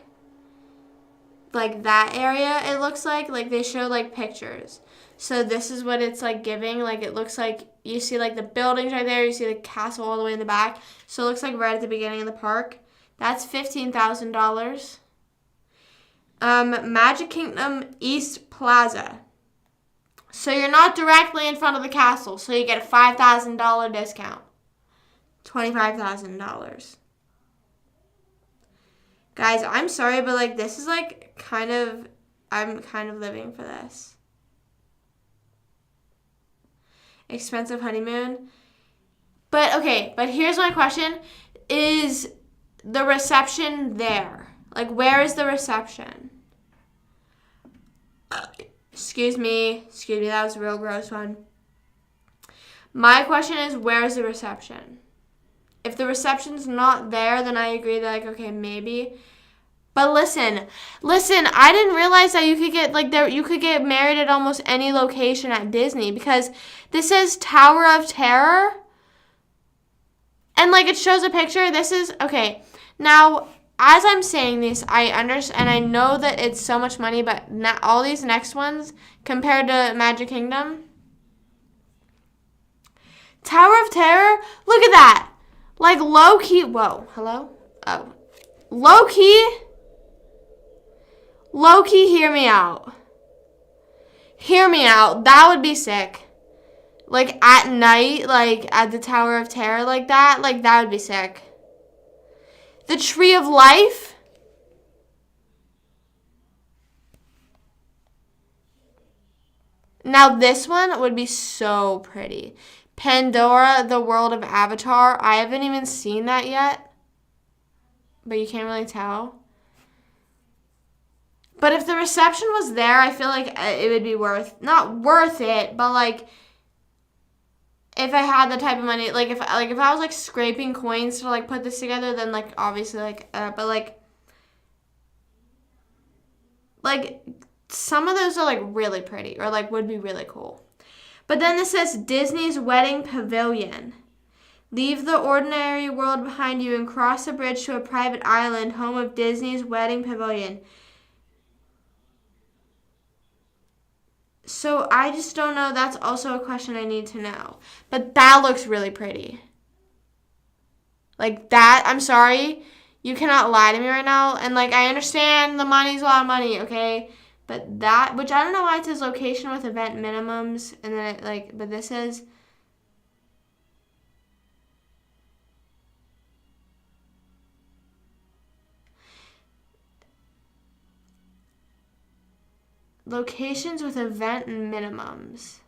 like that area it looks like they show like pictures. So this is what it's like giving. Like it looks like you see like the buildings right there, you see the castle all the way in the back. So it looks like right at the beginning of the park. That's $15,000. Magic Kingdom East Plaza. So you're not directly in front of the castle, so you get a $5,000 discount. $25,000. Guys, I'm sorry, but like this is like I'm kind of living for this. Expensive honeymoon. But here's my question. Is the reception there? Like where is the reception? Excuse me, that was a real gross one. My question is, where is the reception? If the reception's not there, then I agree that, like, okay, maybe. But listen, I didn't realize that you could get married at almost any location at Disney because this says Tower of Terror. And, like, it shows a picture. This is, okay. Now, as I'm saying this, I understand, and I know that it's so much money, but all these next ones, compared to Magic Kingdom. Tower of Terror, look at that. Like, low-key, whoa, hello? Oh. Low-key, hear me out. That would be sick. Like, at night, like, at the Tower of Terror like that would be sick. The Tree of Life. Now, this one would be so pretty. Pandora, the World of Avatar. I haven't even seen that yet. But you can't really tell. But if the reception was there, I feel like it would be not worth it, but like if I had the type of money, like if I was like scraping coins to like put this together, then like obviously like but like some of those are like really pretty or like would be really cool. But then this says Disney's Wedding Pavilion. Leave the ordinary world behind you and cross a bridge to a private island, home of Disney's Wedding Pavilion. So I just don't know. That's also a question I need to know. But that looks really pretty. Like that, I'm sorry. You cannot lie to me right now. And like I understand the money's a lot of money, okay? But that, which I don't know why it says location with event minimums. And then it like, but this is. Locations with event minimums.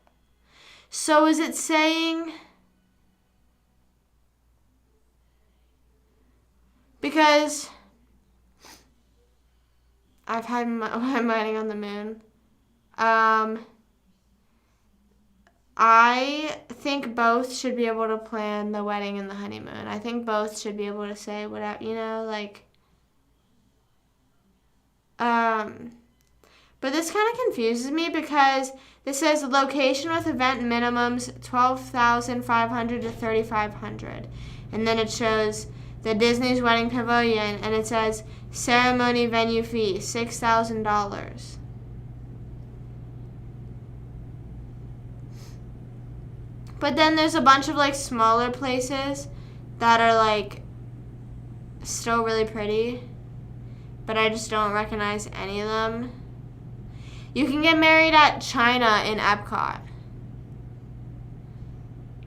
So is it saying, because I've had my wedding on the moon. I think both should be able to plan the wedding and the honeymoon. I think both should be able to say whatever, you know, like, but this kind of confuses me because this says location with event minimums 12,500 to 3,500. And then it shows the Disney's Wedding Pavilion and it says ceremony venue fee $6,000. But then there's a bunch of like smaller places that are like still really pretty, but I just don't recognize any of them. You can get married at China in Epcot.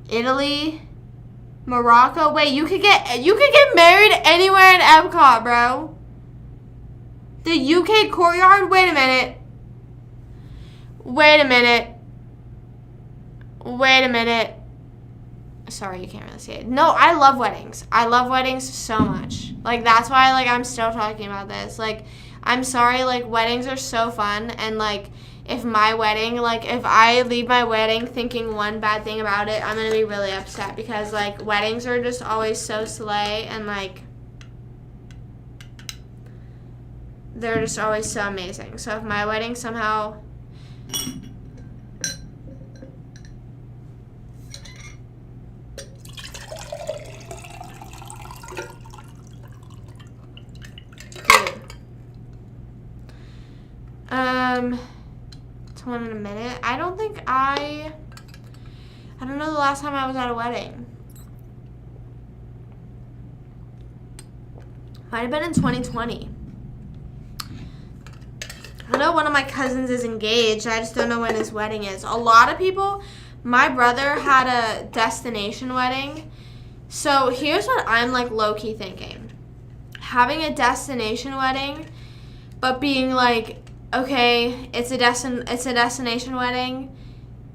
Italy, Morocco. Wait, you could get married anywhere in Epcot, bro. The UK courtyard? Wait a minute. Sorry, you can't really see it. No, I love weddings. I love weddings so much. Like, that's why, like, I'm still talking about this. Like, I'm sorry, like, weddings are so fun. And, like, if my wedding, like, if I leave my wedding thinking one bad thing about it, I'm going to be really upset. Because, like, weddings are just always so slay. And, like, they're just always so amazing. So if my wedding somehow... It's one in a minute. I don't know the last time I was at a wedding. Might have been in 2020. I know one of my cousins is engaged. I just don't know when his wedding is. A lot of people, my brother had a destination wedding. So here's what I'm like low-key thinking. Having a destination wedding, but being like, okay, it's a destination wedding.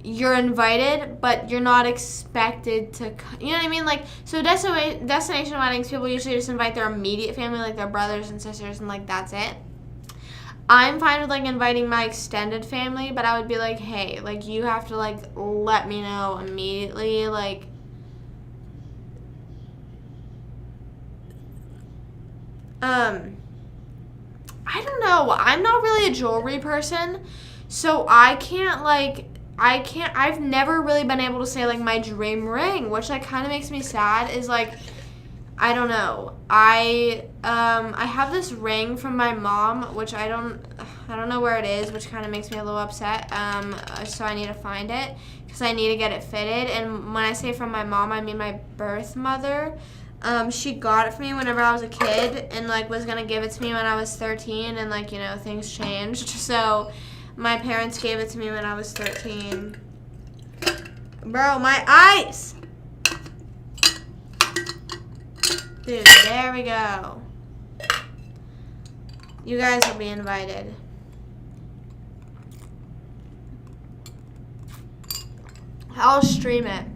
You're invited, but you're not expected to. You know what I mean? Like, so destination weddings, people usually just invite their immediate family, like their brothers and sisters, and like that's it. I'm fine with like inviting my extended family, but I would be like, hey, like you have to like let me know immediately, like. I don't know. I'm not really a jewelry person, so I've never really been able to say, like, my dream ring, which, like, kind of makes me sad, is, like, I don't know. I have this ring from my mom, which I don't know where it is, which kind of makes me a little upset, so I need to find it, because I need to get it fitted, and when I say from my mom, I mean my birth mother. She got it for me whenever I was a kid and, like, was going to give it to me when I was 13 and, like, you know, things changed. So, my parents gave it to me when I was 13. Bro, my eyes! Dude, there we go. You guys will be invited. I'll stream it.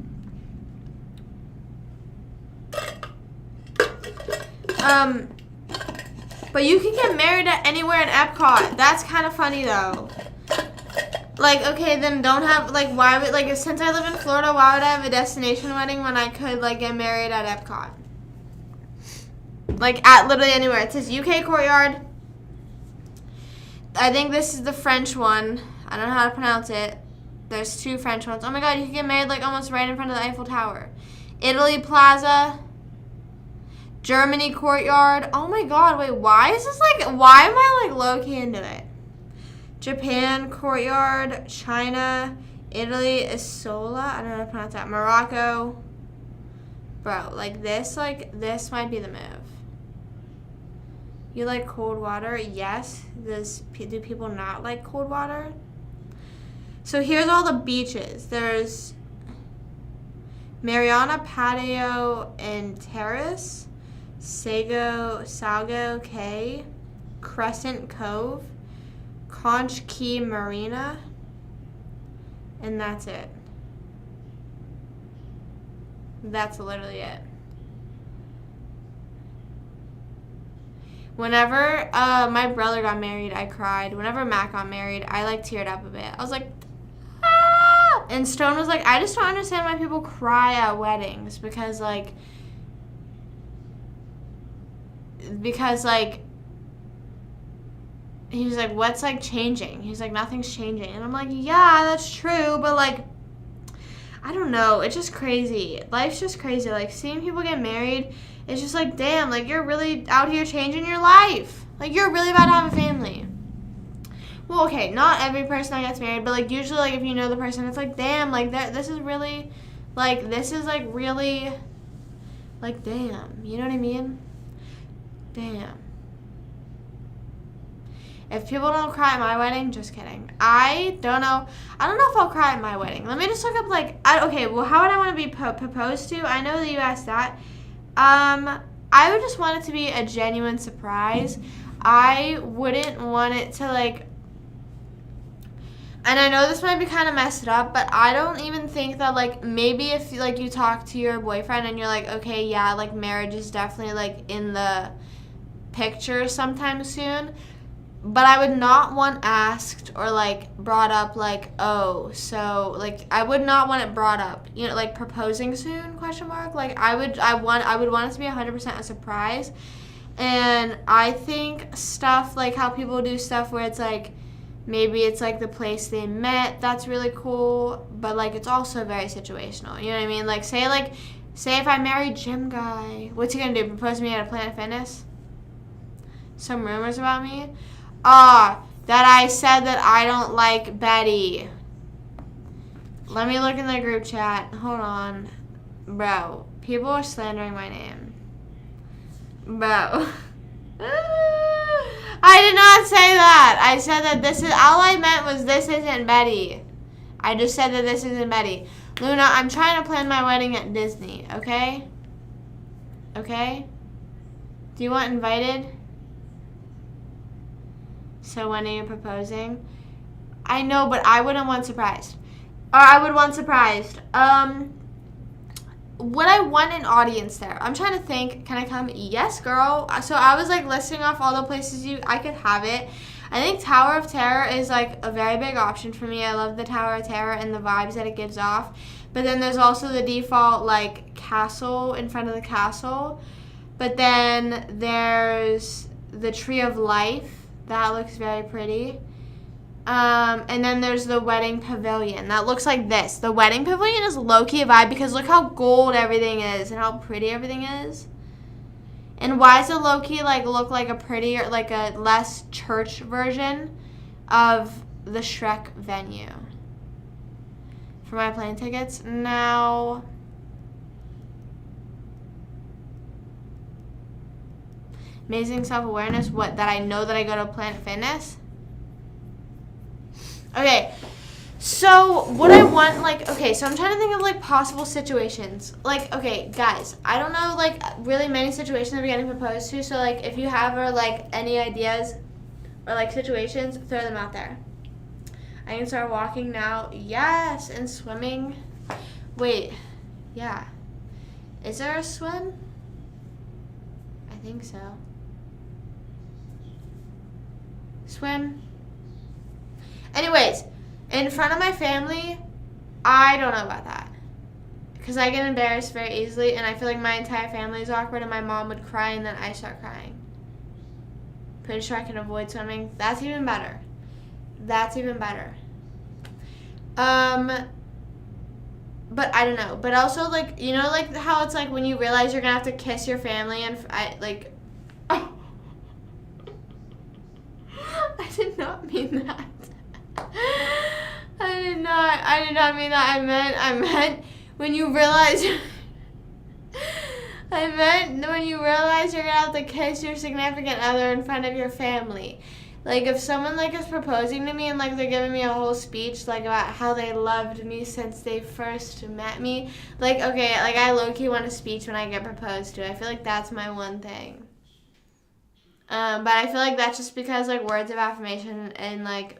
But you can get married at anywhere in Epcot. That's kind of funny, though. Like, okay, then don't have, like, why would, like, since I live in Florida, why would I have a destination wedding when I could, like, get married at Epcot? Like, at literally anywhere. It says UK Courtyard. I think this is the French one. I don't know how to pronounce it. There's 2 French ones. Oh my god, you can get married, like, almost right in front of the Eiffel Tower. Italy Plaza. Germany Courtyard. Oh my god, wait, why is this, like, why am I, like, low-key into it? Japan Courtyard, China, Italy, Isola, I don't know how to pronounce that, Morocco. Bro, like, this might be the move. You like cold water? Yes. Do people not like cold water? So here's all the beaches. There's Mariana Patio and Terrace, Salgo Cay, Crescent Cove, Conch Key Marina, and that's it. That's literally it. Whenever my brother got married, I cried. Whenever Matt got married, I, like, teared up a bit. I was like, ah! And Stone was like, I just don't understand why people cry at weddings because, like, he was like, what's, like, changing? He's like, nothing's changing. And I'm like, yeah, that's true, but, like, I don't know. It's just crazy. Life's just crazy. Like, seeing people get married, it's just like, damn, like, you're really out here changing your life. Like, you're really about to have a family. Well, okay, not every person that gets married, but, like, usually, like, if you know the person, it's like, damn, like, this is really, like, really, like, damn. You know what I mean? Damn. If people don't cry at my wedding, just kidding. I don't know if I'll cry at my wedding. Let me just look up, like, okay, well, how would I want to be proposed to? I know that you asked that. I would just want it to be a genuine surprise. I wouldn't want it to, like, and I know this might be kind of messed up, but I don't even think that, like, maybe if, like, you talk to your boyfriend and you're like, okay, yeah, like, marriage is definitely, like, in the picture sometime soon. But I would not want asked or, like, brought up, like, oh, so, like, I would not want it brought up, you know, like, proposing soon, question mark. Like, I would want it to be 100% a surprise. And I think stuff, like, how people do stuff where it's, like, maybe it's, like, the place they met, that's really cool, but, like, it's also very situational, you know what I mean? Like, say if I marry Gym Guy, what's he gonna do, propose to me at a Planet Fitness? Some rumors about me? That I said that I don't like Betty. Let me look in the group chat. Hold on. Bro, people are slandering my name. Bro. I did not say that. I said that all I meant was this isn't Betty. I just said that this isn't Betty. Luna, I'm trying to plan my wedding at Disney, okay? Okay? Do you want invited? So when are you proposing? I know, but I wouldn't want surprised. Or I would want surprised. Would I want an audience there? I'm trying to think. Can I come? Yes, girl. So I was, like, listing off all the places I could have it. I think Tower of Terror is, like, a very big option for me. I love the Tower of Terror and the vibes that it gives off. But then there's also the default, like, castle in front of the castle. But then there's the Tree of Life. That looks very pretty. And then there's the wedding pavilion. That looks like this. The wedding pavilion is low-key a vibe because look how gold everything is and how pretty everything is. And why does it low-key, like, look like a prettier, like a less church version of the Shrek venue? For my plane tickets? Now, amazing self-awareness. What? That I know that I go to Planet Fitness? Okay. So, what I want, like, okay, so I'm trying to think of, like, possible situations. Like, okay, guys, I don't know, like, really many situations that we're getting proposed to. So, like, if you have, or, like, any ideas or, like, situations, throw them out there. I can start walking now. Yes, and swimming. Wait, yeah. Is there a swim? I think so. Swim. Anyways, In front of my family, I don't know about that. Because I get embarrassed very easily, and I feel like my entire family is awkward, and my mom would cry, and then I start crying. Pretty sure I can avoid swimming. That's even better. That's even better. But I don't know. But also, like, you know, like, how it's, like, when you realize you're gonna have to kiss your family, and I did not mean that. I did not mean that. I meant when you realize when you realize you're gonna have to kiss your significant other in front of your family. Like, if someone, like, is proposing to me and, like, they're giving me a whole speech, like, about how they loved me since they first met me, like, okay, like, I low-key want a speech when I get proposed to. I feel like that's my one thing. But I feel like that's just because, like, words of affirmation and, like,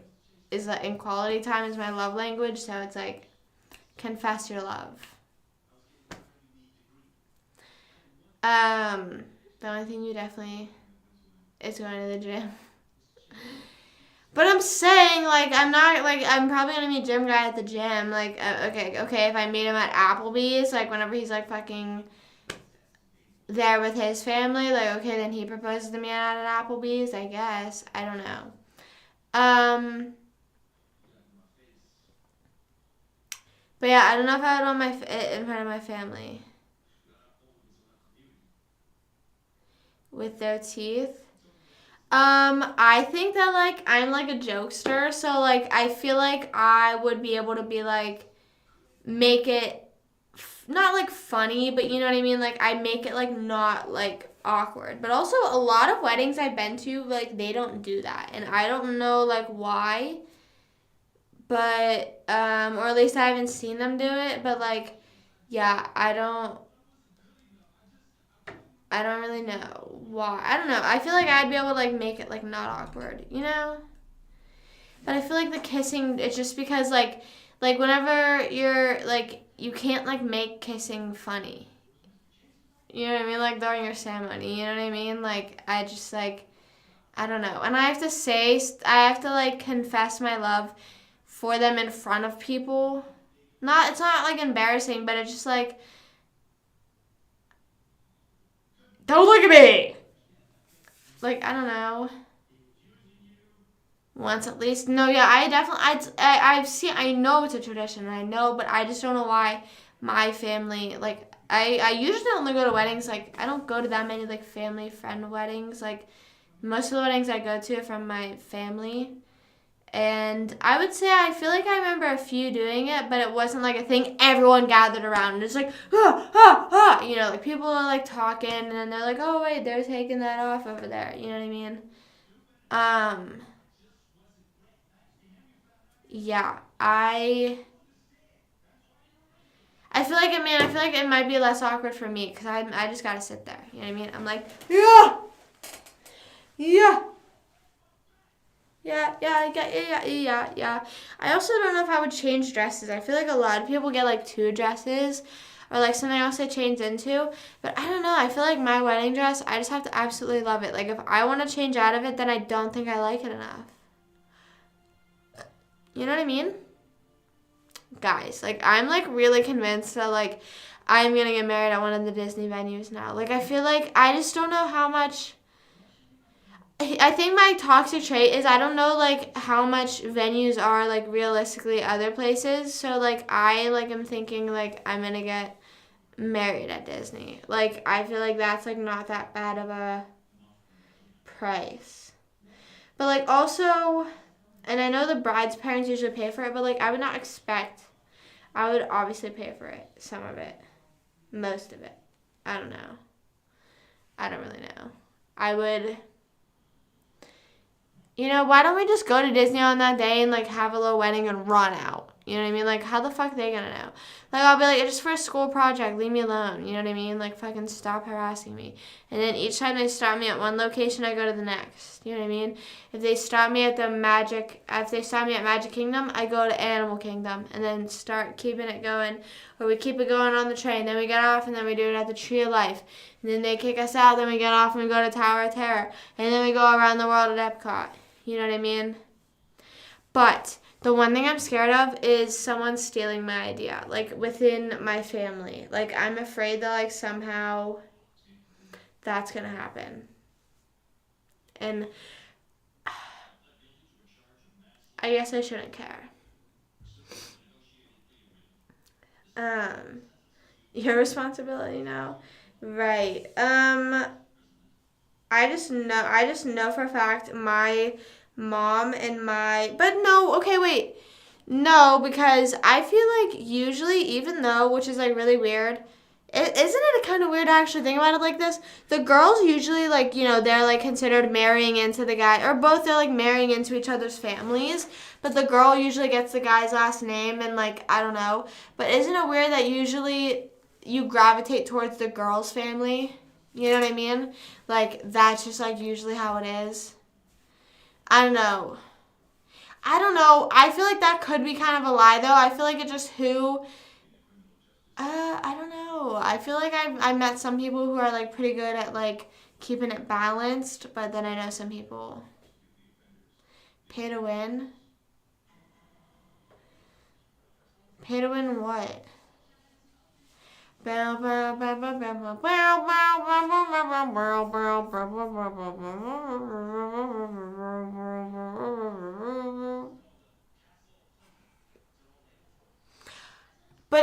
is, like, in quality time is my love language, so it's, like, confess your love. The only thing you definitely is going to the gym. But I'm saying, like, I'm probably going to meet gym guy at the gym. Like, okay, if I meet him at Applebee's, like, whenever he's, like, fucking there with his family, like, okay, then he proposes to me at an Applebee's, I guess. I don't know. But yeah, I don't know if I would want it in front of my family. With their teeth. I think that, like, I'm, like, a jokester, so, like, I feel like I would be able to be, like, make it, not, like, funny, but you know what I mean? Like, I make it, like, not, like, awkward. But also, a lot of weddings I've been to, like, they don't do that. And I don't know, like, why. But, or at least I haven't seen them do it. But, like, yeah, I don't really know why. I don't know. I feel like I'd be able to, like, make it, like, not awkward, you know? But I feel like the kissing, it's just because, like whenever you're, like, you can't, like, make kissing funny. You know what I mean? Like, during your ceremony, you know what I mean? Like, I just, like, I don't know. And I have to, like, confess my love for them in front of people. It's not, like, embarrassing, but it's just, like, don't look at me! Like, I don't know. Once at least. No, yeah, I know it's a tradition, I know, but I just don't know why my family, like, I usually only go to weddings, like, I don't go to that many, like, family friend weddings. Like, most of the weddings I go to are from my family. And I would say I feel like I remember a few doing it, but it wasn't, like, a thing everyone gathered around. And it's like, you know, like, people are, like, talking, and then they're like, oh, wait, they're taking that off over there. You know what I mean? Yeah, I feel like it might be less awkward for me, because I just gotta sit there. You know what I mean? I'm like, yeah. I also don't know if I would change dresses. I feel like a lot of people get, like, 2 dresses or, like, something else they change into. But I don't know. I feel like my wedding dress, I just have to absolutely love it. Like, if I want to change out of it, then I don't think I like it enough. You know what I mean? Guys, like, I'm, like, really convinced that, like, I'm going to get married at one of the Disney venues now. Like, I feel like I just don't know how much. I think my toxic trait is I don't know, like, how much venues are, like, realistically other places. So, like, am thinking, like, I'm going to get married at Disney. Like, I feel like that's, like, not that bad of a price. But, like, also, and I know the bride's parents usually pay for it, but, like, I would not expect. I would obviously pay for it. Some of it. Most of it. I don't know. I don't really know. I would. You know, why don't we just go to Disney on that day and, like, have a little wedding and run out? You know what I mean? Like, how the fuck are they gonna know? Like, I'll be like, it's just for a school project. Leave me alone. You know what I mean? Like, fucking stop harassing me. And then each time they stop me at one location, I go to the next. You know what I mean? If they stop me at Magic Kingdom, I go to Animal Kingdom and then start keeping it going. Or we keep it going on the train. Then we get off and then we do it at the Tree of Life. And then they kick us out. Then we get off and we go to Tower of Terror. And then we go around the world at Epcot. You know what I mean? But The one thing I'm scared of is someone stealing my idea, like within my family. Like I'm afraid that like somehow that's gonna happen. And I guess I shouldn't care. Your responsibility now. Right. I just know for a fact my mom and my but no, okay, wait. No, because I feel like usually, even though, which is like really weird, isn't it kind of weird to actually think about it like this? The girls usually like, they're like considered marrying into the guy, or both they're like marrying into each other's families, but the girl usually gets the guy's last name and like, I don't know. But isn't it weird that usually you gravitate towards the girl's family? You know what I mean? Like, that's just like usually how it is. I don't know. I don't know. I feel like that could be kind of a lie, though. I feel like it's just who. I don't know. I feel like I met some people who are like pretty good at like keeping it balanced, but then I know some people pay to win. Pay to win what? But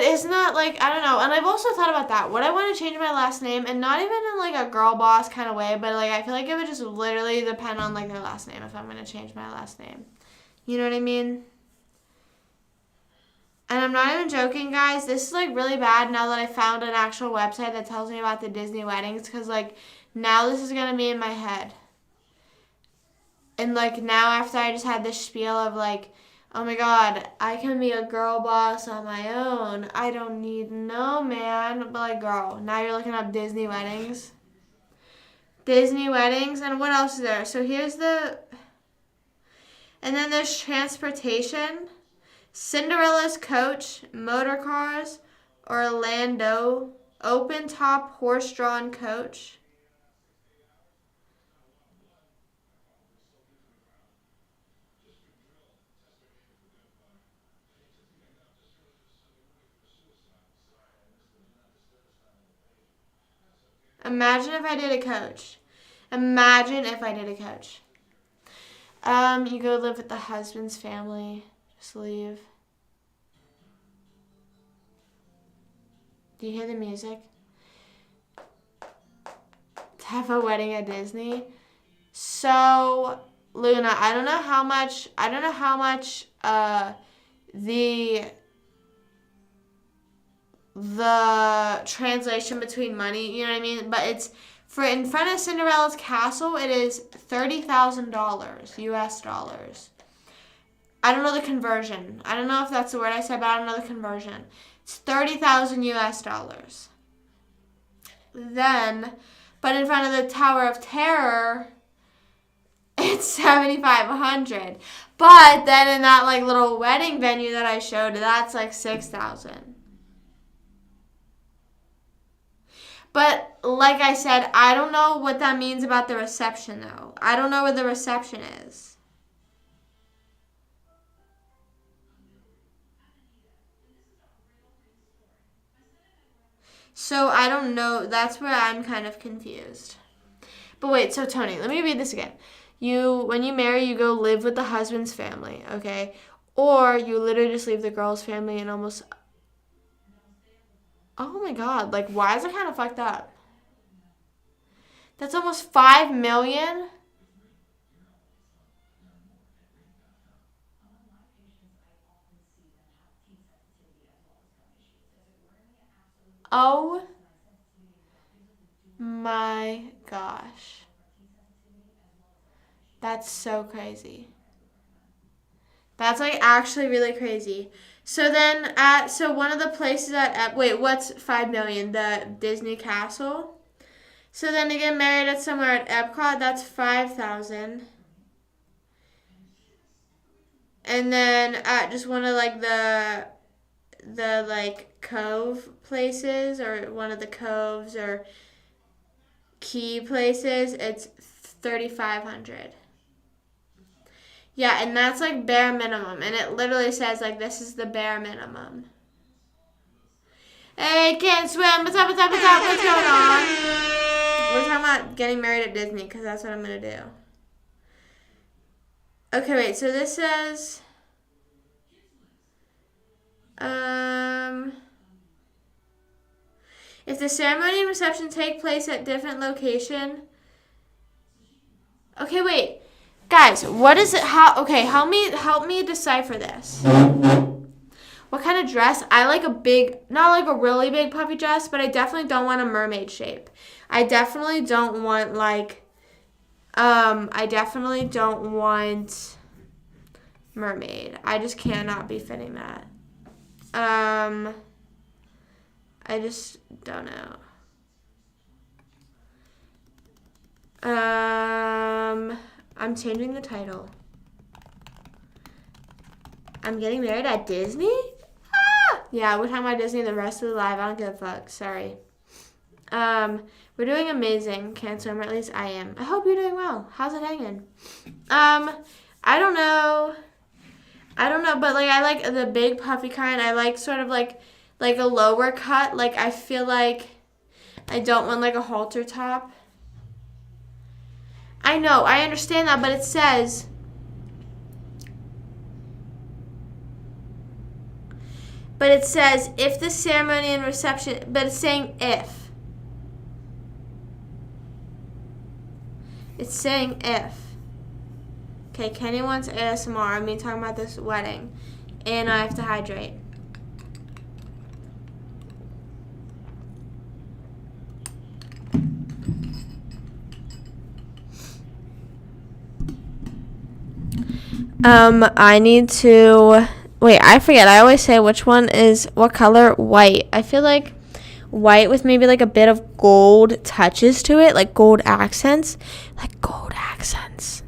isn't that like, I don't know. And I've also thought about that. Would I want to change my last name? And not even in like a girl boss kind of way, but like I feel like it would just literally depend on like their last name if I'm going to change my last name. You know what I mean? And I'm not even joking, guys. This is like really bad now that I found an actual website that tells me about the Disney weddings, because like now this is going to be in my head. And like now after I just had this spiel of like, oh my god, I can be a girl boss on my own. I don't need no man. But like, girl, now you're looking up Disney weddings. Disney weddings, and what else is there? So here's and then there's transportation, Cinderella's coach, motor cars, Orlando, open top horse-drawn coach. Imagine if I did a coach. Imagine if I did a coach. You go live with the husband's family. Just leave. Do you hear the music? To have a wedding at Disney. So, Luna, I don't know how much the translation between money, you know what I mean? But it's for in front of Cinderella's castle, it is $30,000 US dollars. I don't know the conversion. I don't know if that's the word I said, but I don't know the conversion. It's 30,000 US dollars. Then, but in front of the Tower of Terror, it's 7,500. But then in that like little wedding venue that I showed, that's like 6,000. But like I said, I don't know what that means about the reception though. I don't know where the reception is. So I don't know. That's where I'm kind of confused. But wait, so Tony, let me read this again. When you marry, you go live with the husband's family, okay? Or you literally just leave the girl's family and almost. Oh my god, like why is it kind of fucked up? That's almost 5 million. Oh my gosh. That's so crazy. That's like actually really crazy. So then so one of the places wait, what's 5 million? The Disney Castle? So then to get married at somewhere at Epcot, that's 5,000. And then at just one of like the like cove places, or one of the coves or key places, it's 3,500. Yeah, and that's like bare minimum. And it literally says like this is the bare minimum. Hey, can't swim. What's up? What's up? What's up? What's going on? We're talking about getting married at Disney because that's what I'm going to do. Okay, wait. So this says... if the ceremony and reception take place at different location... Okay, wait. Guys, what is it? Okay, help me decipher this. What kind of dress? I like a big, not like a really big puffy dress, but I definitely don't want a mermaid shape. I definitely don't want mermaid. I just cannot be fitting that. I just don't know. I'm changing the title. I'm getting married at Disney? Ah! Yeah, we're talking about Disney the rest of the live. I don't give a fuck. Sorry. We're doing amazing. Can't swim, or at least I am. I hope you're doing well. How's it hanging? I don't know, but like I like the big puffy kind. I like sort of like a lower cut. Like I feel like I don't want like a halter top. I know, I understand that, but it says if the ceremony and reception, but it's saying if. It's saying if. Okay, Kenny wants ASMR. I mean, talking about this wedding. And I have to hydrate. I need to... Wait, I forget. I always say which one is... What color? White. I feel like white with maybe like a bit of gold touches to it. Like gold accents. Like gold accents.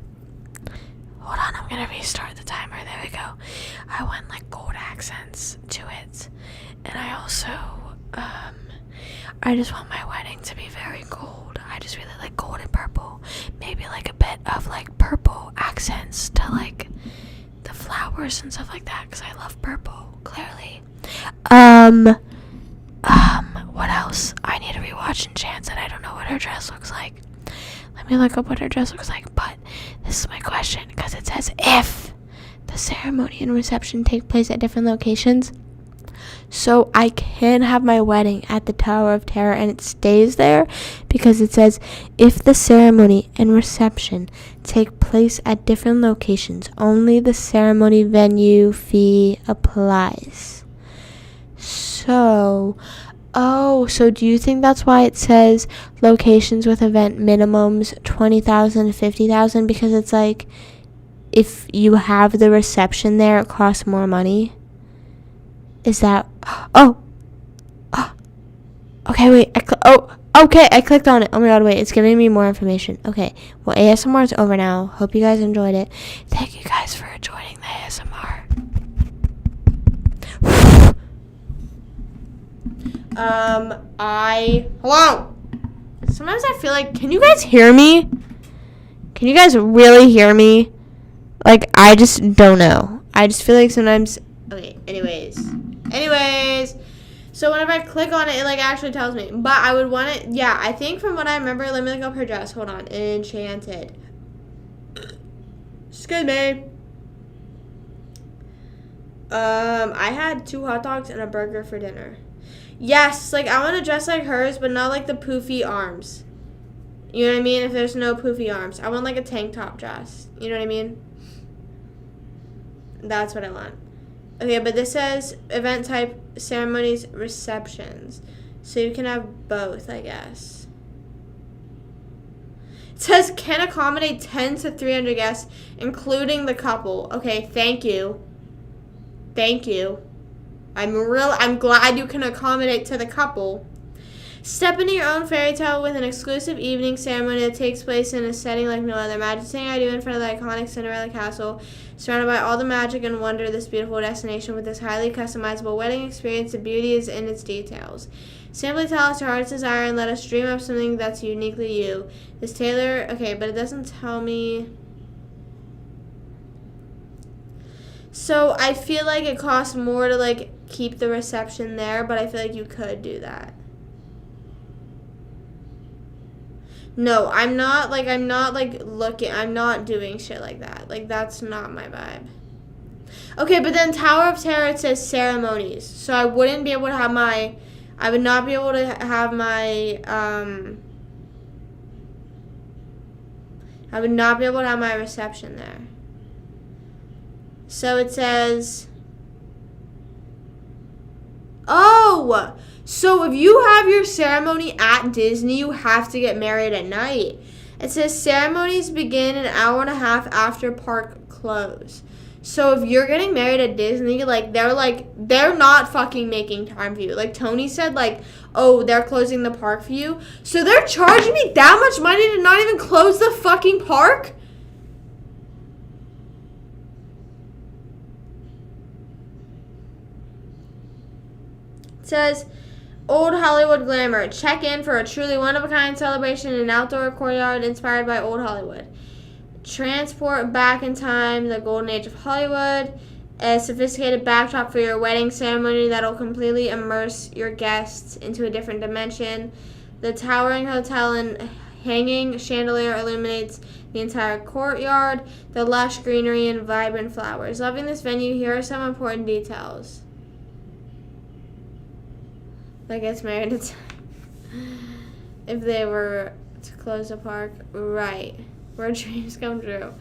Hold on, I'm going to restart the timer. There we go. I want like gold accents to it. And I also... I just want my wedding to be very gold. I just really like gold and purple. Maybe like a bit of like purple accents to like the flowers and stuff like that, because I love purple, clearly. What else? I need to rewatch Enchanted. I don't know what her dress looks like. Let me look up what her dress looks like. But this is my question, because it says if the ceremony and reception take place at different locations. So I can have my wedding at the Tower of Terror and it stays there, because it says if the ceremony and reception take place at different locations, only the ceremony venue fee applies. So do you think that's why it says locations with event minimums 20,000 to 50,000? Because it's like if you have the reception there, it costs more money. Is that... Okay, wait. Okay, I clicked on it. Oh my god, wait. It's giving me more information. Okay, well, ASMR is over now. Hope you guys enjoyed it. Thank you guys for joining the ASMR. Hello? Sometimes I feel like... Can you guys hear me? Can you guys really hear me? Like, I just don't know. I just feel like sometimes... Okay, anyways, so whenever I click on it, it like actually tells me, but I would want it, yeah, I think from what I remember, let me look up her dress, hold on, Enchanted, excuse me, I had 2 hot dogs and a burger for dinner. Yes, like, I want to dress like hers, but not like the poofy arms, you know what I mean, if there's no poofy arms, I want like a tank top dress, you know what I mean, that's what I want. Okay, but this says event type, ceremonies, receptions. So you can have both, I guess. It says can accommodate 10 to 300 guests, including the couple. Okay, thank you. Thank you. I'm glad you can accommodate to the couple. Step into your own fairy tale with an exclusive evening ceremony that takes place in a setting like no other. Imagine saying I do in front of the iconic Cinderella castle, surrounded by all the magic and wonder of this beautiful destination. With this highly customizable wedding experience, the beauty is in its details. Simply tell us your heart's desire and let us dream up something that's uniquely you. Okay, but it doesn't tell me. So I feel like it costs more to like keep the reception there, but I feel like you could do that. No, I'm not looking, I'm not doing shit like that. Like, that's not my vibe. Okay, but then Tower of Terror, it says ceremonies. So I wouldn't be able to have my, I would not be able to have my, I would not be able to have my reception there. So it says, oh, so if you have your ceremony at Disney, you have to get married at night. It says ceremonies begin an hour and a half after park close. So if you're getting married at Disney, they're not fucking making time for you. Like Tony said, oh, they're closing the park for you. So they're charging me that much money to not even close the fucking park? It says, Old Hollywood Glamour. Check in for a truly one-of-a-kind celebration in an outdoor courtyard inspired by Old Hollywood. Transport back in time, the golden age of Hollywood. A sophisticated backdrop for your wedding ceremony that'll completely immerse your guests into a different dimension. The towering hotel and hanging chandelier illuminates the entire courtyard. The lush greenery and vibrant flowers. Loving this venue, here are some important details. Like it's married if they were to close the park, right, where dreams come true.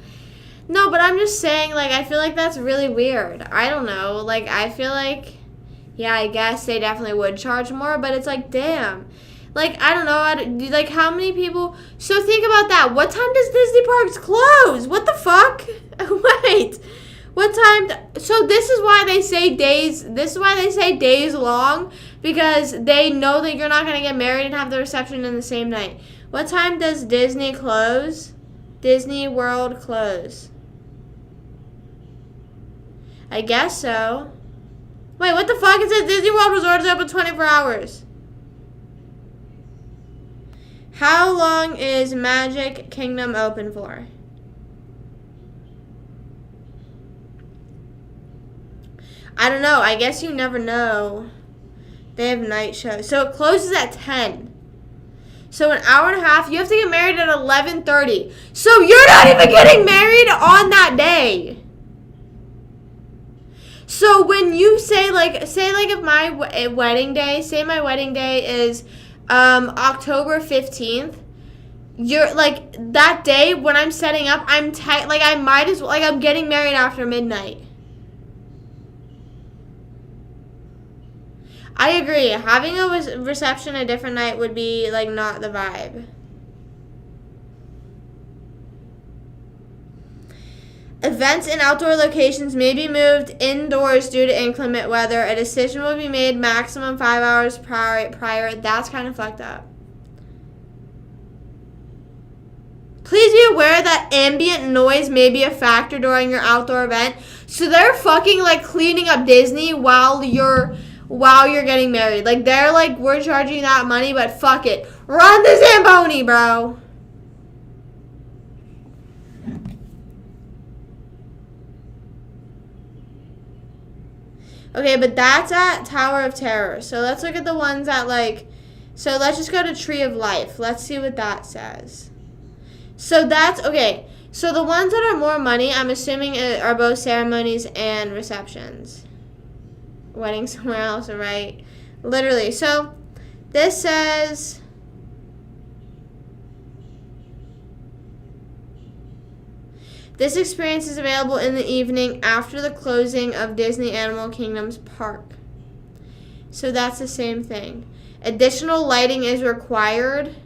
No, but I'm just saying, I feel like that's really weird. I don't know, I feel like, yeah, I guess they definitely would charge more, but it's damn, I don't know, how many people, so think about that, what time does Disney parks close? What the fuck? Wait, what time, so this is why they say days long, because they know that you're not going to get married and have the reception in the same night. What time does Disney close? Disney World close. I guess so. Wait, what the fuck? It says Disney World Resort is open 24 hours. How long is Magic Kingdom open for? I don't know. I guess you never know. They have night shows. So it closes at 10. So an hour and a half. You have to get married at 11:30. So you're not even getting married on that day. So when you say if my wedding day, say my wedding day is October 15th, you're that day when I'm setting up, I might as well, I'm getting married after midnight. I agree. Having a reception a different night would be, not the vibe. Events in outdoor locations may be moved indoors due to inclement weather. A decision will be made maximum 5 hours prior. That's kind of fucked up. Please be aware that ambient noise may be a factor during your outdoor event. So they're fucking, cleaning up Disney while you're getting married. They're we're charging you that money, but fuck it. Run the Zamboni, bro. Okay, but that's at Tower of Terror. So let's look at the ones that so let's just go to Tree of Life. Let's see what that says. So that's, okay. So the ones that are more money, I'm assuming are both ceremonies and receptions. Wedding somewhere else, right? Literally. So this says this experience is available in the evening after the closing of Disney Animal Kingdom's park. So that's the same thing. Additional lighting is required.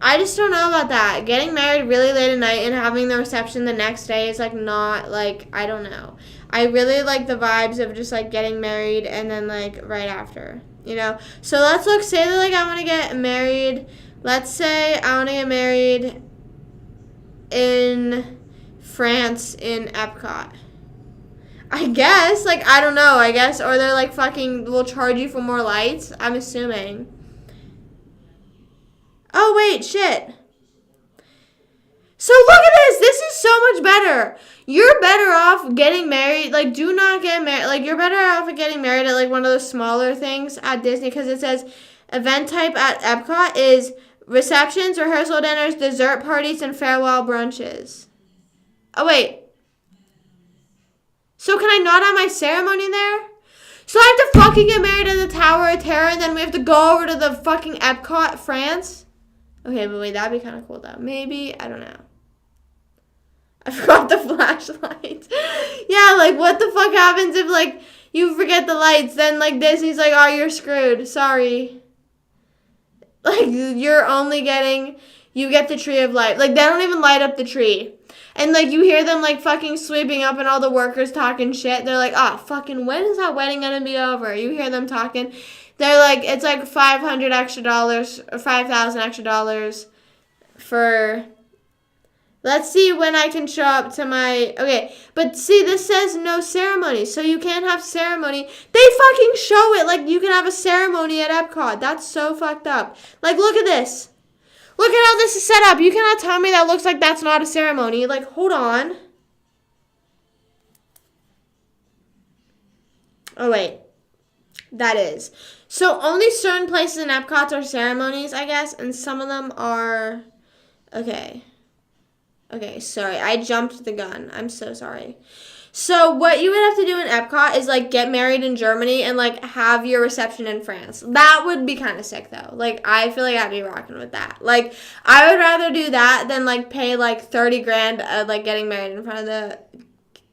I just don't know about that. Getting married really late at night and having the reception the next day is not I don't know. I really like the vibes of just getting married and then right after, So let's say that I want to get married. Let's say I want to get married in France in Epcot. I guess. Like, I don't know. I guess. Or they're like fucking will charge you for more lights. I'm assuming. Oh, wait. Shit. So look at this. This is so much better. You're better off getting married. Like, do not get married. Like, you're better off getting married at, like, one of those smaller things at Disney. Because it says event type at Epcot is receptions, rehearsal dinners, dessert parties, and farewell brunches. Oh, wait. So can I not have my ceremony there? So I have to fucking get married at the Tower of Terror, and then we have to go over to the fucking Epcot, France? Okay, but wait, that'd be kind of cool, though. Maybe, I don't know. I forgot the flashlight. Yeah, like, what the fuck happens if, like, you forget the lights? Then, like, Disney's like, oh, you're screwed. Sorry. Like, you're only getting, you get the tree of light. Like, they don't even light up the tree. And, like, you hear them, like, fucking sweeping up and all the workers talking shit. They're like, oh, fucking, when is that wedding going to be over? You hear them talking. They're like, it's like $500 extra dollars or $5,000 extra dollars for, let's see when I can show up to my, okay. But see, this says no ceremony. So you can't have ceremony. They fucking show it like you can have a ceremony at Epcot. That's so fucked up. Like, look at this. Look at how this is set up. You cannot tell me that looks like that's not a ceremony. Like, hold on. Oh, wait. That is. So, only certain places in Epcot are ceremonies, I guess. And some of them are... Okay. Okay, sorry. I jumped the gun. I'm so sorry. So, what you would have to do in Epcot is, like, get married in Germany and, like, have your reception in France. That would be kind of sick, though. Like, I feel like I'd be rocking with that. Like, I would rather do that than, like, pay, like, $30,000, like, getting married in front of the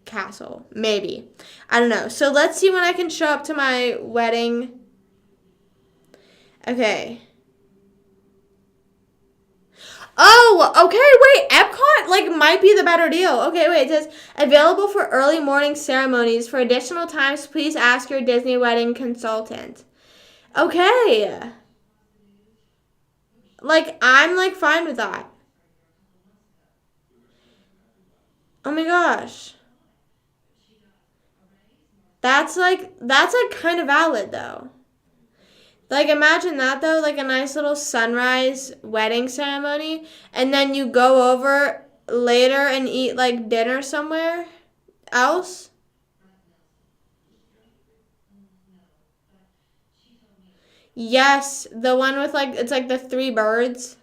castle. Maybe. I don't know. So, let's see when I can show up to my wedding. Okay. Oh, okay, wait, Epcot, like, might be the better deal. Okay, wait, it says, available for early morning ceremonies. For additional times, please ask your Disney wedding consultant. Okay. Like, I'm, like, fine with that. Oh, my gosh. That's, like, kind of valid, though. Like, imagine that, though, like a nice little sunrise wedding ceremony, and then you go over later and eat, like, dinner somewhere else. Yes, the one with, like, it's like the 3 birds.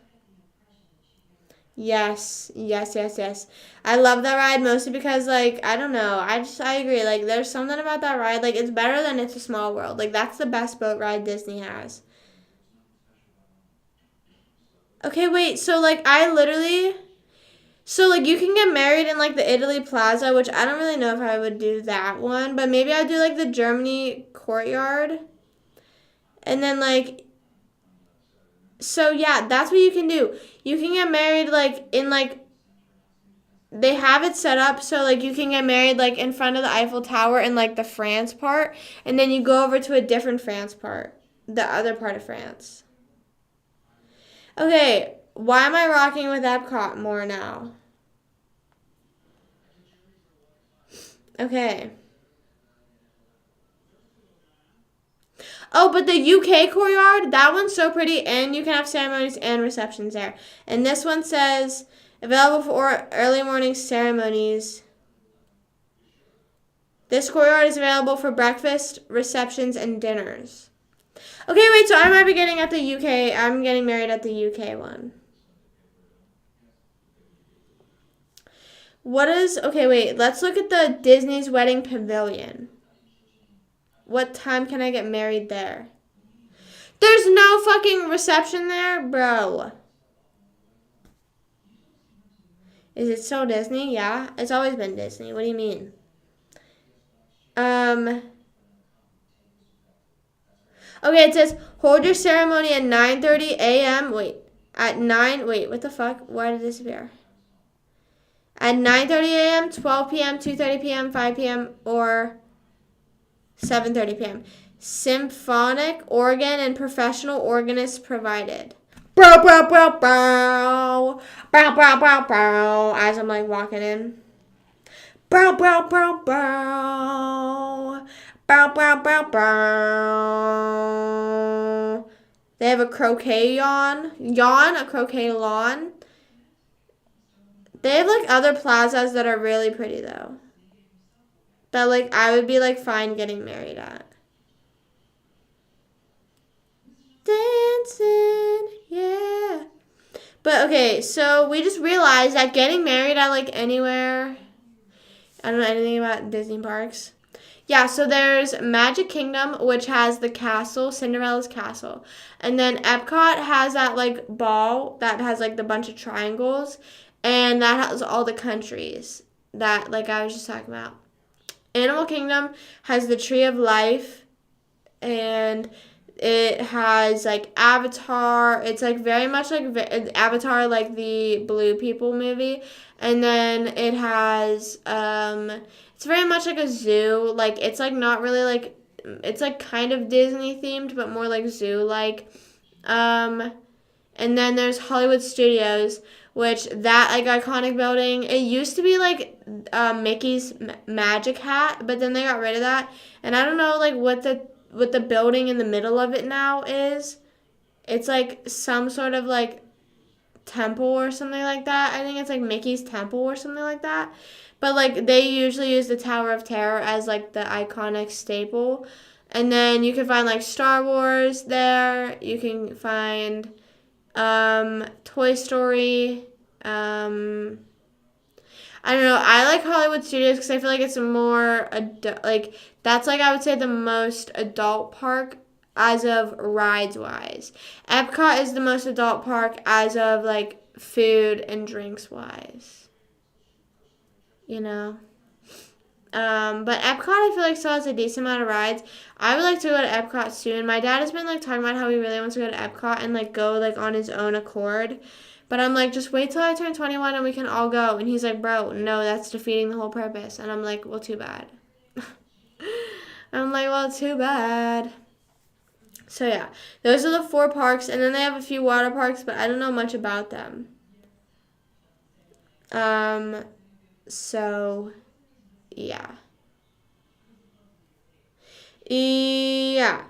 Yes, yes, yes, yes. I love that ride mostly because, like, I don't know. I agree. Like, there's something about that ride. Like, it's better than It's a Small World. Like, that's the best boat ride Disney has. Okay, wait. So, like, so, like, you can get married in, like, the Italy Plaza, which I don't really know if I would do that one. But maybe I'd do, like, the Germany Courtyard. And then, like, so, yeah, that's what you can do. You can get married, like, in, like, they have it set up so, like, you can get married, like, in front of the Eiffel Tower in, like, the France part. And then you go over to a different France part, the other part of France. Okay, why am I rocking with Epcot more now? Okay. Oh, but the UK courtyard, that one's so pretty, and you can have ceremonies and receptions there. And this one says, available for early morning ceremonies. This courtyard is available for breakfast, receptions, and dinners. Okay, wait, so I might be getting at the UK. I'm getting married at the UK one. Okay, wait, let's look at the Disney's Wedding Pavilion. What time can I get married there? There's no fucking reception there, bro. Is it still Disney? Yeah, it's always been Disney. What do you mean? Okay, it says, hold your ceremony at 9:30 a.m. Wait, what the fuck? Why did it disappear? At 9:30 a.m., 12 p.m., 2:30 p.m., 5 p.m., or 7:30 p.m. Symphonic organ and professional organists provided. Bow, bow, bow, bow. Bow, bow, bow, bow. As I'm, like, walking in. Bow, bow, bow, bow. Bow, bow, bow, bow. They have a croquet a croquet lawn. They have like other plazas that are really pretty though. That like I would be like fine getting married at. Dancing, yeah. But okay, so we just realized that getting married at like anywhere, I don't know anything about Disney parks. Yeah, so there's Magic Kingdom, which has the castle, Cinderella's castle. And then Epcot has that like ball that has like the bunch of triangles. And that has all the countries that like I was just talking about. Animal Kingdom has the Tree of Life, and it has like Avatar. It's like very much like Avatar, like the Blue People movie. And then it has it's very much like a zoo. Like it's like not really like, it's like kind of Disney themed, but more like zoo like. And then there's Hollywood Studios, which that like iconic building. It used to be like Mickey's magic hat, but then they got rid of that. And I don't know like what the building in the middle of it now is. It's like some sort of like temple or something like that. I think it's like Mickey's temple or something like that. But like they usually use the Tower of Terror as like the iconic staple. And then you can find like Star Wars there. You can find Toy Story. I don't know. I like Hollywood Studios because I feel like it's more like that's like I would say the most adult park as of rides wise. Epcot is the most adult park as of like food and drinks wise. You know. But Epcot I feel like still has a decent amount of rides. I would like to go to Epcot soon. My dad has been like talking about how he really wants to go to Epcot and like go like on his own accord. But I'm like, just wait till I turn 21 and we can all go. And he's like, bro, no, that's defeating the whole purpose. And I'm like, well, too bad. I'm like, well, too bad. So yeah, those are the 4 parks. And then they have a few water parks, but I don't know much about them. So yeah. Yeah.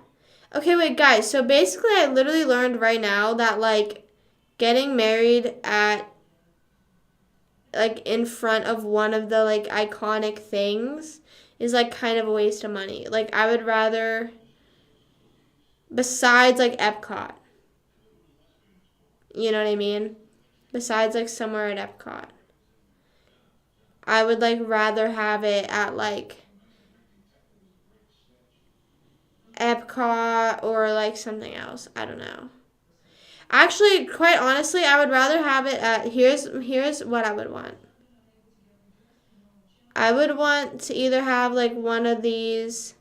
Okay, wait, guys. So basically, I literally learned right now that, like, getting married at, like, in front of one of the, like, iconic things is, like, kind of a waste of money. Like, I would rather, besides, like, Epcot. You know what I mean? Besides, like, somewhere at Epcot. I would, like, rather have it at, like, Epcot or like something else. I don't know. Actually, quite honestly, I would rather have it at here's what I would want. I would want to either have like one of these.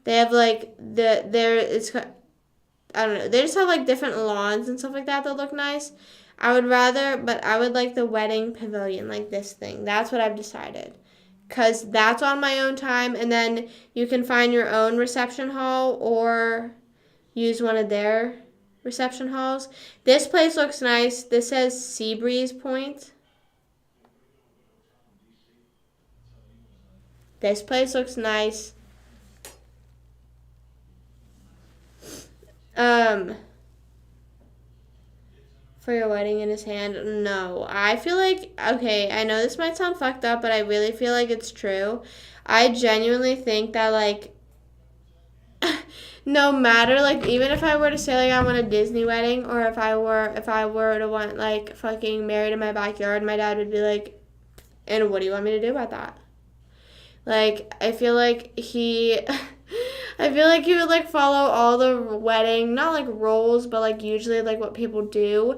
They have like I don't know. They just have like different lawns and stuff like that that look nice. I would like the wedding pavilion, like this thing. That's what I've decided. Because that's on my own time, and then you can find your own reception hall or use one of their reception halls. This place looks nice. This says Seabreeze Point. This place looks nice. For your wedding in his hand? No. I feel like, okay, I know this might sound fucked up, but I really feel like it's true. I genuinely think that, like, no matter, like, even if I were to say, like, I want a Disney wedding, or if I were to want, like, fucking married in my backyard, my dad would be like, and what do you want me to do about that? Like, I feel like he would, like, follow all the wedding, not, like, rules, but, like, usually, like, what people do,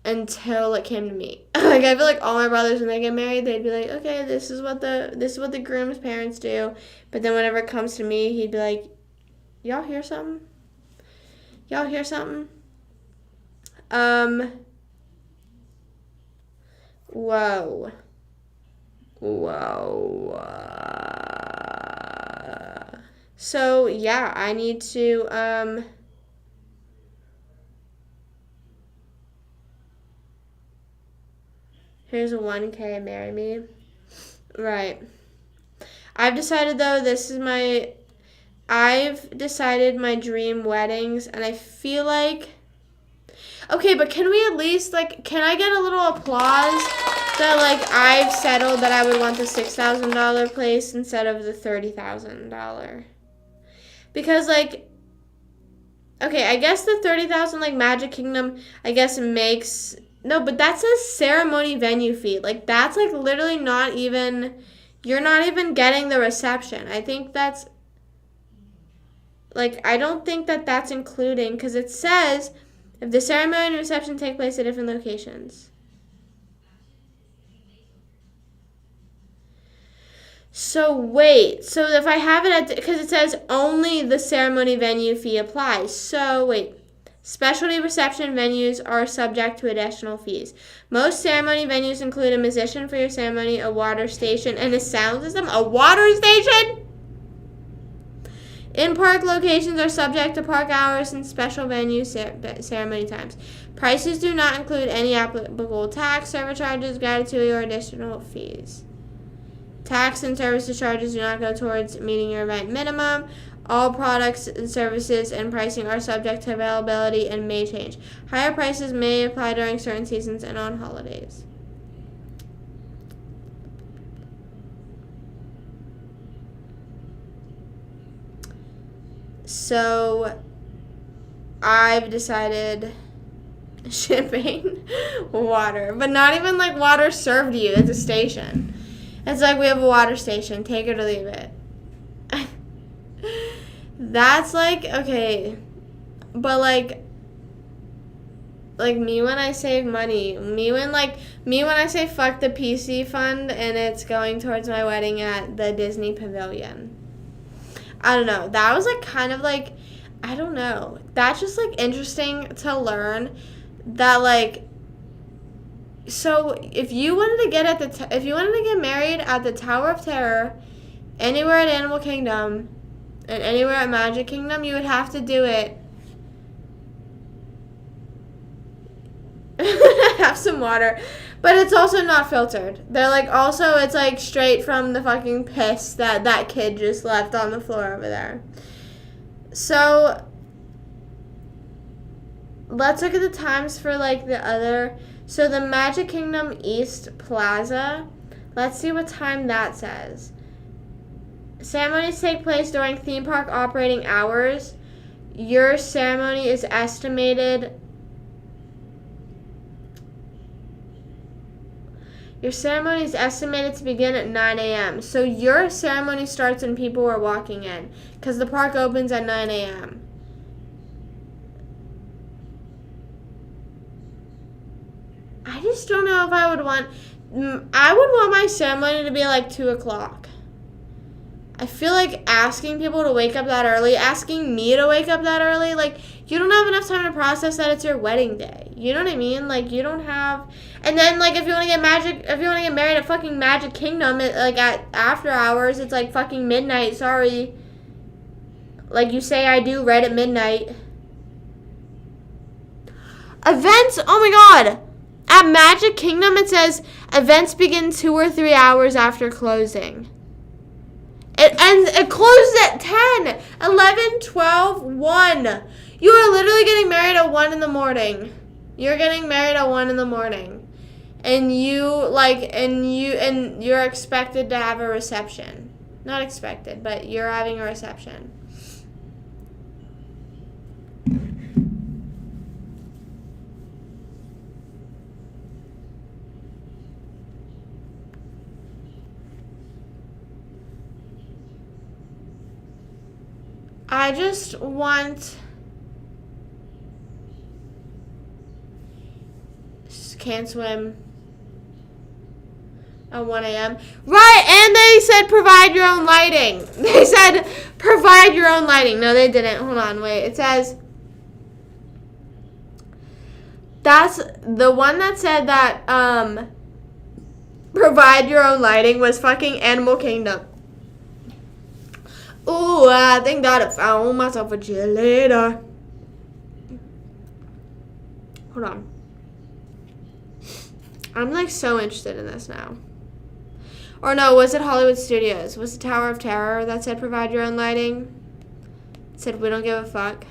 until it came to me. Like, I feel like all my brothers, when they get married, they'd be like, okay, this is what the groom's parents do. But then whenever it comes to me, he'd be like, y'all hear something? Y'all hear something? Whoa. So, yeah, I need to, Here's a 1K, marry me. Right. I've decided though, I've decided my dream weddings, and I feel like, okay, but can we at least, like, can I get a little applause that, like, I've settled that I would want the $6,000 place instead of the $30,000? Because, like, okay, I guess the $30,000, like, Magic Kingdom, I guess makes, no, but that says ceremony venue fee. Like, that's, like, literally not even, you're not even getting the reception. I think that's, like, I don't think that that's including, because it says if the ceremony and reception take place at different locations. So wait, so if I have it at, because it says only the ceremony venue fee applies. So wait, specialty reception venues are subject to additional fees. Most ceremony venues include a musician for your ceremony, a water station, and a sound system. A water station? In-park locations are subject to park hours and special venue ceremony times. Prices do not include any applicable tax, service charges, gratuity, or additional fees. Tax and services charges do not go towards meeting your event minimum. All products and services and pricing are subject to availability and may change. Higher prices may apply during certain seasons and on holidays. So, I've decided shipping water, but not even like water served to you. It's a station. It's like we have a water station. Take it or leave it. That's like, okay, but like me when I save money, me when I say fuck the PC fund and it's going towards my wedding at the Disney Pavilion. I don't know. That was like kind of like, I don't know. That's just like interesting to learn that like, so if you wanted to get if you wanted to get married at the Tower of Terror, anywhere at Animal Kingdom, and anywhere at Magic Kingdom, you would have to do it. Have some water. But it's also not filtered. They're like, also, it's like straight from the fucking piss that kid just left on the floor over there. So, let's look at the times for like the other. So, the Magic Kingdom East Plaza, let's see what time that says. Ceremonies take place during theme park operating hours. Your ceremony is estimated. Your ceremony is estimated to begin at 9 a.m. So your ceremony starts when people are walking in, because the park opens at 9 a.m. I just don't know if I would want my ceremony to be like 2 o'clock. I feel like asking people to wake up that early, asking me to wake up that early, like, you don't have enough time to process that it's your wedding day. You know what I mean? Like, you don't have, and then, like, if you want to get married at fucking Magic Kingdom, like, at after hours, it's, like, fucking midnight, sorry. Like, you say I do right at midnight. Events, oh my god! At Magic Kingdom, it says, events begin 2 or 3 hours after closing. It closes at 10, 11, 12, 1. You are literally getting married at 1 in the morning. You're getting married at 1 in the morning. And you're expected to have a reception. Not expected, but you're having a reception. I just want, can't swim at 1 a.m. Right, and they said provide your own lighting. They said provide your own lighting. No, they didn't. Hold on, wait. It says, that's the one that said that provide your own lighting was fucking Animal Kingdom. Ooh, I think that I found myself a cheerleader. Hold on. I'm like so interested in this now. Or no, was it Hollywood Studios? Was it Tower of Terror that said provide your own lighting? It said we don't give a fuck.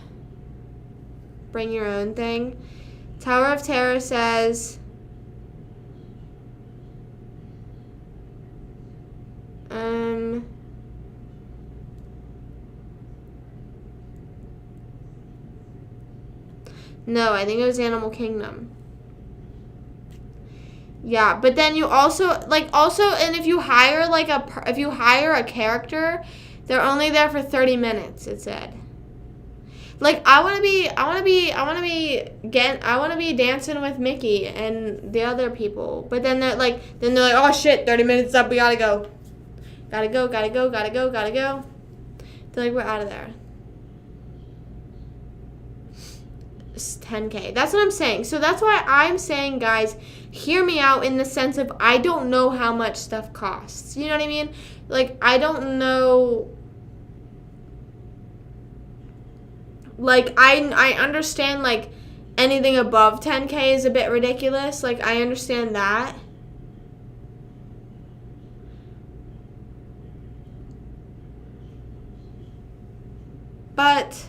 Bring your own thing. Tower of Terror says no, I think it was Animal Kingdom. Yeah, but then you also and if you hire a character, they're only there for 30 minutes, it said. Like I want to be dancing with Mickey and the other people. But then they're like oh shit, 30 minutes up, we got to go. Got to go. They're like we're out of there. It's 10K. That's what I'm saying. So that's why I'm saying, guys, hear me out in the sense of I don't know how much stuff costs. You know what I mean? Like I don't know. Like I understand like anything above 10K is a bit ridiculous. Like I understand that. But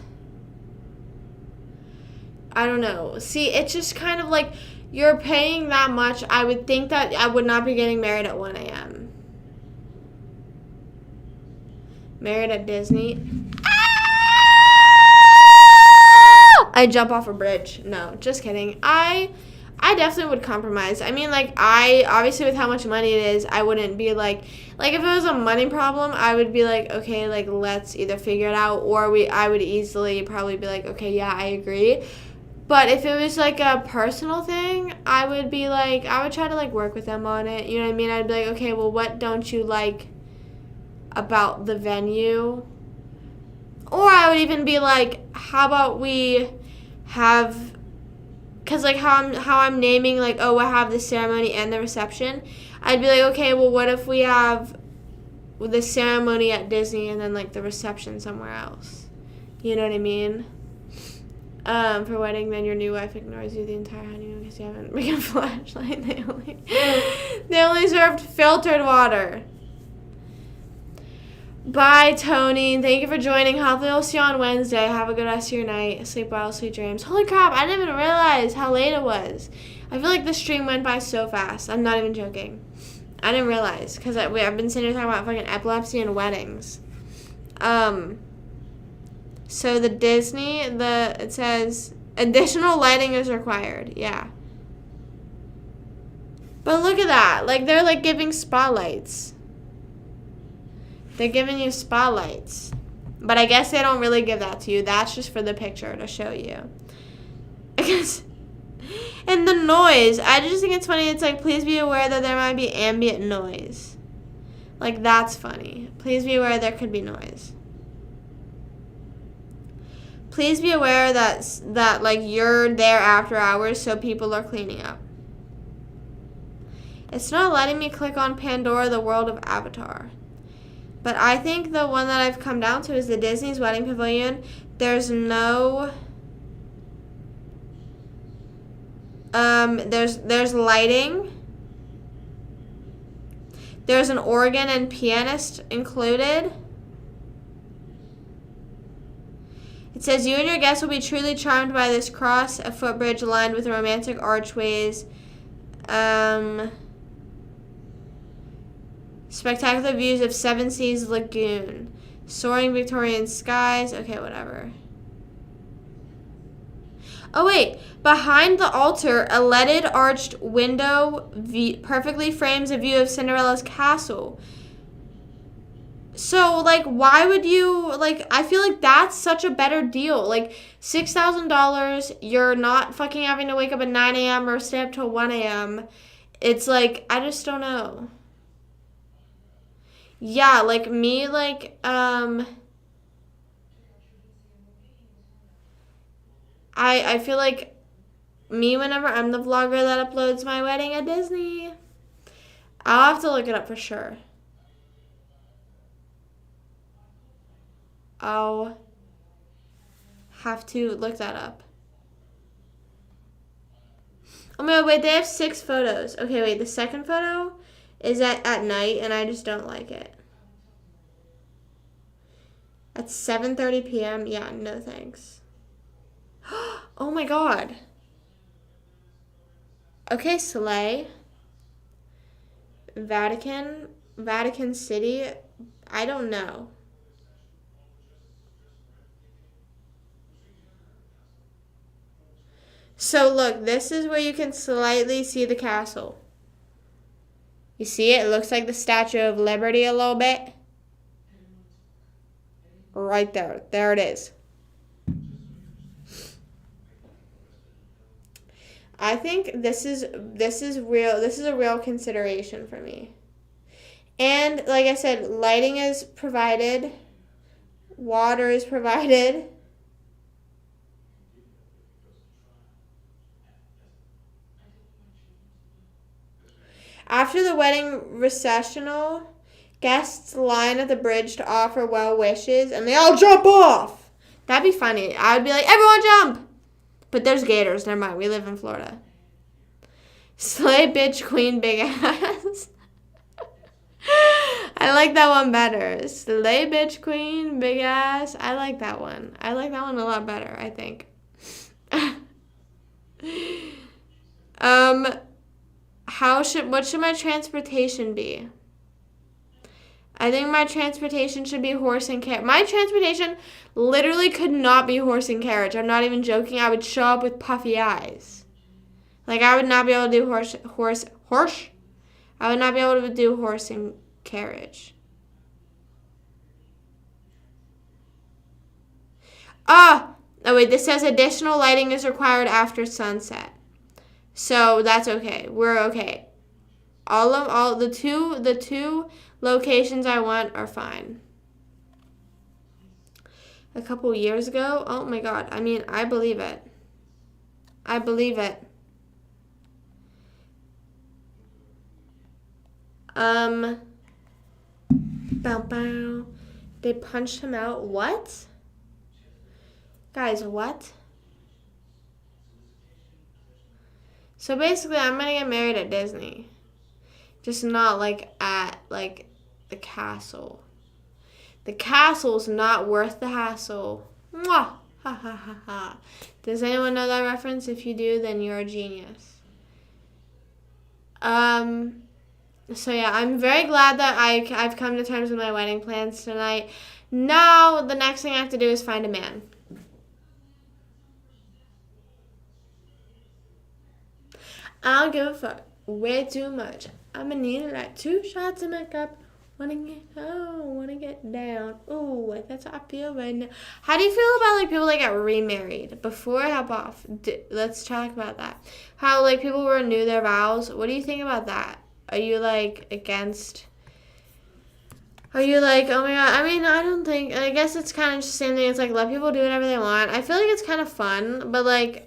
I don't know. See, it's just kind of like you're paying that much. I would think that I would not be getting married at 1 a.m. Married at Disney. I jump off a bridge. No, just kidding. I definitely would compromise. I mean, like, I, obviously with how much money it is, I wouldn't be like if it was a money problem, I would be like, okay, like, let's either figure it out, or I would easily probably be like, okay, yeah, I agree. But if it was, like, a personal thing, I would be like, I would try to, like, work with them on it. You know what I mean? I'd be like, okay, well, what don't you like about the venue? Or I would even be like, how about we have, because like how I'm naming like, oh, we'll have the ceremony and the reception. I'd be like, okay, well, what if we have the ceremony at Disney and then like the reception somewhere else? You know what I mean? For wedding, then your new wife ignores you the entire honeymoon because you haven't bring a flashlight. They only served filtered water. Bye, Tony. Thank you for joining. Hopefully I'll see you on Wednesday. Have a good rest of your night. Sleep well, sweet dreams. Holy crap, I didn't even realize how late it was. I feel like the stream went by so fast. I'm not even joking. I didn't realize because I've been sitting here talking about fucking epilepsy and weddings. So the Disney, it says additional lighting is required. Yeah. But look at that. Like, they're like giving spotlights. They're giving you spotlights. But I guess they don't really give that to you. That's just for the picture to show you. And the noise. I just think it's funny. It's like, please be aware that there might be ambient noise. Like, that's funny. Please be aware there could be noise. Please be aware that like, you're there after hours, so people are cleaning up. It's not letting me click on Pandora, the World of Avatar. But I think the one that I've come down to is the Disney's Wedding Pavilion. There's no... There's lighting. There's an organ and pianist included. It says, you and your guests will be truly charmed by this cross, a footbridge lined with romantic archways. Spectacular views of Seven Seas Lagoon. Soaring Victorian skies. Okay, whatever. Oh, wait. Behind the altar, a leaded arched window perfectly frames a view of Cinderella's castle. So, like, why would you, like, I feel like that's such a better deal. Like, $6,000, you're not fucking having to wake up at 9 a.m. or stay up till 1 a.m. It's like, I just don't know. Yeah, like, me, like, I feel like me whenever I'm the vlogger that uploads my wedding at Disney. I'll have to look it up for sure. I'll have to look that up. Oh my god, wait, they have 6 photos. Okay, wait, the second photo is at night, and I just don't like it. At 7:30 p.m.? Yeah, no thanks. Oh my god. Okay, Slay. Vatican City. I don't know. So look, this is where you can slightly see the castle. You see it? It looks like the Statue of Liberty a little bit. Right there. There it is. I think this is real. This is a real consideration for me. And like I said, lighting is provided. Water is provided. After the wedding recessional, guests line at the bridge to offer well wishes, and they all jump off. That'd be funny. I would be like, everyone jump! But there's gators. Never mind. We live in Florida. Slay, bitch, queen, big ass. I like that one better. Slay, bitch, queen, big ass. I like that one. I like that one a lot better, I think. What should my transportation be? I think my transportation should be horse and carriage. My transportation literally could not be horse and carriage. I'm not even joking. I would show up with puffy eyes. Like, I would not be able to do horse. I would not be able to do horse and carriage. Oh wait, this says additional lighting is required after sunset. So that's okay. We're okay. All the two locations I want are fine. A couple years ago, oh my god. I mean, I believe it. I believe it. Bow bow. They punched him out. What? Guys, what? So basically, I'm gonna get married at Disney. Just not like at like the castle. The castle's not worth the hassle. Mwah! Ha ha ha ha. Does anyone know that reference? If you do, then you're a genius. So yeah, I'm very glad that I've come to terms with my wedding plans tonight. Now the next thing I have to do is find a man. I don't give a fuck. Way too much. I'ma need like 2 shots of makeup. Wanna get down. Ooh, that's how I feel right now. How do you feel about like people that get remarried? Before I hop off, let's talk about that. How like people renew their vows. What do you think about that? Are you like against? Are you like, oh my god? I mean, I don't think. I guess it's kind of just the same thing. It's like let people do whatever they want. I feel like it's kind of fun, but like.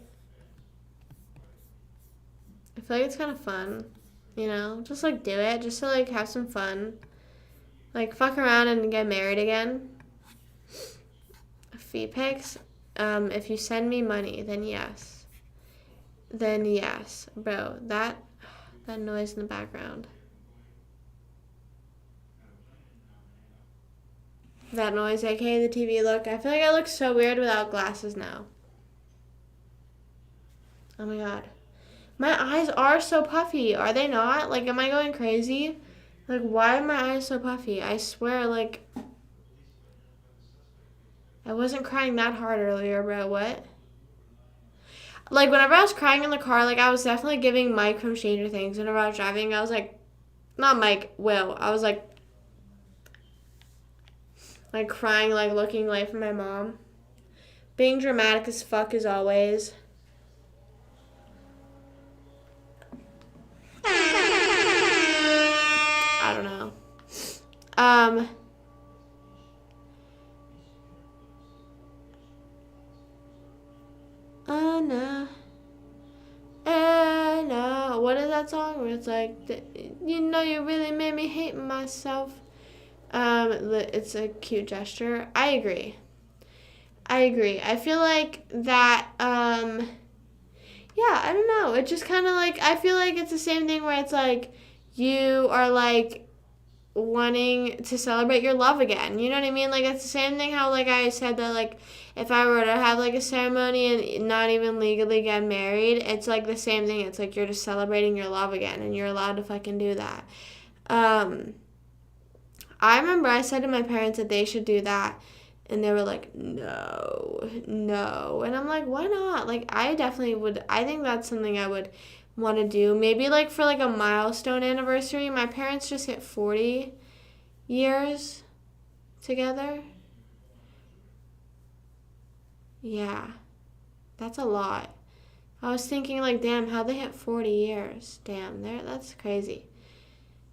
I feel like it's kind of fun, you know? Just, like, do it. Just to, like, have some fun. Like, fuck around and get married again. Fee pics. If you send me money, then yes. Then yes. Bro, that noise in the background. That noise, aka the TV look. I feel like I look so weird without glasses now. Oh, my God. My eyes are so puffy. Are they not? Like, am I going crazy? Like, why are my eyes so puffy? I swear, like, I wasn't crying that hard earlier, bro. What? Like, whenever I was crying in the car, like, I was definitely giving Mike from Stranger Things. Whenever I was driving, I was like, not Mike, Will. I was like crying, like, looking away from my mom. Being dramatic as fuck as always. I don't know. Anna. What is that song where it's like, you know, you really made me hate myself? It's a cute gesture. I agree. I feel like that, Yeah, I don't know. It just kind of like, I feel like it's the same thing where it's like you are like wanting to celebrate your love again. You know what I mean? Like, it's the same thing how, like, I said that, like, if I were to have, like, a ceremony and not even legally get married, it's, like, the same thing. It's, like, you're just celebrating your love again, and you're allowed to fucking do that. I remember I said to my parents that they should do that, and they were like, no, no. And I'm like, why not? Like, I definitely would. I think that's something I would want to do. Maybe, like, for, like, a milestone anniversary. My parents just hit 40 years together. Yeah, that's a lot. I was thinking, like, damn, how'd they hit 40 years? Damn, that's crazy.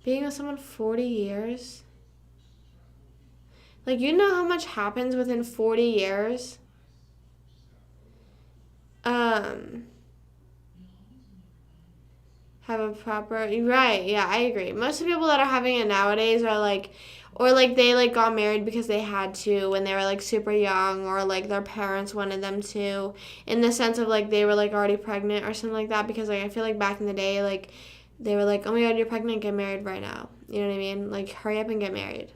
Being with someone 40 years? Like, you know how much happens within 40 years? Have a proper, right, yeah, I agree. Most of the people that are having it nowadays are like, or like they like got married because they had to when they were like super young, or like their parents wanted them to, in the sense of like they were like already pregnant or something like that, because like I feel like back in the day, like they were like, oh my god, you're pregnant, get married right now. You know what I mean? Like, hurry up and get married.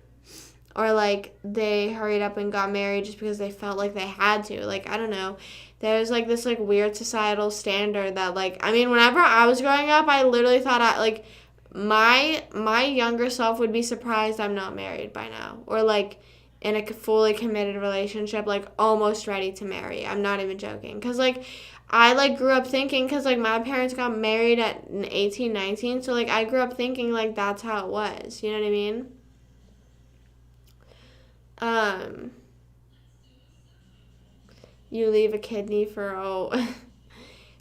Or like they hurried up and got married just because they felt like they had to. Like, I don't know. There's like this like weird societal standard that like, I mean, whenever I was growing up, I literally thought like my younger self would be surprised I'm not married by now, or like in a fully committed relationship, like almost ready to marry. I'm not even joking, cuz like I like grew up thinking, cuz like my parents got married at 18, 19, so like I grew up thinking like that's how it was. You know what I mean? Um, you leave a kidney for,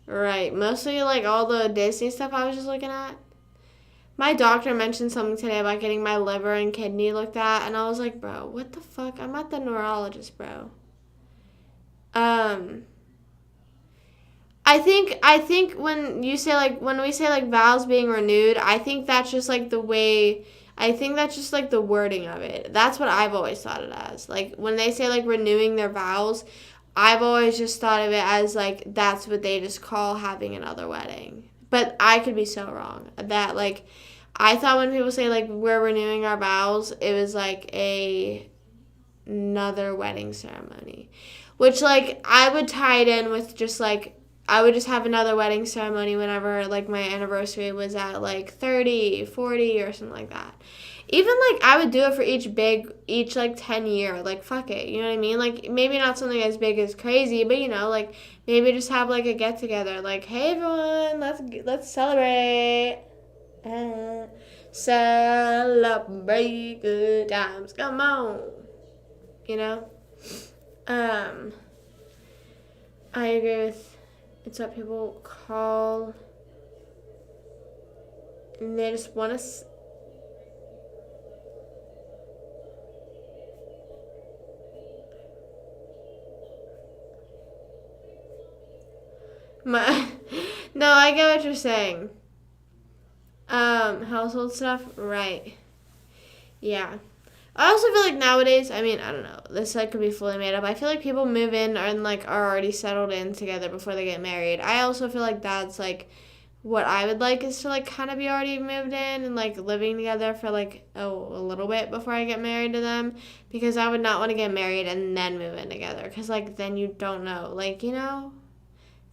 right. Mostly like all the Disney stuff I was just looking at. My doctor mentioned something today about getting my liver and kidney looked at, and I was like, bro, what the fuck? I'm at the neurologist, bro. Um, I think when you say like, when we say like vows being renewed, I think that's just like the way, I think that's just like the wording of it. That's what I've always thought it as. Like, when they say like renewing their vows, I've always just thought of it as like that's what they just call having another wedding. But I could be so wrong. That like, I thought when people say like we're renewing our vows, it was like another wedding ceremony. Which like I would tie it in with just like, I would just have another wedding ceremony whenever like my anniversary was at like 30, 40 or something like that. Even like I would do it for each like 10-year, like fuck it, you know what I mean? Like maybe not something as big as crazy, but you know, like maybe just have like a get together, like, hey everyone, let's celebrate. Celebrate good times, come on. You know? I agree with, it's what people call, and they just want to my no, I get what you're saying. Household stuff, right. Yeah. I also feel like nowadays, I mean, I don't know, this like could be fully made up. I feel like people move in and like are already settled in together before they get married. I also feel like that's like what I would like, is to like kind of be already moved in and like living together for like a little bit before I get married to them, because I would not want to get married and then move in together, because like then you don't know, like, you know,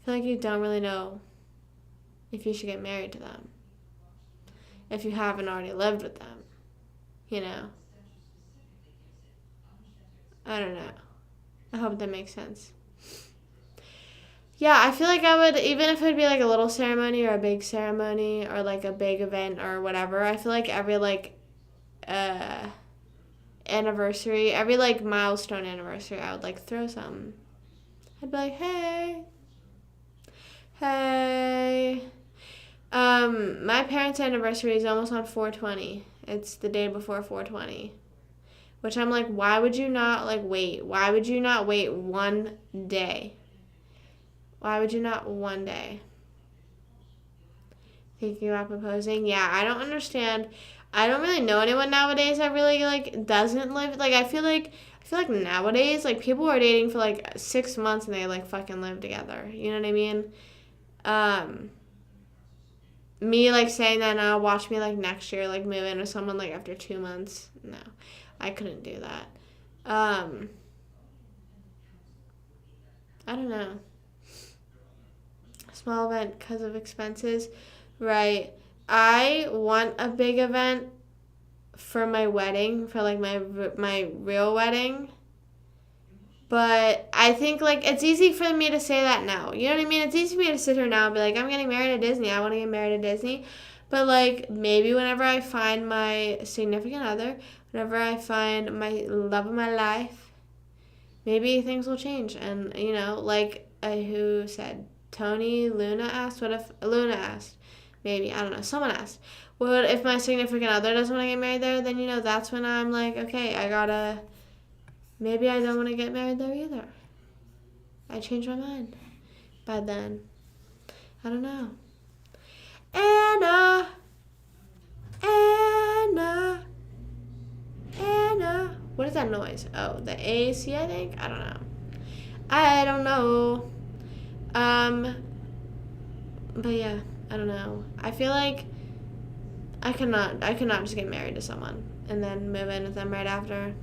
I feel like you don't really know if you should get married to them if you haven't already lived with them, you know. I don't know. I hope that makes sense. Yeah, I feel like I would, even if it would be like a little ceremony or a big ceremony or like a big event or whatever, I feel like every like anniversary, every like milestone anniversary, I would like throw something. I'd be like, hey. My parents' anniversary is almost on 4/20. It's the day before 4/20. Which I'm like, why would you not like wait? Why would you not wait one day? Why would you not one day? Thinking about proposing? Yeah, I don't understand. I don't really know anyone nowadays that really like doesn't live, like I feel like nowadays like people are dating for like 6 months and they like fucking live together. You know what I mean? Me, like, saying that now, watch me, like, next year, like, move in with someone, like, after 2 months. No, I couldn't do that. I don't know. Small event because of expenses. Right. I want a big event for my wedding, for, like, my real wedding. But I think, like, it's easy for me to say that now. You know what I mean? It's easy for me to sit here now and be like, I'm getting married at Disney. I want to get married at Disney. But, like, maybe whenever I find my significant other, whenever I find my love of my life, maybe things will change. And, you know, like, who said? Luna asked? Luna asked? Maybe. I don't know. Someone asked. Well, if my significant other doesn't want to get married there, then, you know, that's when I'm like, okay, maybe I don't want to get married there either. I changed my mind by then. I don't know. Anna. What is that noise? Oh, the AC, I think? I don't know. But yeah, I don't know. I feel like I could not just get married to someone and then move in with them right after.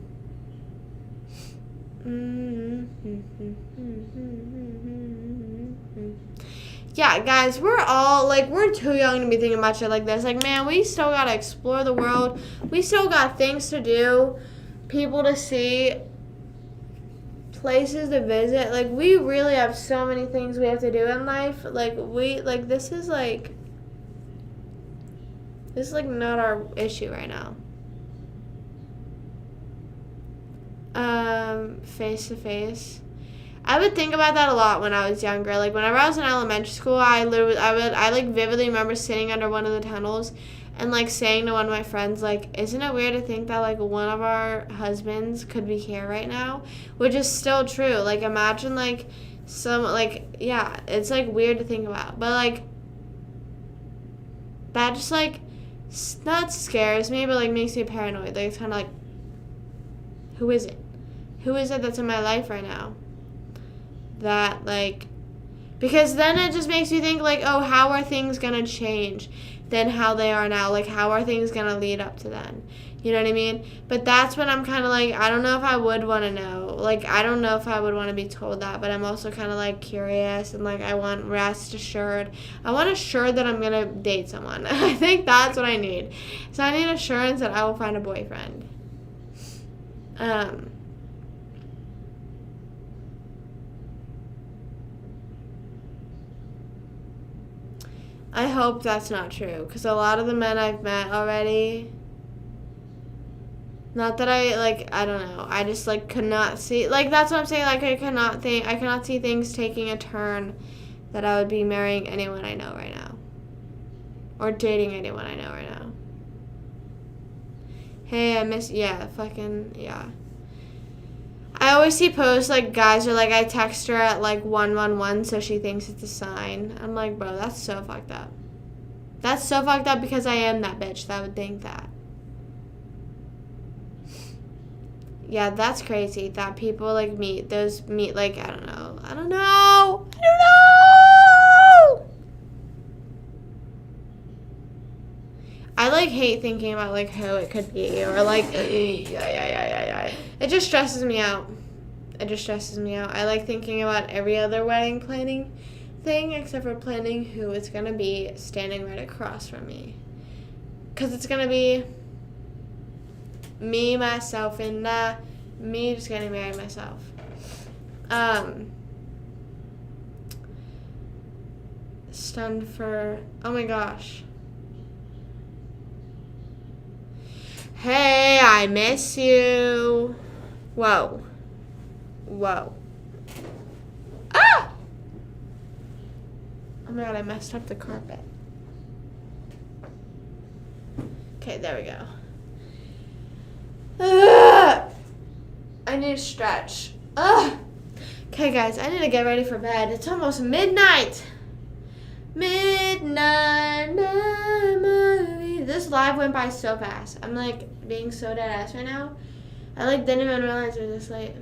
Yeah, guys, we're too young to be thinking about shit like this. Like, man, we still gotta explore the world. We still got things to do, people to see, places to visit. Like, we really have so many things we have to do in life. This is not our issue right now. Face to face. I would think about that a lot when I was younger. Like, whenever I was in elementary school, I vividly remember sitting under one of the tunnels and, like, saying to one of my friends, like, isn't it weird to think that, like, one of our husbands could be here right now? Which is still true. Like, imagine, like, it's, like, weird to think about. But, like, that just, like, not scares me, but, like, makes me paranoid. Like, it's kind of like, who is it? Who is it that's in my life right now? That, like, because then it just makes you think, like, oh, how are things gonna change than how they are now? Like, how are things gonna lead up to then? You know what I mean? But that's when I'm kind of like, I don't know if I would want to know. Like, I don't know if I would want to be told that, but I'm also kind of, like, curious, and, like, I want rest assured. I want assured that I'm gonna date someone. I think that's what I need. So I need assurance that I will find a boyfriend. I hope that's not true, because a lot of the men I've met already, not that I don't know, I just, like, could not see, like, that's what I'm saying, like, I cannot see things taking a turn that I would be marrying anyone I know right now, or dating anyone I know right now. Hey, yeah. I always see posts, like, guys are like, I text her at, like, 111 so she thinks it's a sign. I'm like, bro, that's so fucked up. That's so fucked up because I am that bitch that would think that. Yeah, that's crazy that people, like, meet, like, I don't know. I, like, hate thinking about, like, who it could be, or, like, it just stresses me out. I like thinking about every other wedding planning thing except for planning who it's going to be standing right across from me. Because it's going to be me, myself, and me just getting married myself. Stunned for, oh my gosh. Hey, I miss you. Whoa. Ah! Oh my god, I messed up the carpet. Okay, there we go. I need to stretch. Okay, guys, I need to get ready for bed. It's almost midnight. This live went by so fast. I'm, like, being so dead ass right now. I, like, didn't even realize it was this late.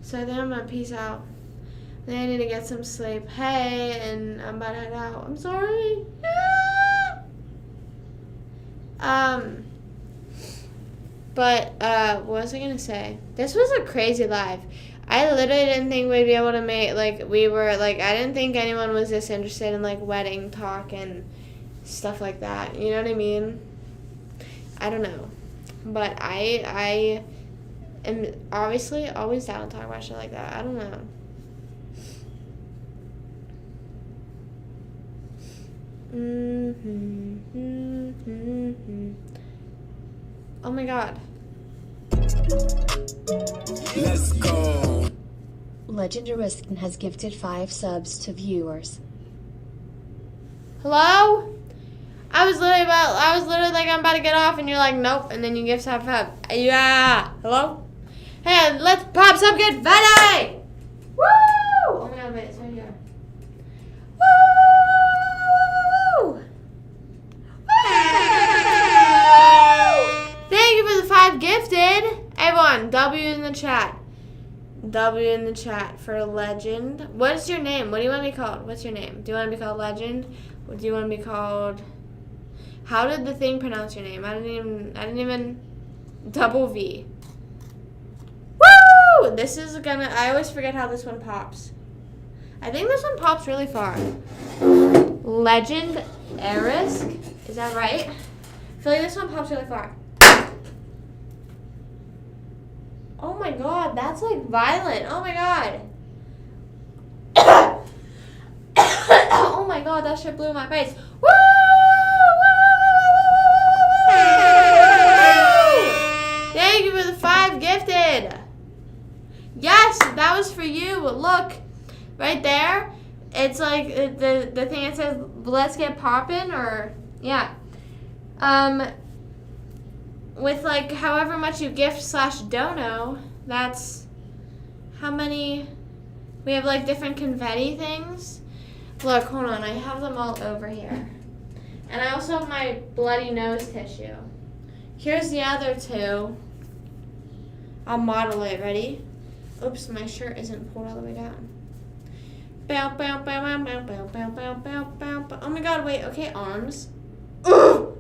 So I think I'm gonna peace out. Then I need to get some sleep. Hey, and I'm about to head out. I'm sorry. But what was I gonna say? This was a crazy live. I literally didn't think we'd be able to make, like, we were, like, I didn't think anyone was this interested in, like, wedding talk and stuff like that. You know what I mean? I don't know. But I am obviously always down to talk about shit like that. I don't know. Oh my god.
Let's go.
Legendarisk has gifted 5 subs to viewers.
Hello? I was literally like, I'm about to get off, and you're like, nope, and then you give sub up. Yeah. Hello? Hey, let's pop some confetti! Woo! Oh my god, wait, it's right here. Woo! Thank you for the 5 gifted. Everyone, W in the chat. W in the chat for Legend. What is your name? What do you want to be called? What's your name? Do you want to be called Legend? Or do you want to be called... How did the thing pronounce your name? I didn't even... Double V. Woo! This is gonna... I always forget how this one pops. I think this one pops really far. Legend Erisk? Is that right? I feel like this one pops really far. Oh my god, that's like violent. Oh my god. Oh my god, that shit blew in my face. Woo! Thank you for the 5 gifted. Yes, that was for you. Look, right there. It's like the thing that says "Let's get poppin'" or yeah. With like however much you gift/dono, that's how many. We have like different confetti things. Look, hold on, I have them all over here. And I also have my bloody nose tissue. Here's the other 2. I'll model it, ready? Oops, my shirt isn't pulled all the way down. Bow, bow, bow, bow, bow, bow, bow, bow, bow, bow. Oh my god, wait, okay, arms. Ugh!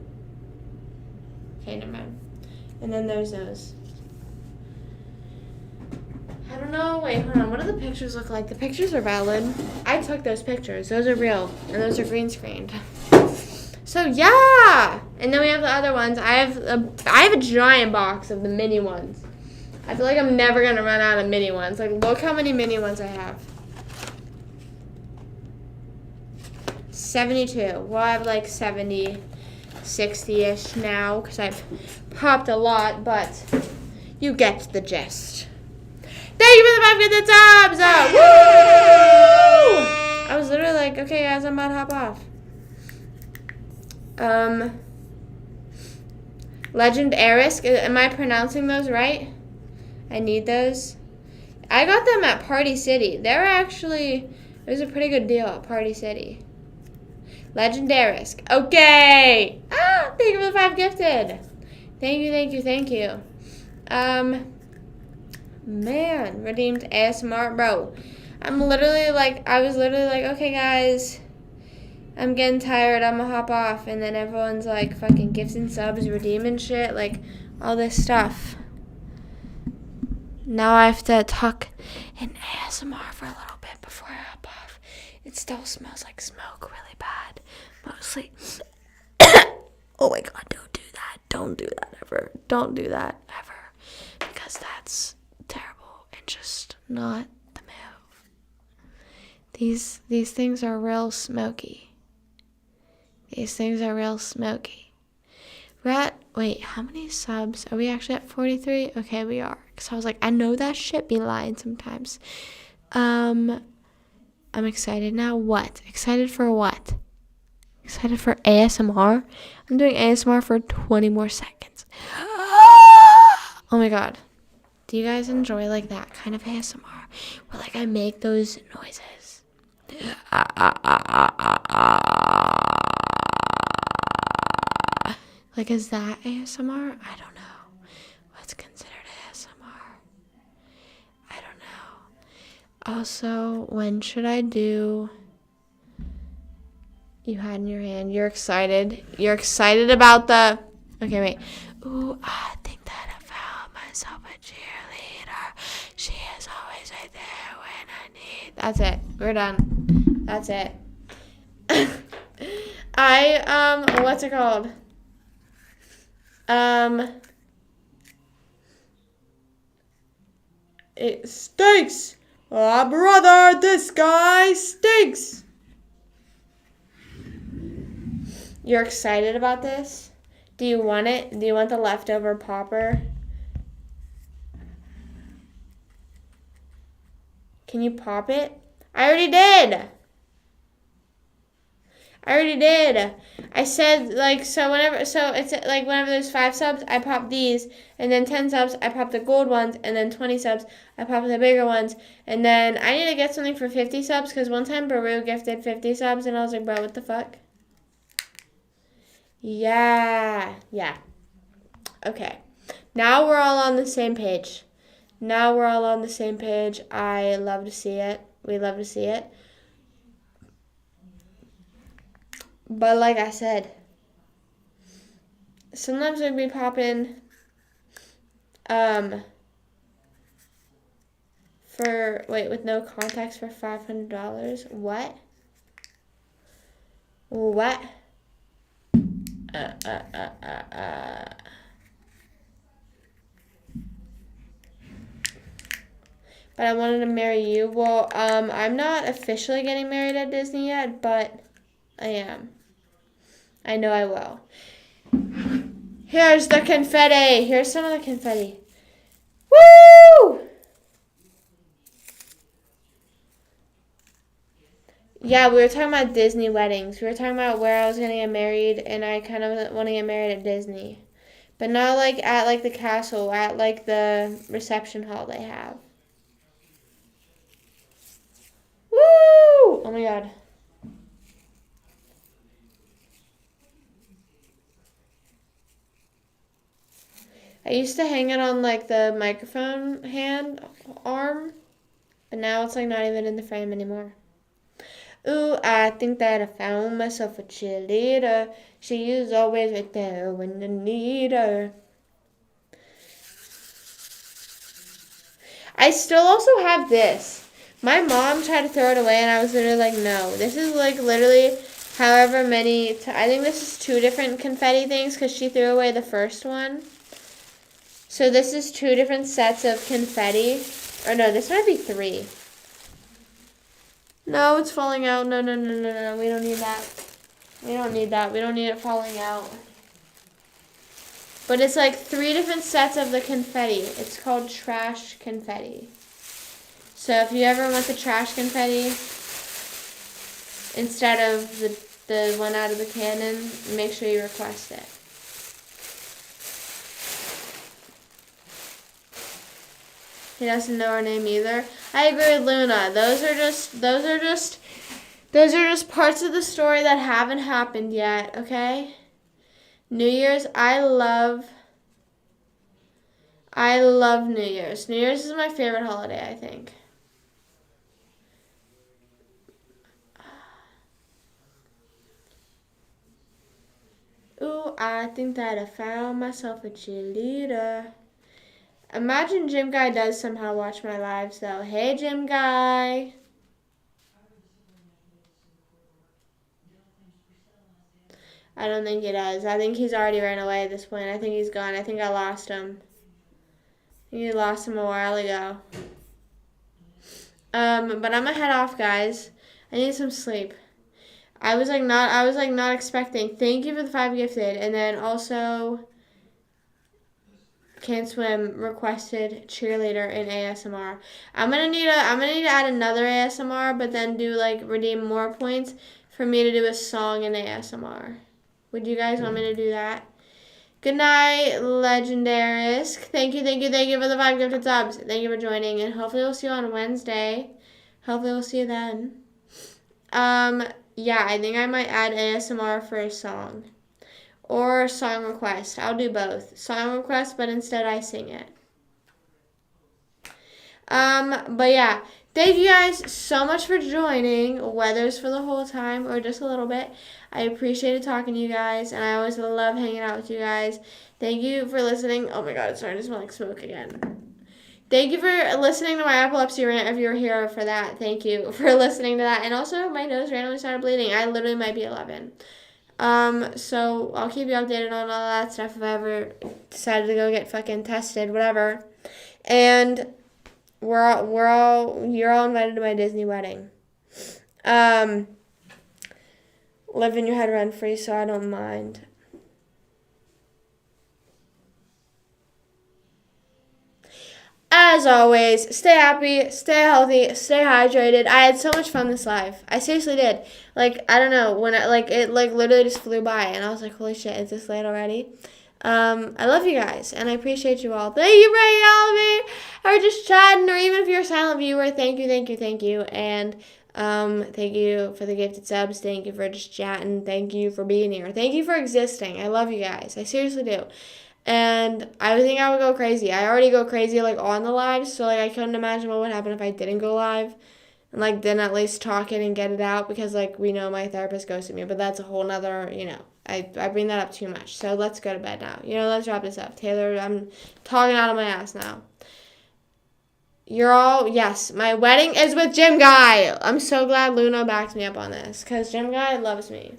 Okay, never mind. And then there's those. I don't know. Wait, hold on. What do the pictures look like? The pictures are valid. I took those pictures. Those are real. And those are green screened. So, yeah! And then we have the other ones. I have a giant box of the mini ones. I feel like I'm never going to run out of mini ones. Like, look how many mini ones I have. 72. Well, I have like 70, 60-ish now because I've popped a lot, but you get the gist. Thank you for the 5 gifted subs! Woo! I was literally like, okay, guys, I'm about to hop off. Legend Erisk. Am I pronouncing those right? I need those. I got them at Party City. It was a pretty good deal at Party City. Legend Erisk. Okay! Thank you for the 5 gifted. Thank you, thank you, thank you. Man, redeemed ASMR. Bro, I was literally like, okay, guys, I'm getting tired. I'm gonna hop off. And then everyone's like, fucking gifts and subs, redeeming shit, like, all this stuff. Now I have to talk in ASMR for a little bit before I hop off. It still smells like smoke really bad. Mostly. Oh my god, don't do that. Don't do that ever. Don't do that ever. Because that's terrible and just not the move. These things are real smoky. These things are real smoky. Wait, how many subs? Are we actually at 43? Okay, we are. Because I was like, I know that shit be lying sometimes. I'm excited now. What? Excited for what? Excited for ASMR? I'm doing ASMR for 20 more seconds. Oh my god. Do you guys enjoy like that kind of ASMR? Where like I make those noises. Like, is that ASMR? I don't know. What's considered ASMR? I don't know. Also, when should I do You Had in Your Hand? You're excited. You're excited about the... Okay, wait. Ooh, I think that I found myself a cheerleader. She is always right there when I need... That's it. We're done. That's it. What's it called? It stinks. Oh, brother, this guy stinks. You're excited about this? Do you want it? Do you want the leftover popper? Can you pop it? I already did. I said, like, so it's like whenever there's 5 subs, I pop these, and then 10 subs, I pop the gold ones, and then 20 subs, I pop the bigger ones, and then I need to get something for 50 subs, because one time Baru gifted 50 subs, and I was like, bro, what the fuck? Yeah. Okay. Now we're all on the same page. I love to see it. We love to see it. But like I said, sometimes we'd be popping with no context for $500. What? But I wanted to marry you. Well, I'm not officially getting married at Disney yet, but I am. I know I will. Here's the confetti. Here's some of the confetti. Woo! Yeah, we were talking about Disney weddings. We were talking about where I was going to get married, and I kind of want to get married at Disney. But not like at like the castle, at like the reception hall they have. Woo! Oh my god. I used to hang it on like the microphone arm, but now it's like not even in the frame anymore. Ooh, I think that I found myself a cheerleader. She is always right there when I need her. I still also have this. My mom tried to throw it away, and I was literally like, no. This is like literally however many... I think this is 2 different confetti things because she threw away the first one. So this is 2 different sets of confetti. Or no, this might be 3. No, it's falling out. No. We don't need that. We don't need it falling out. But it's like 3 different sets of the confetti. It's called trash confetti. So if you ever want the trash confetti instead of the one out of the cannon, make sure you request it. He doesn't know our name either. I agree with Luna. Those are just parts of the story that haven't happened yet, okay? New Year's, I love New Year's. New Year's is my favorite holiday, I think. Ooh, I think that I found myself a cheerleader. Imagine Gym Guy does somehow watch my lives, though. Hey, Gym Guy. I don't think he does. I think he's already ran away at this point. I think he's gone. I think I lost him. I think you lost him a while ago. But I'm gonna head off, guys. I need some sleep. I was not expecting. Thank you for the 5 gifted, and then also Can't Swim requested cheerleader in ASMR. I'm gonna need to add another ASMR, but then do like redeem more points for me to do a song in ASMR. Would you guys want me to do that? Good night, Legendarisk. Thank you for the 5 gifted subs. Thank you for joining, and hopefully we'll see you on Wednesday. Hopefully we'll see you then. Yeah, I think I might add ASMR for a song. Or song request. I'll do both. Song request, but instead I sing it. But yeah, Thank you guys so much for joining, whether it's for the whole time or just a little bit. I appreciated talking to you guys, and I always love hanging out with you guys. Thank you for listening. Oh my god, it's starting to smell like smoke again. Thank you for listening to my epilepsy rant if you were here for that. Thank you for listening to that. And also, my nose randomly started bleeding. I literally might be 11. So I'll keep you updated on all that stuff if I ever decided to go get fucking tested, whatever. And you're all invited to my Disney wedding. Live in your head rent free, so I don't mind. As always, stay happy, stay healthy, stay hydrated. I had so much fun this live. I seriously did. Like, I don't know, when it literally just flew by, and I was like, holy shit, is this late already? I love you guys, and I appreciate you all. Thank you for hanging out with me, or just chatting, or even if you're a silent viewer, thank you, and thank you for the gifted subs, thank you for just chatting, thank you for being here, thank you for existing. I love you guys, I seriously do. And I think I would go crazy. I already go crazy, like, on the lives, so, like, I couldn't imagine what would happen if I didn't go live and, like, didn't at least talk it and get it out, because, like, we know my therapist ghosted me, but that's a whole nother, I bring that up too much, so let's go to bed now. Let's wrap this up. Taylor, I'm talking out of my ass now. Yes, my wedding is with Gym Guy. I'm so glad Luna backed me up on this, because Gym Guy loves me.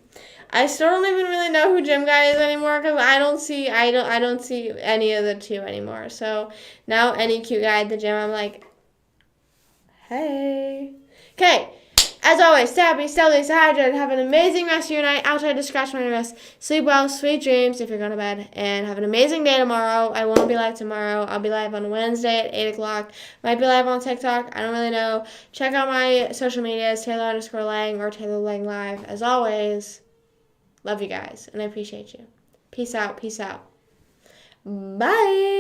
I still don't even really know who Gym Guy is anymore, because I don't see any of the two anymore. So now any cute guy at the gym, I'm like, hey. Okay, as always, stay happy, stay healthy, stay hydrated, have an amazing rest of your night. I'll try to scratch my wrist. Sleep well, sweet dreams if you're going to bed, and have an amazing day tomorrow. I won't be live tomorrow. I'll be live on Wednesday at 8 o'clock. Might be live on TikTok. I don't really know. Check out my social medias, Taylor_Lang or Taylor Lang Live. As always, love you guys, and I appreciate you. Peace out. Bye.